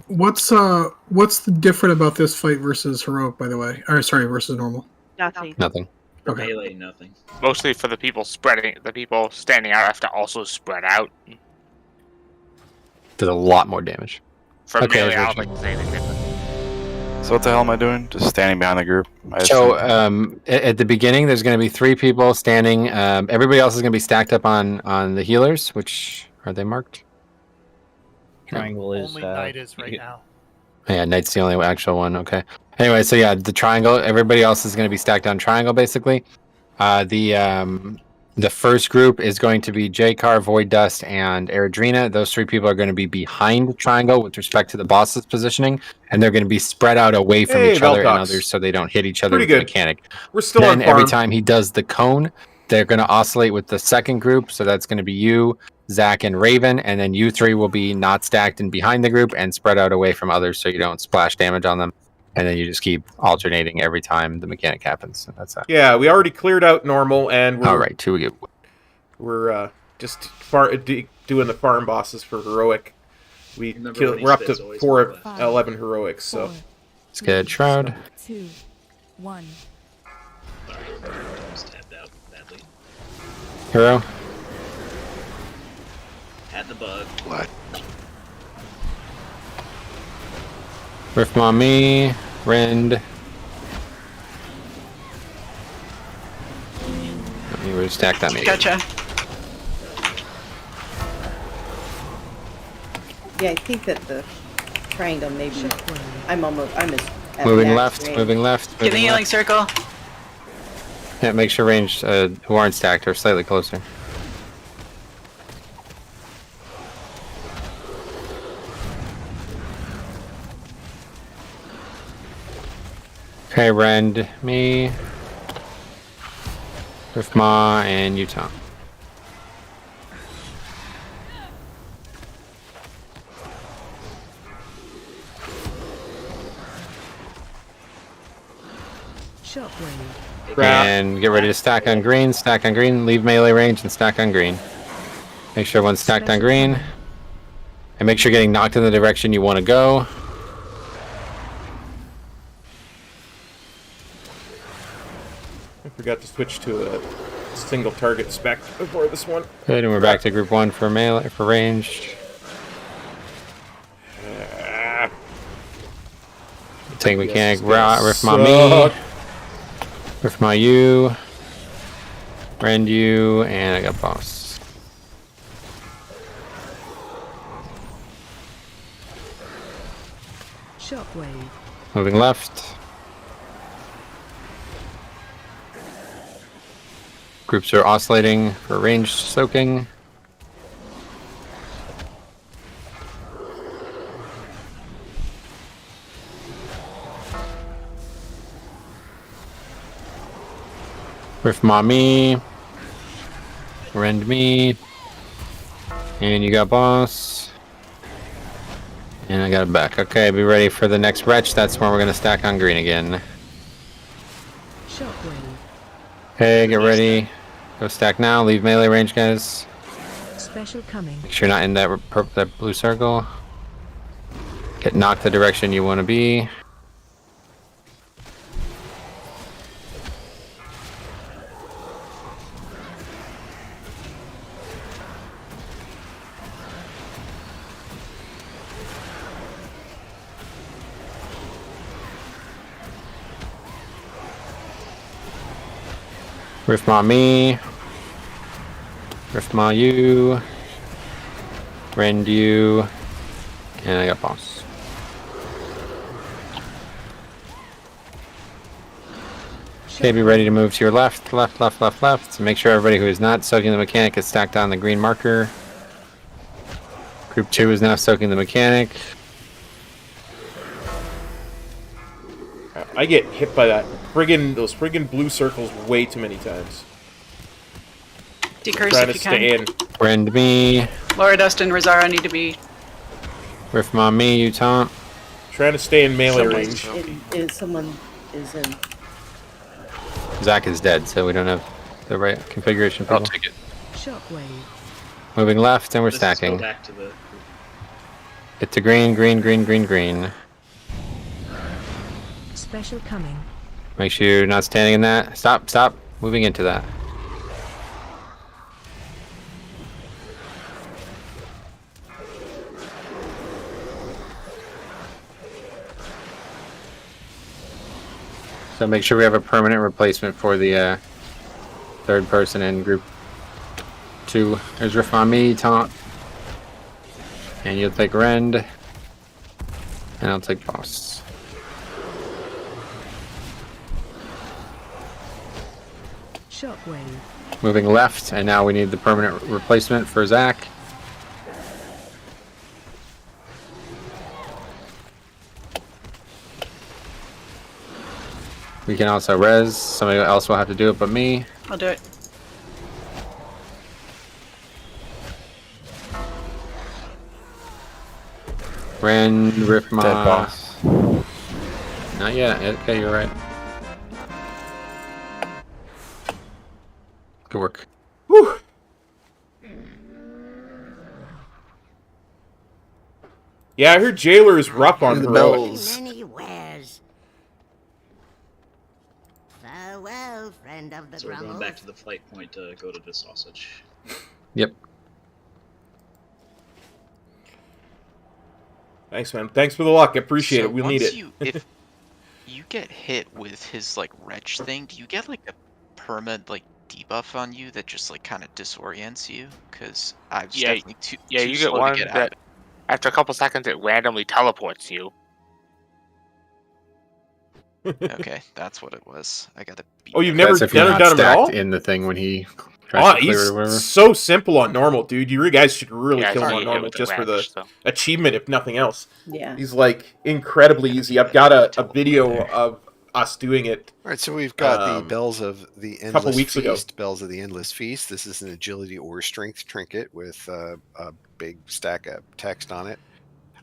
What's the different about this fight versus heroic, by the way? Or sorry, versus normal? Nothing. Nothing. For Okay. melee, nothing. Mostly for the people spreading. The people standing out have to also spread out. Does a lot more damage. For Okay, melee, I that's don't think there's anything different. So what the hell am I doing? Just standing behind the group? So at the beginning, there's going to be 3 people standing. Everybody else is going to be stacked up on the healers. Which are they marked? Triangle is Only Knight is right now. Yeah, Knight's the only actual one. Okay. Anyway, so yeah, the triangle. Everybody else is going to be stacked on triangle, basically. The first group is going to be J-Car, Void Dust, and Eridrina. Those 3 people are going to be behind triangle with respect to the boss's positioning, and they're going to be spread out away from each other and others, so they don't hit each other with the mechanic. We're still then on farm. every time he does the cone, they're going to oscillate with the second group. So that's going to be you, Zach, and Raven, and then you 3 will be not stacked and behind the group and spread out away from others, so you don't splash damage on them. And then you just keep alternating every time the mechanic happens. And that's that. Yeah, we already cleared out normal, and we're all right. 2 good. We're just doing the farm bosses for heroic. We're up to 4 of 11 heroics, so let's get Shroud. 2, 1. Hero. Had the bug. What? Rift on me. Rend. You were stacked on me. Gotcha. Yeah, I think that the triangle maybe. I'm at Moving max left. range. Moving left. Get the moving healing left. circle. Yeah, make sure range who aren't stacked are slightly closer. Okay, Rend, me, Riftmaw, and Utah. Shockwave. And get ready to stack on green, leave melee range, and stack on green. Make sure everyone's stacked on green. And make sure you're getting knocked in the direction you want to go. I forgot to switch to a single target spec before this one. Good, and we're back to group 1 for melee, for range. Tank mechanic, Riftmaw me. Riftmaw you. Rend you, and I got boss. Shockwave. Moving left. Groups are oscillating for range soaking. Riftmaw me. Rend me. And you got boss. And I got it back. Okay, be ready for the next wretch. That's when we're going to stack on green again. Shockwave. Okay, get ready. Go stack now. Leave melee range, guys. Special coming. Make sure you're not in that blue circle. Get knocked the direction you want to be. Riftmaw me. Riftmaw you. Rend you. And I got boss. Okay, be ready to move to your left, left, left, left, left. So make sure everybody who is not soaking the mechanic is stacked on the green marker. Group 2 is now soaking the mechanic. I get hit by those friggin' blue circles way too many times. Decurse Trying if to you stay can. in. Rend me. Laura Dust and Rosara need to be. Riftmaw me, you taunt. Trying to stay in melee range. Someone is in. Zach is dead, so we don't have the right configuration. I'll take it. Shockwave. Moving left, and we're Let's just stacking. go back to the. Get to green, green, green, green, green. Special coming. Make sure you're not standing in that. Stop, stop. Moving into that. So make sure we have a permanent replacement for the third person in group 2. There's Riff on me, taunt. And you'll take Rend. And I'll take Boss. Shockwave. Moving left, and now we need the permanent replacement for Zach. We can also res. Somebody else will have to do it but me. I'll do it. Ren, Ripma. Dead boss. Not yet. Okay, you're right. Good work. Whew. Yeah, I heard Jailer is rough on the heroic. bells. Many wares. Farewell, friend of the So we're going Grummles. back to the flight point to go to the sausage. Yep. Thanks, man. Thanks for the luck. I appreciate it. We'll need it. If you get hit with his like wretch thing, do you get like a perma like debuff on you that just like kind of disorients you? Because I was definitely too you get slow one to get that out. after a couple seconds it randomly teleports you. Okay, that's what it was. I got to beat. Oh, you've never That's if you're done not him at all? stacked in the thing when he tries to clear or whatever. He's so simple on normal, dude. You guys should really Yeah, kill him it's on already hit normal with the just for the wrench, so. achievement, if nothing else. Yeah. He's like incredibly easy. I've got a video of us doing it. All right, so we've got the Bells of the Endless couple weeks Feast. ago. Bells of the Endless Feast. This is an agility or strength trinket with a big stack of text on it.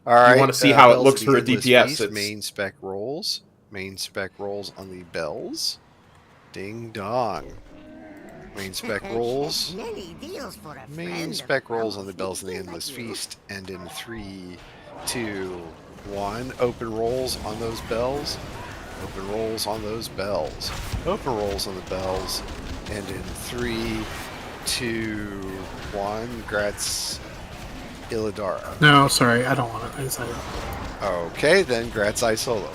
All right. You want to see how it Bells looks of for the a Endless DPS? Feast, It's main spec rolls. Main spec rolls on the bells. Ding dong. Main spec rolls. Many deals for a Main friend of spec rolls on the Grummles. Bells of the Endless Feast end in 3, 2, 1. Open rolls on those bells. Open rolls on those bells. Open rolls on the bells end in 3, 2, 1. Grats Illidara. No, sorry, I don't want it. I decided. Okay, then Grats I solo.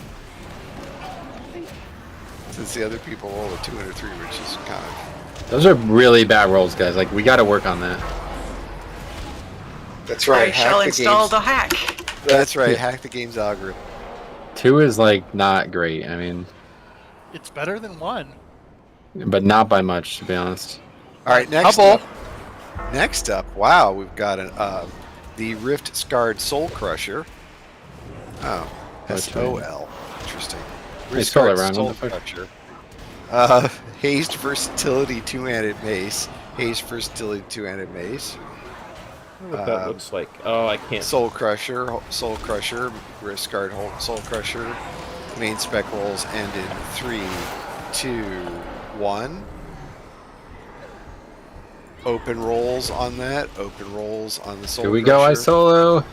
Since the other people roll a 2 and a 3, which is kind of... Those are really bad rolls, guys. Like, we got to work on that. That's right. I shall install the hack. That's right. Hack the game's algorithm. 2 is, like, not great. I mean... It's better than 1. But not by much, to be honest. All right, next up. Next up, wow, we've got the Rift Scarred Soul Crusher. Oh, SOL. Interesting. Hey, scroll Scarred around. Soul What the fuck? Crusher. Hazed Versatility 2-handed mace. Hazed Versatility 2-handed mace. I wonder what that looks like. Oh, I can't. Soul Crusher, Rift Scarred Soul Crusher. Main spec rolls end in 3, 2, 1. Open rolls on that. Open rolls on the Soul Here we go, I Crusher. solo.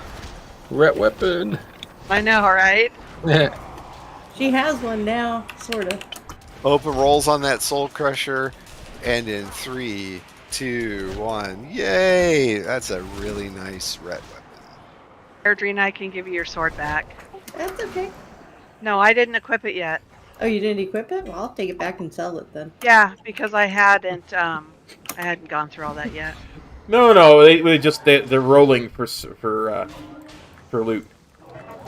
Ret weapon. I know, right? She has one now, sort of. Open rolls on that Soul Crusher. And in 3, 2, 1. Yay! That's a really nice ret weapon. Airdrina, I can give you your sword back. That's okay. No, I didn't equip it yet. Oh, you didn't equip it? Well, I'll take it back and sell it then. Yeah, because I hadn't gone through all that yet. No, they're rolling for loot.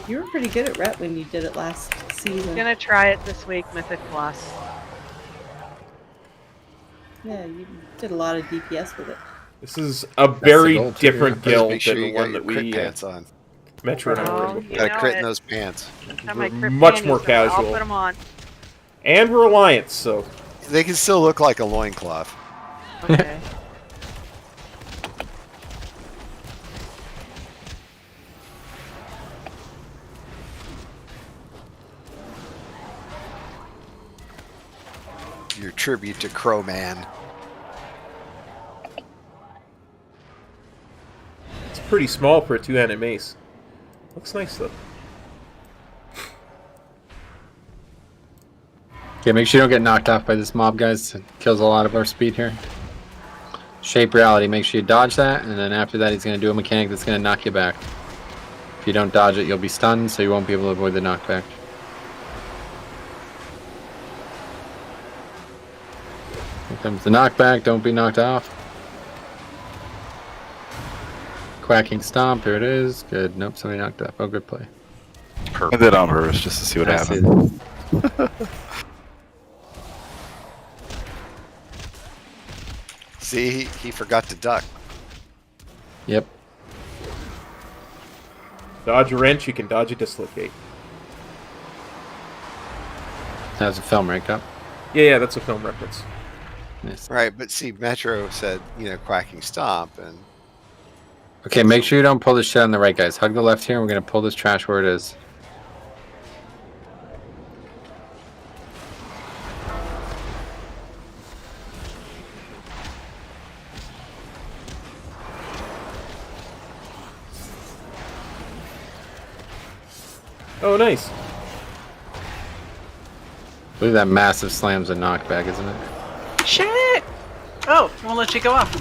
You were pretty good at Ret when you did it last season. I'm gonna try it this week, Mythic Plus. Yeah, you did a lot of DPS with it. This is a very goal, too, different Just guild make sure than you the got one your that crit we pants on. Metro and I were in Oh, before. you Gotta know crit in it. those pants. Got my crit Much panties more on. casual. I'll put them on. And we're Alliance, so They can still look like a loincloth. Okay. Your tribute to Crowman. pretty small for a two-handed mace. Looks nice though. Okay, make sure you don't get knocked off by this mob, guys. It kills a lot of our speed here. Shape reality, make sure you dodge that, and then after that he's going to do a mechanic that's going to knock you back. If you don't dodge it, you'll be stunned, so you won't be able to avoid the knockback. Here comes the knockback, don't be knocked off. Quacking stomp, here it is. Good, nope, somebody knocked off. Oh, good play. I did on purpose just to see what happened. See, he forgot to duck. Yep. Dodge a wrench, you can dodge a dislocate. That's a film right up. Yeah, that's a film reference. Nice. Right, but see, Metro said, quacking stomp, and... Okay, make sure you don't pull this shit on the right, guys. Hug the left here, and we're going to pull this trash where it is. Oh, nice. I believe that massive slam's a knockback, isn't it? Shit! Oh, won't let you go off.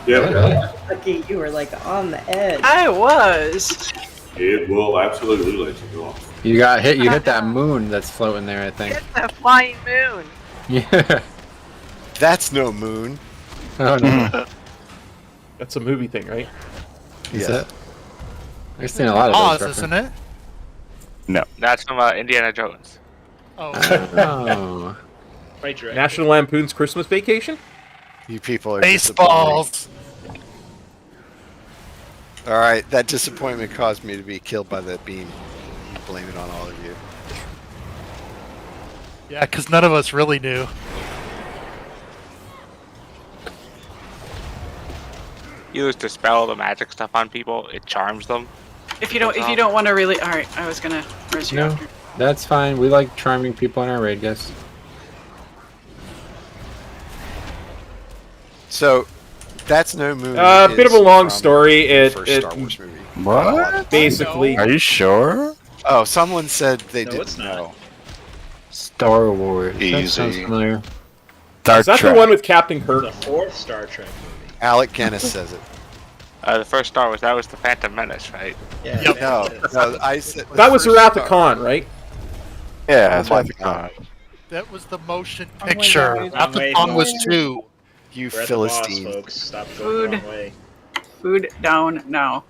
Yeah. Lucky, you were like on the edge. I was. It will absolutely let you go off. You got hit. You hit that moon that's floating there, I think. It's a flying moon. Yeah. That's no moon. Oh no. That's a movie thing, right? Is it? I've seen a lot of those references. Isn't it? No. That's from Indiana Jones. Oh. Right, direct. National Lampoon's Christmas Vacation? You people are Baseballs. All right, that disappointment caused me to be killed by that beam. Blame it on all of you. Yeah, because none of us really knew. You use dispel the magic stuff on people. It charms them. If you don't want to really, all right. I was gonna res you No, after. that's fine. We like charming people in our raid, guys. So, that's no moon. Bit of a long story. First Star Wars movie. What? Basically. Are you sure? Oh, someone said they No, didn't it's not. know. Star Wars. That Easy. sounds familiar. Star Is that Trek. the one with Captain Kirk? The fourth Star Trek movie. Alec Guinness says it. The first Star Wars, that was the Phantom Menace, right? Yeah. No, I said That was the Wrath first of Star- Khan, right? Yeah, that's what I thought. That was the motion Oh my picture. God. Wrath of Khan was 2. You We're at the boss, Philistine. folks. Stop going the wrong way. Food down now.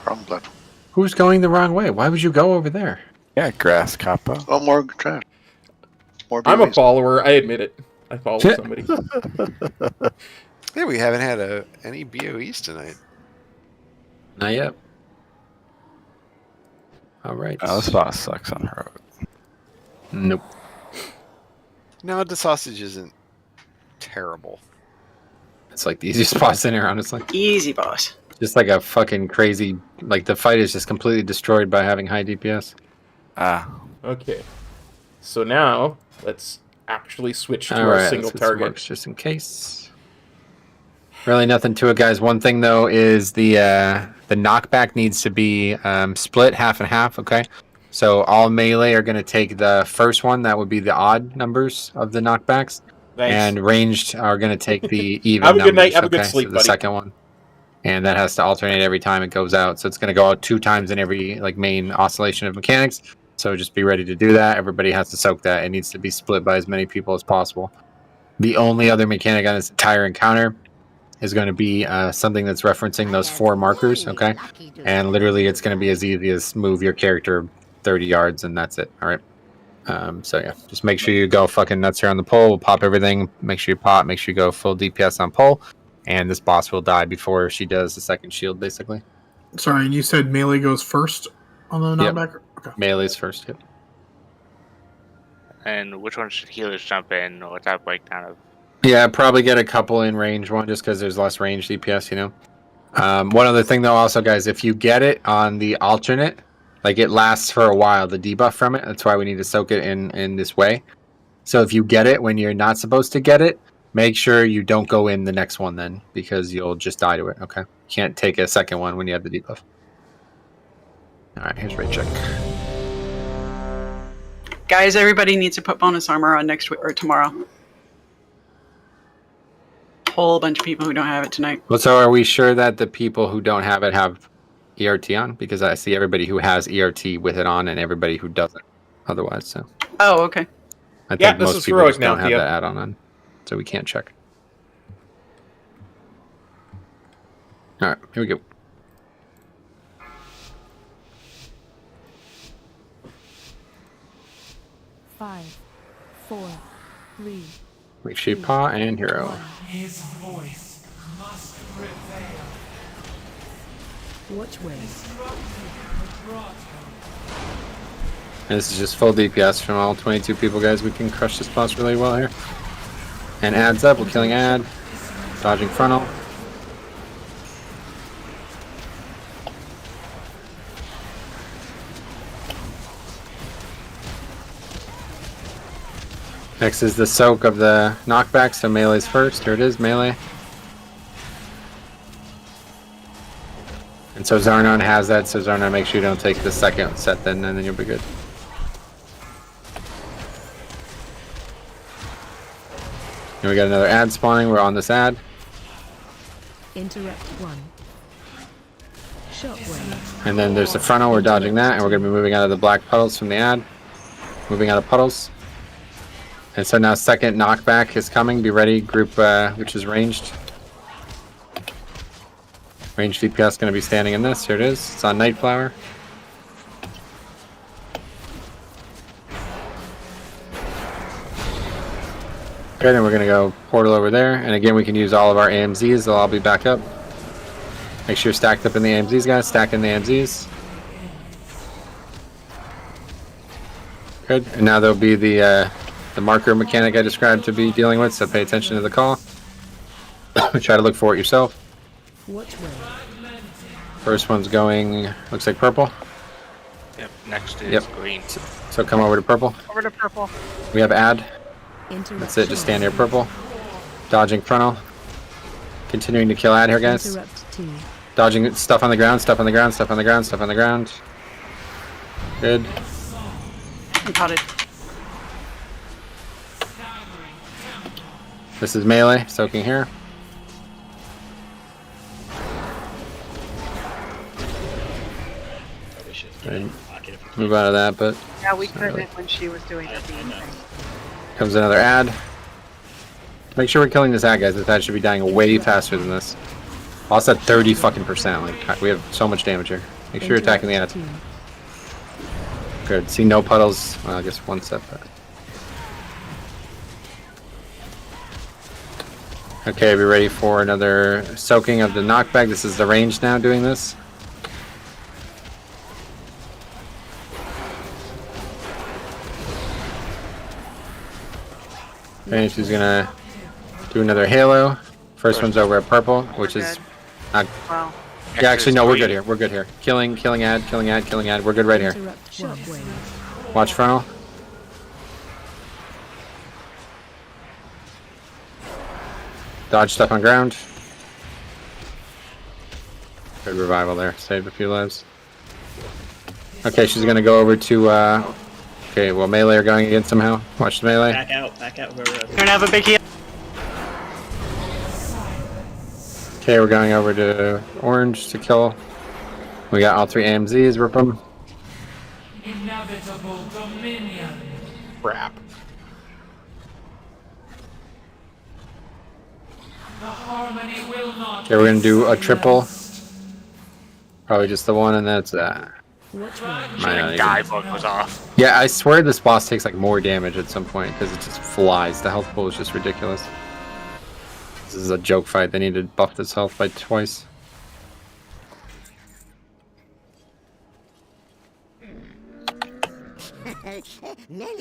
Wrong button. Who's going the wrong way? Why would you go over there? Yeah, grass kappa. Oh, more trash. More I'm a babies. follower. I admit it. I follow somebody. Yeah, we haven't had any BOEs tonight. Not yet. All right. Oh, this boss sucks on her. Nope. No, the sausage isn't terrible. It's like the easiest boss in here, honestly. Easy, boss. Just like a fucking crazy. Like the fight is just completely destroyed by having high DPS. Ah. Okay. So now, let's actually switch to All our right, single let's get some target. marks just in case. Really nothing to it, guys. One thing though is the knockback needs to be split half and half. Okay, so all melee are going to take the first one. That would be the odd numbers of the knockbacks, Thanks. and ranged are going to take the even. Have a good night. numbers, Have a good okay? sleep, So the buddy. second one, and that has to alternate every time it goes out. So it's going to go out 2 times in every like main oscillation of mechanics. So just be ready to do that. Everybody has to soak that. It needs to be split by as many people as possible. The only other mechanic on this entire encounter is going to be something that's referencing those 4 markers, okay? And literally it's going to be as easy as move your character 30 yards and that's it, all right? So yeah, just make sure you go fucking nuts here on the pole. We'll pop everything. Make sure you pop. Make sure you go full DPS on pole. And this boss will die before she does the second shield, basically. Sorry, and you said melee goes first on the Yep. knockback? Okay. Melee's first, yep. And which one should healers jump in? What's that breakdown of? Yeah, probably get a couple in range one just because there's less range DPS, you know. One other thing though, also guys, if you get it on the alternate, like it lasts for a while, the debuff from it. That's why we need to soak it in this way. So if you get it when you're not supposed to get it, Make sure you don't go in the next one then, because you'll just die to it. Okay. Can't take a second one when you have the debuff. All right, here's raid check. Guys, everybody needs to put bonus armor on next week or tomorrow. Whole bunch of people who don't have it tonight. Well, so are we sure that the people who don't have it have ERT on? Because I see everybody who has ERT with it on and everybody who doesn't otherwise. So. Oh, okay. I think Yeah, this most is people heroic just now, don't have Thea. that add-on on, so we can't check. All right, here we go. Five, 4, 3. Wake Shape Paw and Hero. His voice must prevail. Watch ways. And this is just full DPS from all 22 people, guys. We can crush this boss really well here. And adds up. We're killing ad. Dodging frontal. Next is the soak of the knockback, so melee's first. Here it is, melee. And so Zarnon has that, so Zarnon, make sure you don't take the second set then, and then you'll be good. And we got another ad spawning, we're on this ad. Interrupt 1. Shockwave. And then there's the frontal, we're dodging that, and we're going to be moving out of the black puddles from the ad. Moving out of puddles. And so now second knockback is coming, be ready, group which is ranged. Ranged DPS going to be standing in this, here it is, it's on Nightflower. Okay, then we're going to go portal over there, and again we can use all of our AMZs, they'll all be back up. Make sure you're stacked up in the AMZs, guys, stack in the AMZs. Good, and now there'll be the marker mechanic I described to be dealing with, so pay attention to the call. Try to look for it yourself. First one's going, looks like purple. Yep, next is green. So come over to purple. Over to purple. We have ad. That's it, just stand here, purple. Dodging frontal. Continuing to kill ad here, guys. Dodging stuff on the ground, stuff on the ground, stuff on the ground, stuff on the ground. Good. I caught it. This is melee, soaking here. And move out of that, but Yeah, we couldn't when she was doing the beam thing. comes another ad. Make sure we're killing this ad, guys. This ad should be dying way faster than this. Also at 30 fucking %. Like, we have so much damage here. Make sure you're attacking the ads. Good. See no puddles. Well, I guess one step back. Okay, be ready for another soaking of the knockback. This is the range now doing this. And she's gonna do another halo. First one's over at purple, which is not. Wow. Yeah, actually, no, we're good here. We're good here. Killing ad, killing ad, killing ad. We're good right here. Watch frontal. Dodge stuff on ground. Good revival there. Saved a few lives. Okay, she's gonna go over to. Okay, well, melee are going again somehow. Watch the melee. Back out, whoever. You're gonna have a big heal. Okay, we're going over to orange to kill. We got all 3 AMZs. Rip them. Inevitable dominion. Crap. The harmony will not. Okay, we're gonna do a triple. Probably just the one, and that's that. Dive bug was off. Yeah, I swear this boss takes like more damage at some point because it just flies. The health pool is just ridiculous. This is a joke fight. They need to buff this health by twice.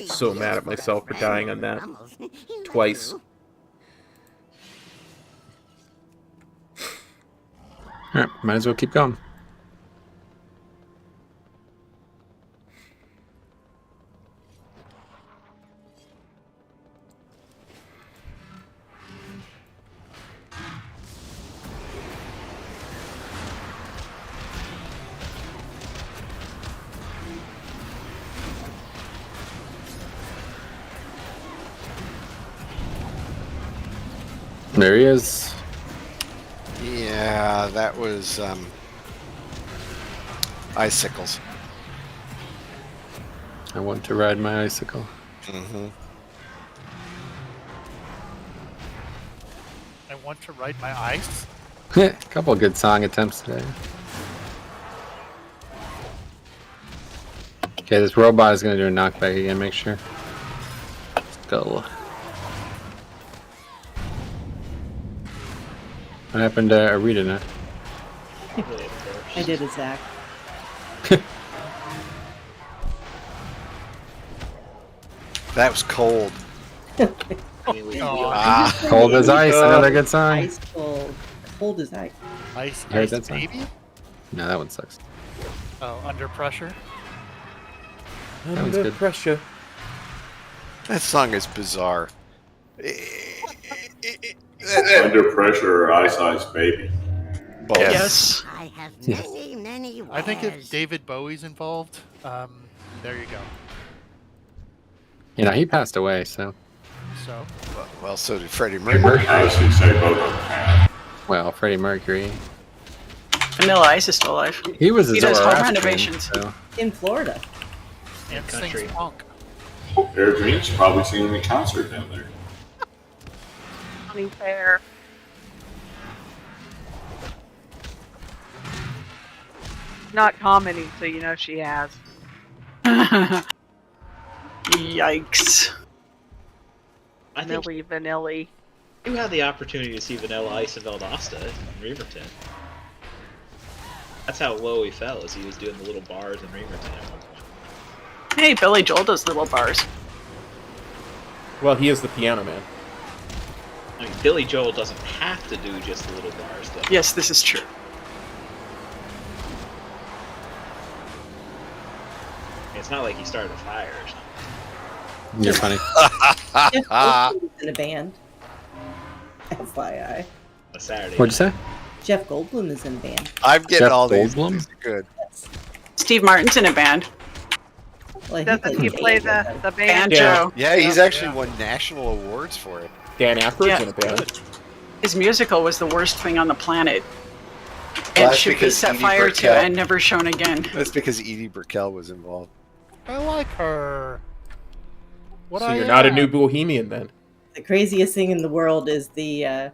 So mad at myself for dying on that. Twice. Alright, might as well keep going. There he is. Yeah, that was icicles. I want to ride my icicle. Mm-hmm. I want to ride my ice. A couple of good song attempts today. Okay, this robot is going to do a knockback again, make sure. Let's go. What happened to Arita now? I did a Zach. That was cold. Cold as ice, another good song. Ice cold. Cold as ice. Ice, You heard ice that song? baby? No, that one sucks. Oh, Under Pressure? That one's Under good. pressure. That song is bizarre. Under Pressure or Ice Baby. Both. Yes. I have Yes. many I think if wares. David Bowie's involved, there you go. You know, he passed away, so. So, Well, so did Freddie I Mercury. was going to say both of them. Well, Freddie Mercury. Vanilla Ice is still alive. He was He a does home Zoroastrian, renovations. so. In Florida. and country. sings funk. Air Dreams probably singing a concert down there. Funny fair. Not commenting, so you know she has. Yikes. I think Millie Vanilli. you had the opportunity to see Vanilla Ice in Valdosta in Reaverton. That's how low he fell, as he was doing the little bars in Reaverton at one point. Hey, Billy Joel does little bars. Well, he is the piano man. I mean, Billy Joel doesn't have to do just the little bars, though. Yes, this is true. It's not like he started a fire or something. You're funny. Jeff Goldblum is in a band. FYI. A Saturday. What'd you say? Jeff Goldblum is in a band. I'm getting Jeff all these. Goldblum? These are good. Steve Martin's in a band. Well, Doesn't he play the band? Banjo. Yeah, he's actually won national awards for it. Dan Aykroyd's Yeah. in a band. His musical was the worst thing on the planet. Well, And that's should be because set Edie fire to Brickell- and never shown again. That's because Edie Brickell was involved. I like her. What So I you're not a am. new bohemian then. The craziest thing in the world is the Edie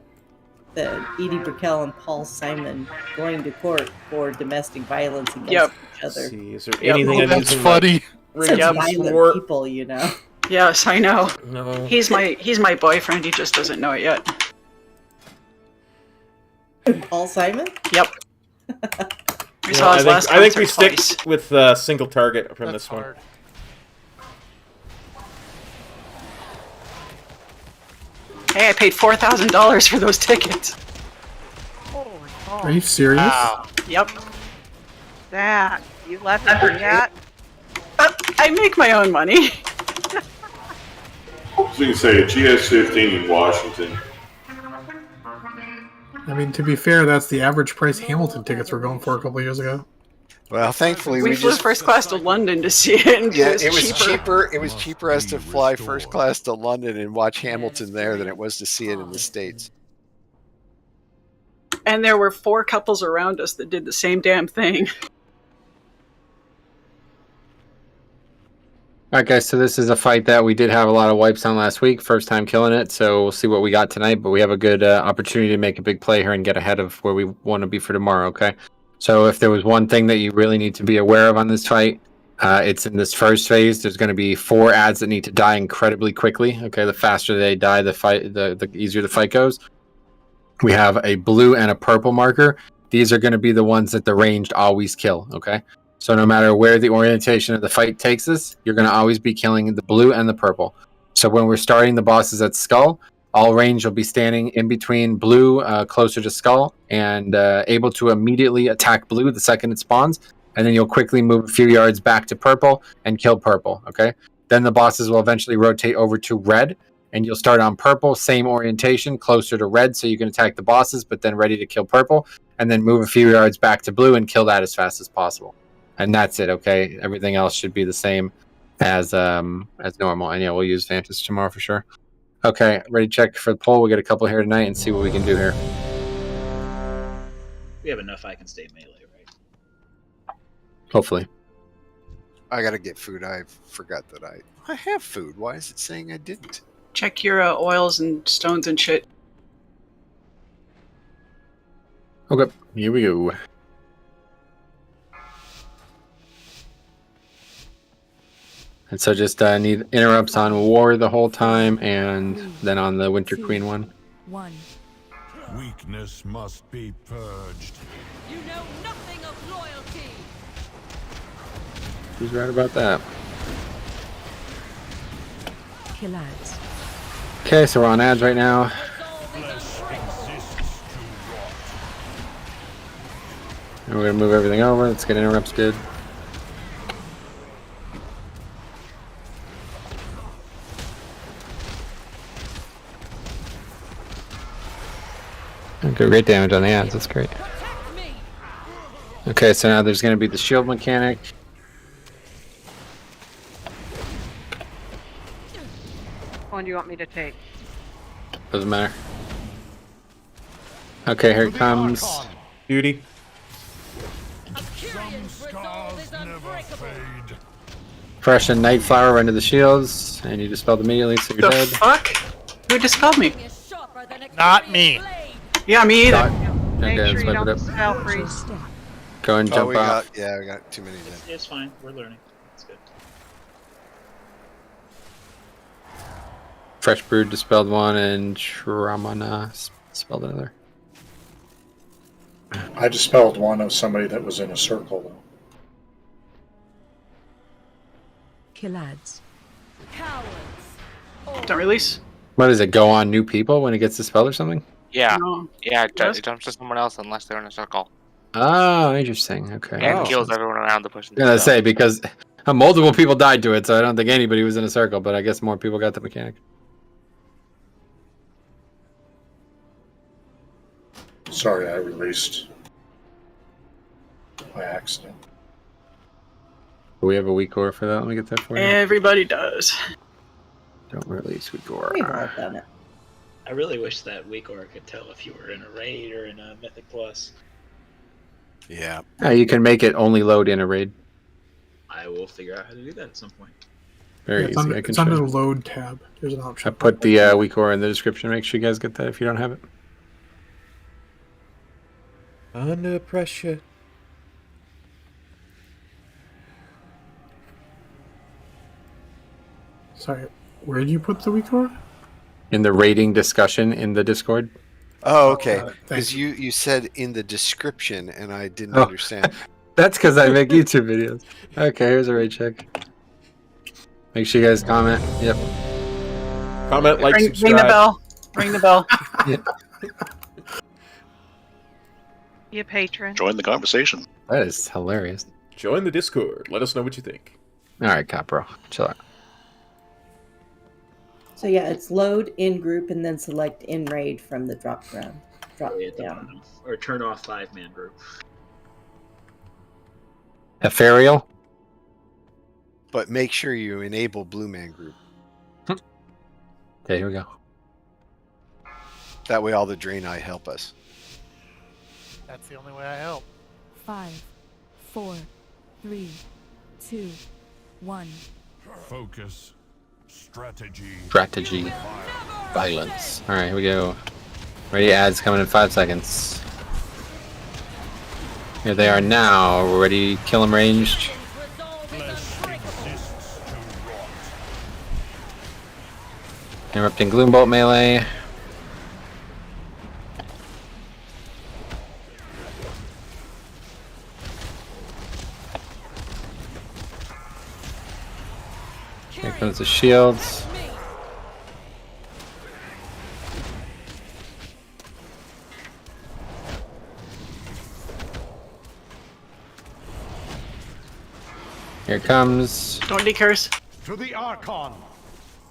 Brickell and Paul Simon going to court for domestic violence against Yep. each other. See, is there Yep. anything Oh, I need that's to know? funny. Such Yep. violent people, you know. Yes, I know. No. He's my boyfriend. He just doesn't know it yet. Paul Simon? Yep. We Yeah, saw his last I think we concert stick twice. with single target from That's this one. hard. Hey, I paid $4,000 for those tickets. Holy cow. Are you serious? Wow. Yep. That. You left it for that? I make my own money. I was going to say, GS15 in Washington. I mean, to be fair, that's the average price Hamilton tickets were going for a couple years ago. Well, thankfully We we flew just first class to London to see it, and yeah, it was cheaper. It was cheaper us to fly first class to London and watch Hamilton there than it was to see it in the States. And there were 4 couples around us that did the same damn thing. Alright guys, so this is a fight that we did have a lot of wipes on last week. First time killing it, so we'll see what we got tonight. But we have a good opportunity to make a big play here and get ahead of where we want to be for tomorrow, okay? So if there was one thing that you really need to be aware of on this fight, it's in this first phase. There's going to be 4 ads that need to die incredibly quickly, okay? The faster they die, the easier the fight goes. We have a blue and a purple marker. These are going to be the ones that the ranged always kill, okay? So no matter where the orientation of the fight takes us, you're going to always be killing the blue and the purple. So when we're starting the bosses at Skull, all range will be standing in between blue, closer to Skull, and able to immediately attack blue the second it spawns. And then you'll quickly move a few yards back to purple and kill purple, okay? Then the bosses will eventually rotate over to red, and you'll start on purple, same orientation, closer to red, so you can attack the bosses, but then ready to kill purple, and then move a few yards back to blue and kill that as fast as possible. And that's it, okay? Everything else should be the same as normal. And yeah, we'll use Vantage tomorrow for sure. Okay, ready to check for the poll. We got a couple here tonight and see what we can do here. We have enough I can stay melee, right? Hopefully. I gotta get food. I forgot that I have food. Why is it saying I didn't? Check your oils and stones and shit. Okay, here we go. And so just need interrupts on War the whole time, and then on the Winter Queen one. Weakness must be purged. You know nothing of loyalty. Who's right about that? Kill ads. Okay, so we're on ads right now. And we're gonna move everything over. Let's get interrupts did. Okay, great damage on the ads. That's great. Okay, so now there's gonna be the shield mechanic. Which one do you want me to take? Doesn't matter. Okay, here it comes. Duty. Fresh and Nightflower run to the shields, and you dispelled immediately, so you're dead. Fuck? Who dispelled me? Not me. Yeah, me either. Make Okay, sure let's you move it don't up. spell freeze. Go and jump we off. we got too many then. It's fine. We're learning. It's good. Fresh Brood dispelled one, and Shramana dispelled another. I dispelled one of somebody that was in a circle, though. Kill ads. Don't release. What does it go on new people when it gets dispelled or something? Yeah. No. Yeah, it jumps to someone else unless they're in a circle. Oh, interesting. Okay. And kills everyone around the person. I was gonna say, because multiple people died to it, so I don't think anybody was in a circle, but I guess more people got the mechanic. Sorry, I released by accident. Do we have a weak ore for that? Let me get that for you. Everybody does. Don't release weak ore. We've all done it. I really wish that WindWalker could tell if you were in a raid or in a Mythic Plus. Yeah. You can make it only load in a raid. I will figure out how to do that at some point. Very it's easy. under, I can it's show under you. the load tab. There's an option. I put the weak ore in the description. Make sure you guys get that if you don't have it. Under pressure. Sorry, where did you put the weak ore? In the rating discussion in the Discord. Oh, okay. Thank Because you said in the description, and I didn't Oh. understand. That's because I make YouTube videos. Okay, here's a raid check. Make sure you guys comment. Yep. Comment, like, Ring subscribe. the bell. Ring the bell. Be a patron. Join the conversation. That is hilarious. Join the Discord. Let us know what you think. All right, Copro. Chill out. So yeah, it's load in group and then select in raid from the drop down. Drop At the down. bottom. Or turn off 5-man group. Ethereal. But make sure you enable Blue Man Group. Okay, here we go. That way all the Draenei help us. That's the only way I help. 5, 4, 3, 2, 1. Focus. Strategy. Strategy. Violence. All right, here we go. Ready ads coming in 5 seconds. Here they are now. We're ready. Kill them ranged. Interrupting Gloombolt melee. Here comes the shields. Here it comes. Don't decurse. To the Archon.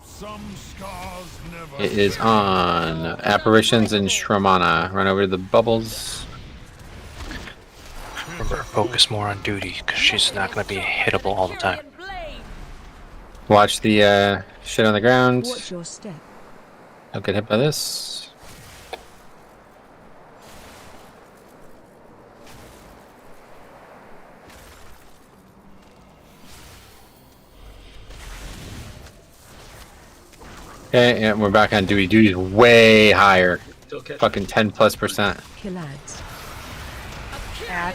Some scars never. It is on. Apparitions and Shramana. Run over to the bubbles. Remember, focus more on duty, because she's not going to be hittable all the time. Watch the shit on the ground. Watch your step. Don't get hit by this. Okay, yeah, we're back on duty. Duty's way higher. Fucking 10+%. Add.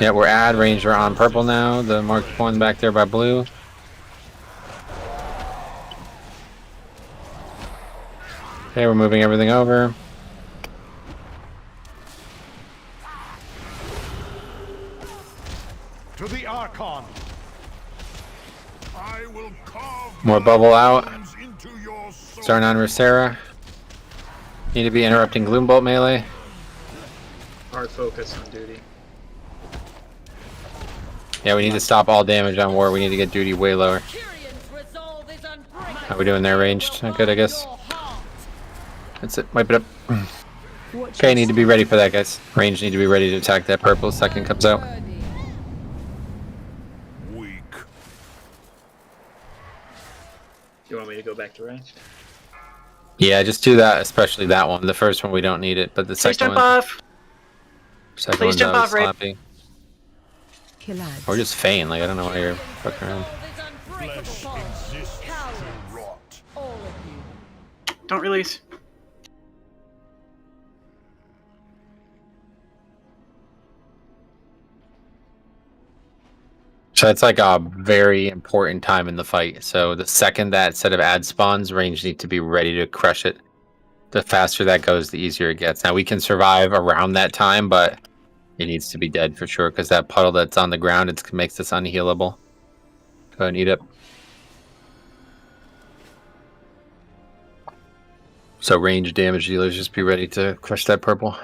Yeah, we're add. Ranger on purple now. The marked one back there by blue. Okay, we're moving everything over. To the Archon. I will carve More bubble out. into your soul. Starting on Rosera. Need to be interrupting Gloombolt melee. Hard focus on duty. Yeah, we need to stop all damage on war. We need to get duty way lower. How we doing there, ranged? Not good, I guess. That's it. Wipe it up. Okay, need to be ready for that, guys. Range need to be ready to attack that purple second comes out. Weak. You want me to go back to range? Yeah, just do that, especially that one. The first one we don't need it, but the Please second jump one. off. Second Please one's jump always off, Raid. sloppy. Or just feign, like I don't know why you're fucking around. Don't release. So it's like a very important time in the fight. So the second that set of ad spawns, range need to be ready to crush it. The faster that goes, the easier it gets. Now we can survive around that time, but it needs to be dead for sure because that puddle that's on the ground, it makes this unhealable. Go ahead and eat it. So range damage dealers, just be ready to crush that purple.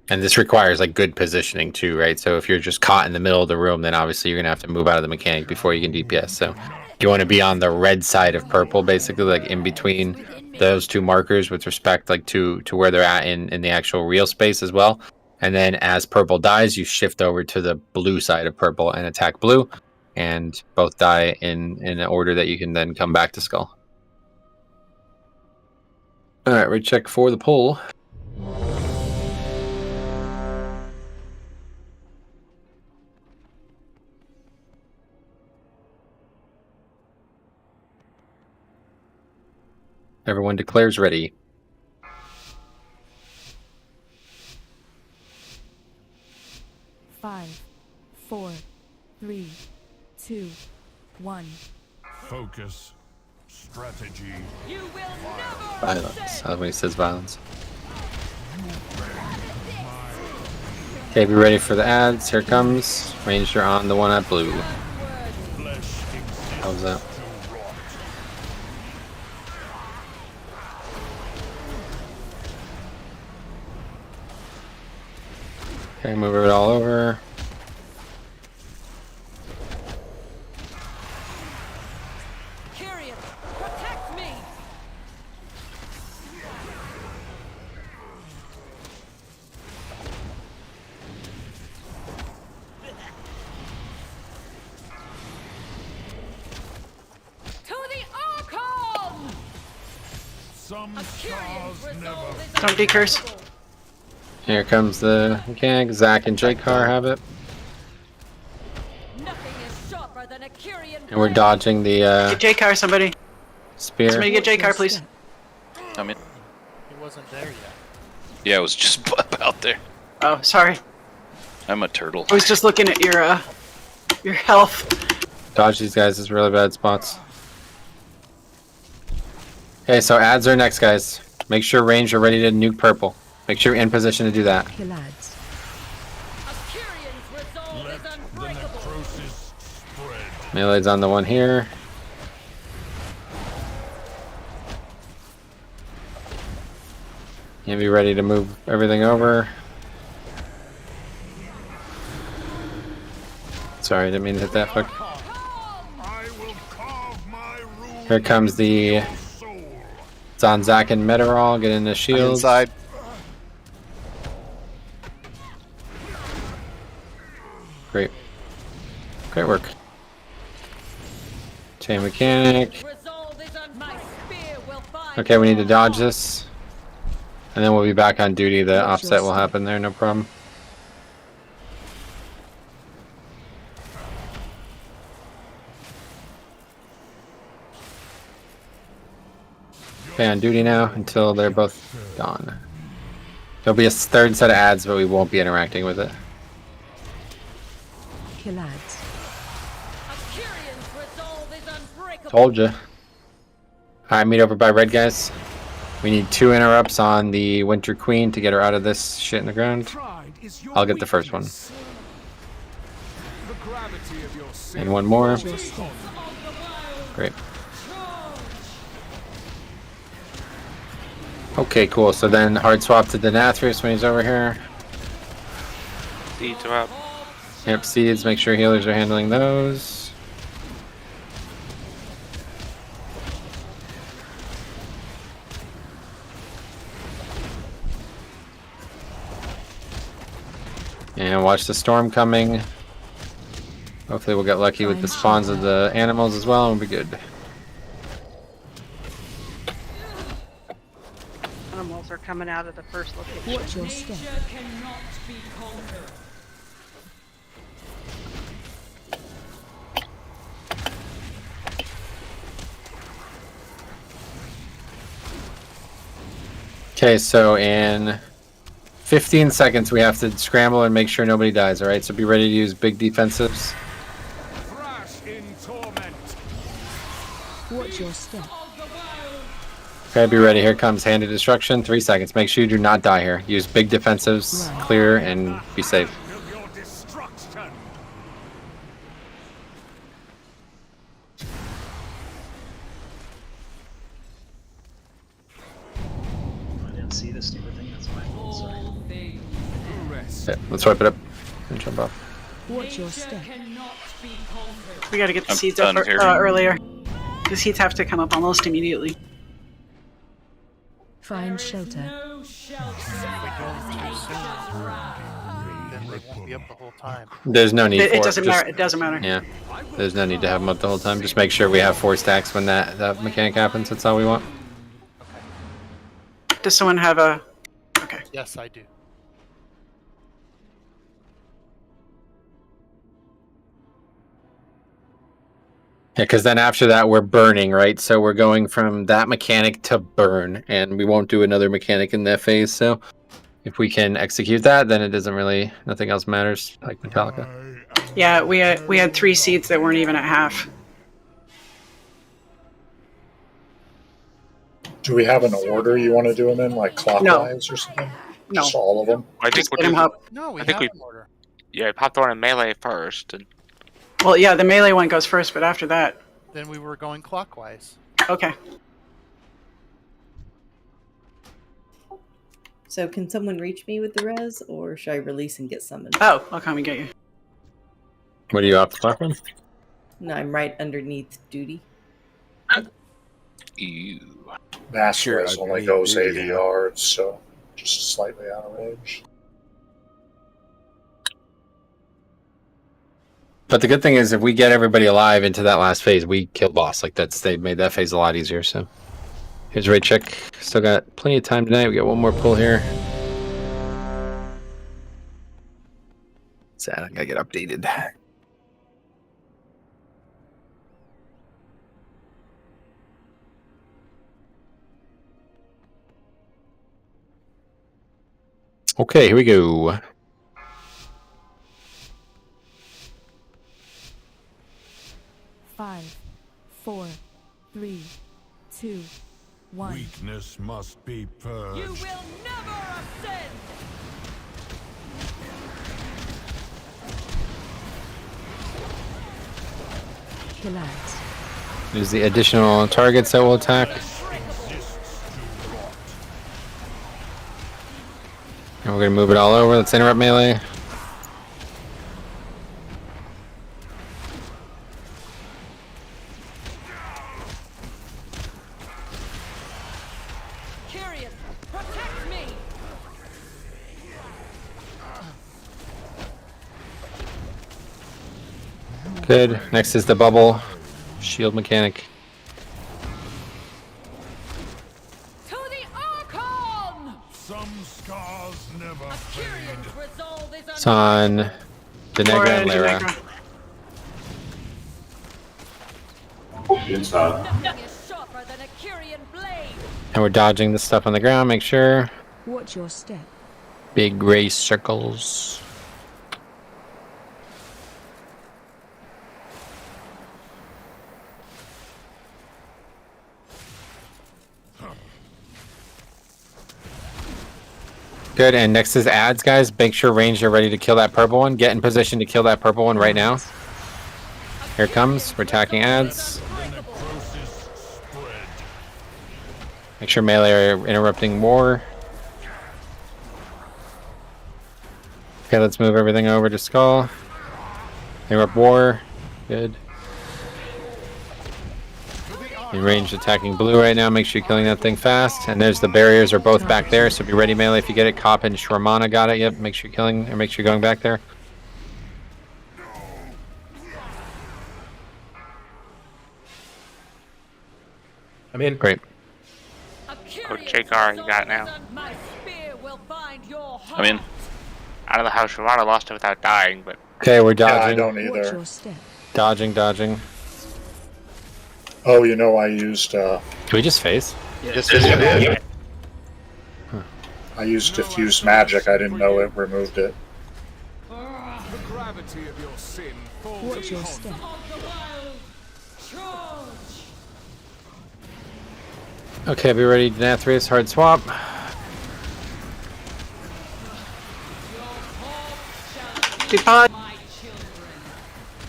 And this requires like good positioning too, right? So if you're just caught in the middle of the room, then obviously you're gonna have to move out of the mechanic before you can DPS. So you want to be on the red side of purple, basically, like in between those two markers with respect like to where they're at in the actual real space as well. And then as purple dies, you shift over to the blue side of purple and attack blue, and both die in an order that you can then come back to skull. All right, recheck for the pull. Everyone declares ready. Five, 4, 3, 2, 1. Focus. Strategy. You will never Violence. I love when he says violence. Okay, be ready for the ads. Here it comes. Ranger on the one at blue. How's that? Okay, move it all over. Kyrian, protect me. To the Archon! Some scars never. Don't decurse. Here comes the gang. Zach and J-Car have it. Nothing is sharper than a Kyrian. And we're dodging the Get J-Car, somebody. spear. Somebody get J-Car, please. I'm in. He wasn't there yet. Yeah, it was just out there. Oh, sorry. I'm a turtle. I was just looking at your health. Dodge these guys is really bad spots. Okay, so ads are next, guys. Make sure range are ready to nuke purple. Make sure you're in position to do that. Killads. Let the necrosis spread. Melee's on the one here. And be ready to move everything over. Sorry, didn't mean to hit that fuck. Here comes the Zanzak and Meteorol. Get in the shield. Inside. Great. Great work. Chain mechanic. Okay, we need to dodge this. And then we'll be back on duty. The offset will happen there, no problem. Okay, on duty now until they're both gone. There'll be a third set of ads, but we won't be interacting with it. Kill ads. Told you. Alright, meet over by red, guys. We need 2 interrupts on the Winter Queen to get her out of this shit in the ground. I'll get the first one. And one more. Great. Okay, cool. So then hard swap to Denathrius when he's over here. Seeds are up. Yep, seeds. Make sure healers are handling those. And watch the storm coming. Hopefully we'll get lucky with the spawns of the animals as well and we'll be good. Animals are coming out of the first location. Watch your step. Okay, so in 15 seconds we have to scramble and make sure nobody dies, alright? So be ready to use big defensives. Watch your step. Okay, be ready. Here comes Hand of Destruction. 3 seconds. Make sure you do not die here. Use big defensives, clear, and be safe. I didn't see this stupid thing. That's my fault. Sorry. Yeah, let's wipe it up and jump off. Watch your step. We gotta get the I'm seeds up done here. earlier. The seeds have to come up almost immediately. Find shelter. If we go too soon, then they won't be up the whole time. There's no need for it. It doesn't matter. It doesn't matter. Yeah. There's no need to have them up the whole time. Just make sure we have 4 stacks when that mechanic happens. That's all we want. Does someone have a... Okay. Yes, I do. Yeah, because then after that we're burning, right? So we're going from that mechanic to burn, and we won't do another mechanic in that phase. So if we can execute that, then it doesn't really, nothing else matters, like Metallica. Yeah, we had 3 seeds that weren't even at half. Do we have an order you want to do them in, like clockwise or something? No. Just all of them? I think Get 'em up. No, we I think have we an order. Yeah, popped the one in melee first. And Well, yeah, the melee one goes first, but after that... Then we were going clockwise. Okay. So can someone reach me with the res, or should I release and get summoned? Oh, I'll come and get you. What are you off the clock one? No, I'm right underneath duty. Ew. Master Res only goes 80 yards, so just slightly out of range. But the good thing is, if we get everybody alive into that last phase, we kill boss. Like they made that phase a lot easier. So here's raid check. Still got plenty of time tonight. We got one more pull here. Sad, I gotta get updated. Okay, here we go. Five, 4, 3, 2, 1. Weakness must be purged. You will never ascend! Kill ads. There's the additional targets that will attack. And we're gonna move it all over. Let's interrupt melee. Curious, protect me! Good. Next is the bubble shield mechanic. To the Archon! Some scars never fade. Resolve is It's on Denegra and Lyra. Inside. Nothing is sharper than a Kyrian blade. And we're dodging the stuff on the ground, make sure. Watch your step. Big gray circles. Good, and next is ads, guys. Make sure range are ready to kill that purple one. Get in position to kill that purple one right now. Here it comes. We're attacking ads. Make sure melee are interrupting war. Okay, let's move everything over to Skull. Interrupt war. Good. In range attacking blue right now. Make sure you're killing that thing fast. And there's the barriers are both back there, so be ready melee if you get it. Cop and Shwarmana got it. Yep, make sure you're killing, or make sure you're going back there. I'm in. Great. Oh, Jakar, you got it now. I'm in. Out of the house. Shravana lost it without dying, but... Okay, we're dodging. Yeah, I don't either. Dodging, dodging. Oh, you know, I used. Can we just phase? Yes. Yeah. I used diffuse magic. I didn't know it removed it. The gravity of your sin falls Watch your step. Okay, be ready. Denathrius, hard swap. Make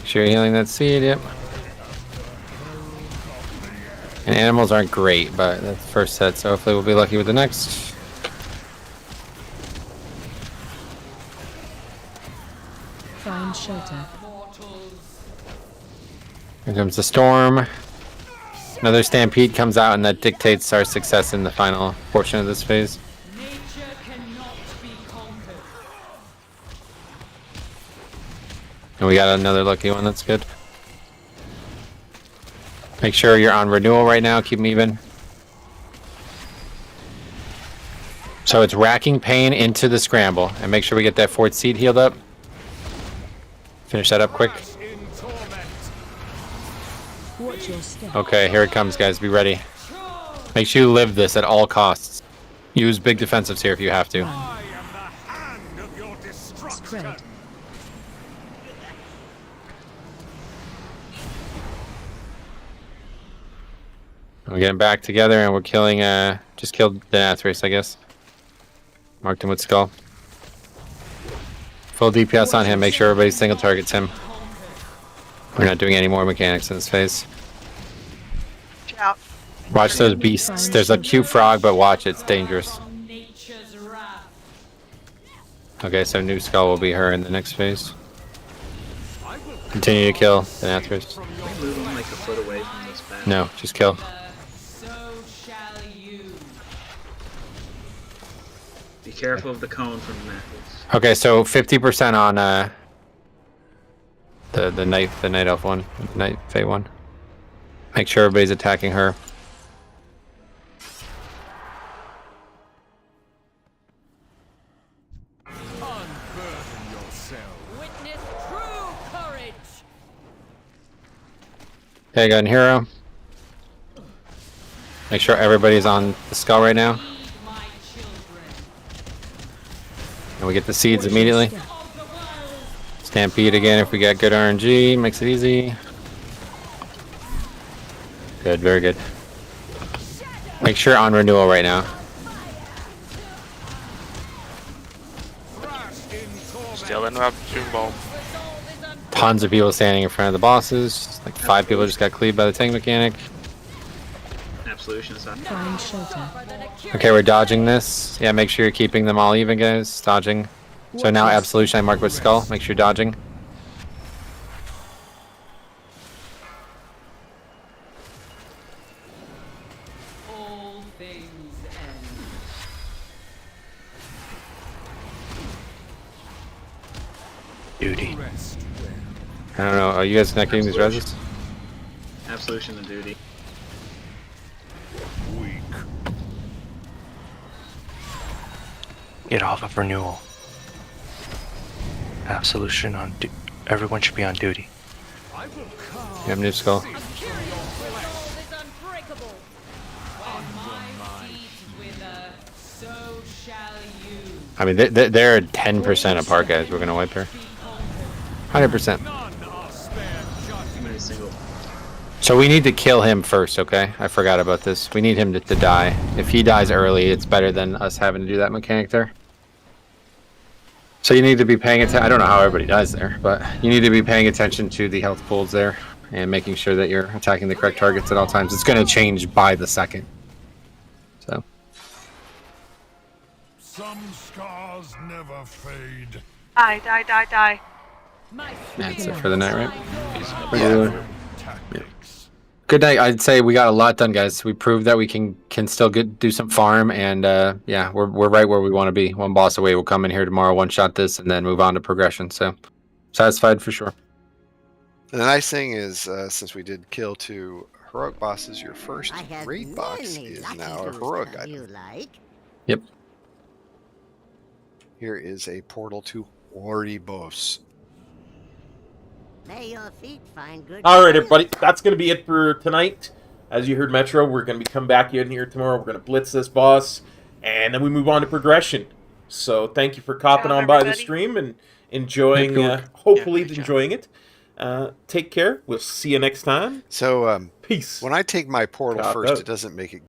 sure you're healing that seed, yep. And animals aren't great, but that's the first set, so hopefully we'll be lucky with the next. Find shelter. Here comes the storm. Another stampede comes out, and that dictates our success in the final portion of this phase. And we got another lucky one, that's good. Make sure you're on renewal right now, keep them even. So it's racking pain into the scramble, and make sure we get that fourth seed healed up. Finish that up quick. Watch your step. Okay, here it comes, guys, be ready. Make sure you live this at all costs. Use big defensives here if you have to. Spread. We're getting back together and we're killing, just killed Denathrius, I guess. Marked him with Skull. Full DPS on him, make sure everybody single targets him. We're not doing any more mechanics in this phase. Out. Watch those beasts. There's a cute frog, but watch, it's dangerous. Okay, so new Skull will be her in the next phase. Continue to kill Denathrius. Move him like a foot away from this battle. No, just kill. Be careful of the cone from Matthews. Okay, so 50% on the night elf one, night fae one. Make sure everybody's attacking her. Unburden yourself. Witness true courage. Okay, got a hero. Make sure everybody's on the Skull right now. And we get the seeds immediately. Stampede again if we got good RNG, makes it easy. Good, very good. Make sure on renewal right now. Still interrupt Jumbo. Tons of people standing in front of the bosses. Like 5 people just got cleaved by the tank mechanic. Absolution is on. Find shelter. Okay, we're dodging this. Yeah, make sure you're keeping them all even, guys. Dodging. So now Absolution I marked with Skull. Make sure you're dodging. Duty. I don't know. Are you guys not getting these reses? Absolution to duty. Get off of renewal. Absolution on everyone should be on duty. You have new skull. I mean, they're 10% apart, guys. We're gonna wipe her. 100%. So we need to kill him first, okay? I forgot about this. We need him to die. If he dies early, it's better than us having to do that mechanic there. So you need to be paying attention. I don't know how everybody dies there, but you need to be paying attention to the health pools there and making sure that you're attacking the correct targets at all times. It's going to change by the second. So. Some scars never fade. Die. That's it for the night, right? Yeah. Good night. I'd say we got a lot done, guys. We proved that we can still do some farm, and yeah, we're right where we want to be. One boss away. We'll come in here tomorrow, one-shot this, and then move on to progression. So, satisfied for sure. The nice thing is, since we did kill 2 heroic bosses, your first raid box is now a heroic item. Yep. Here is a portal to Oribos. May your feet find good. All right, everybody. That's going to be it for tonight. As you heard, Metro, we're going to come back in here tomorrow. We're going to blitz this boss, and then we move on to progression. So thank you for copping on by the stream and enjoying, hopefully enjoying it. Take care. We'll see you next time. So, peace. When I take my portal Cop first, out. it doesn't make it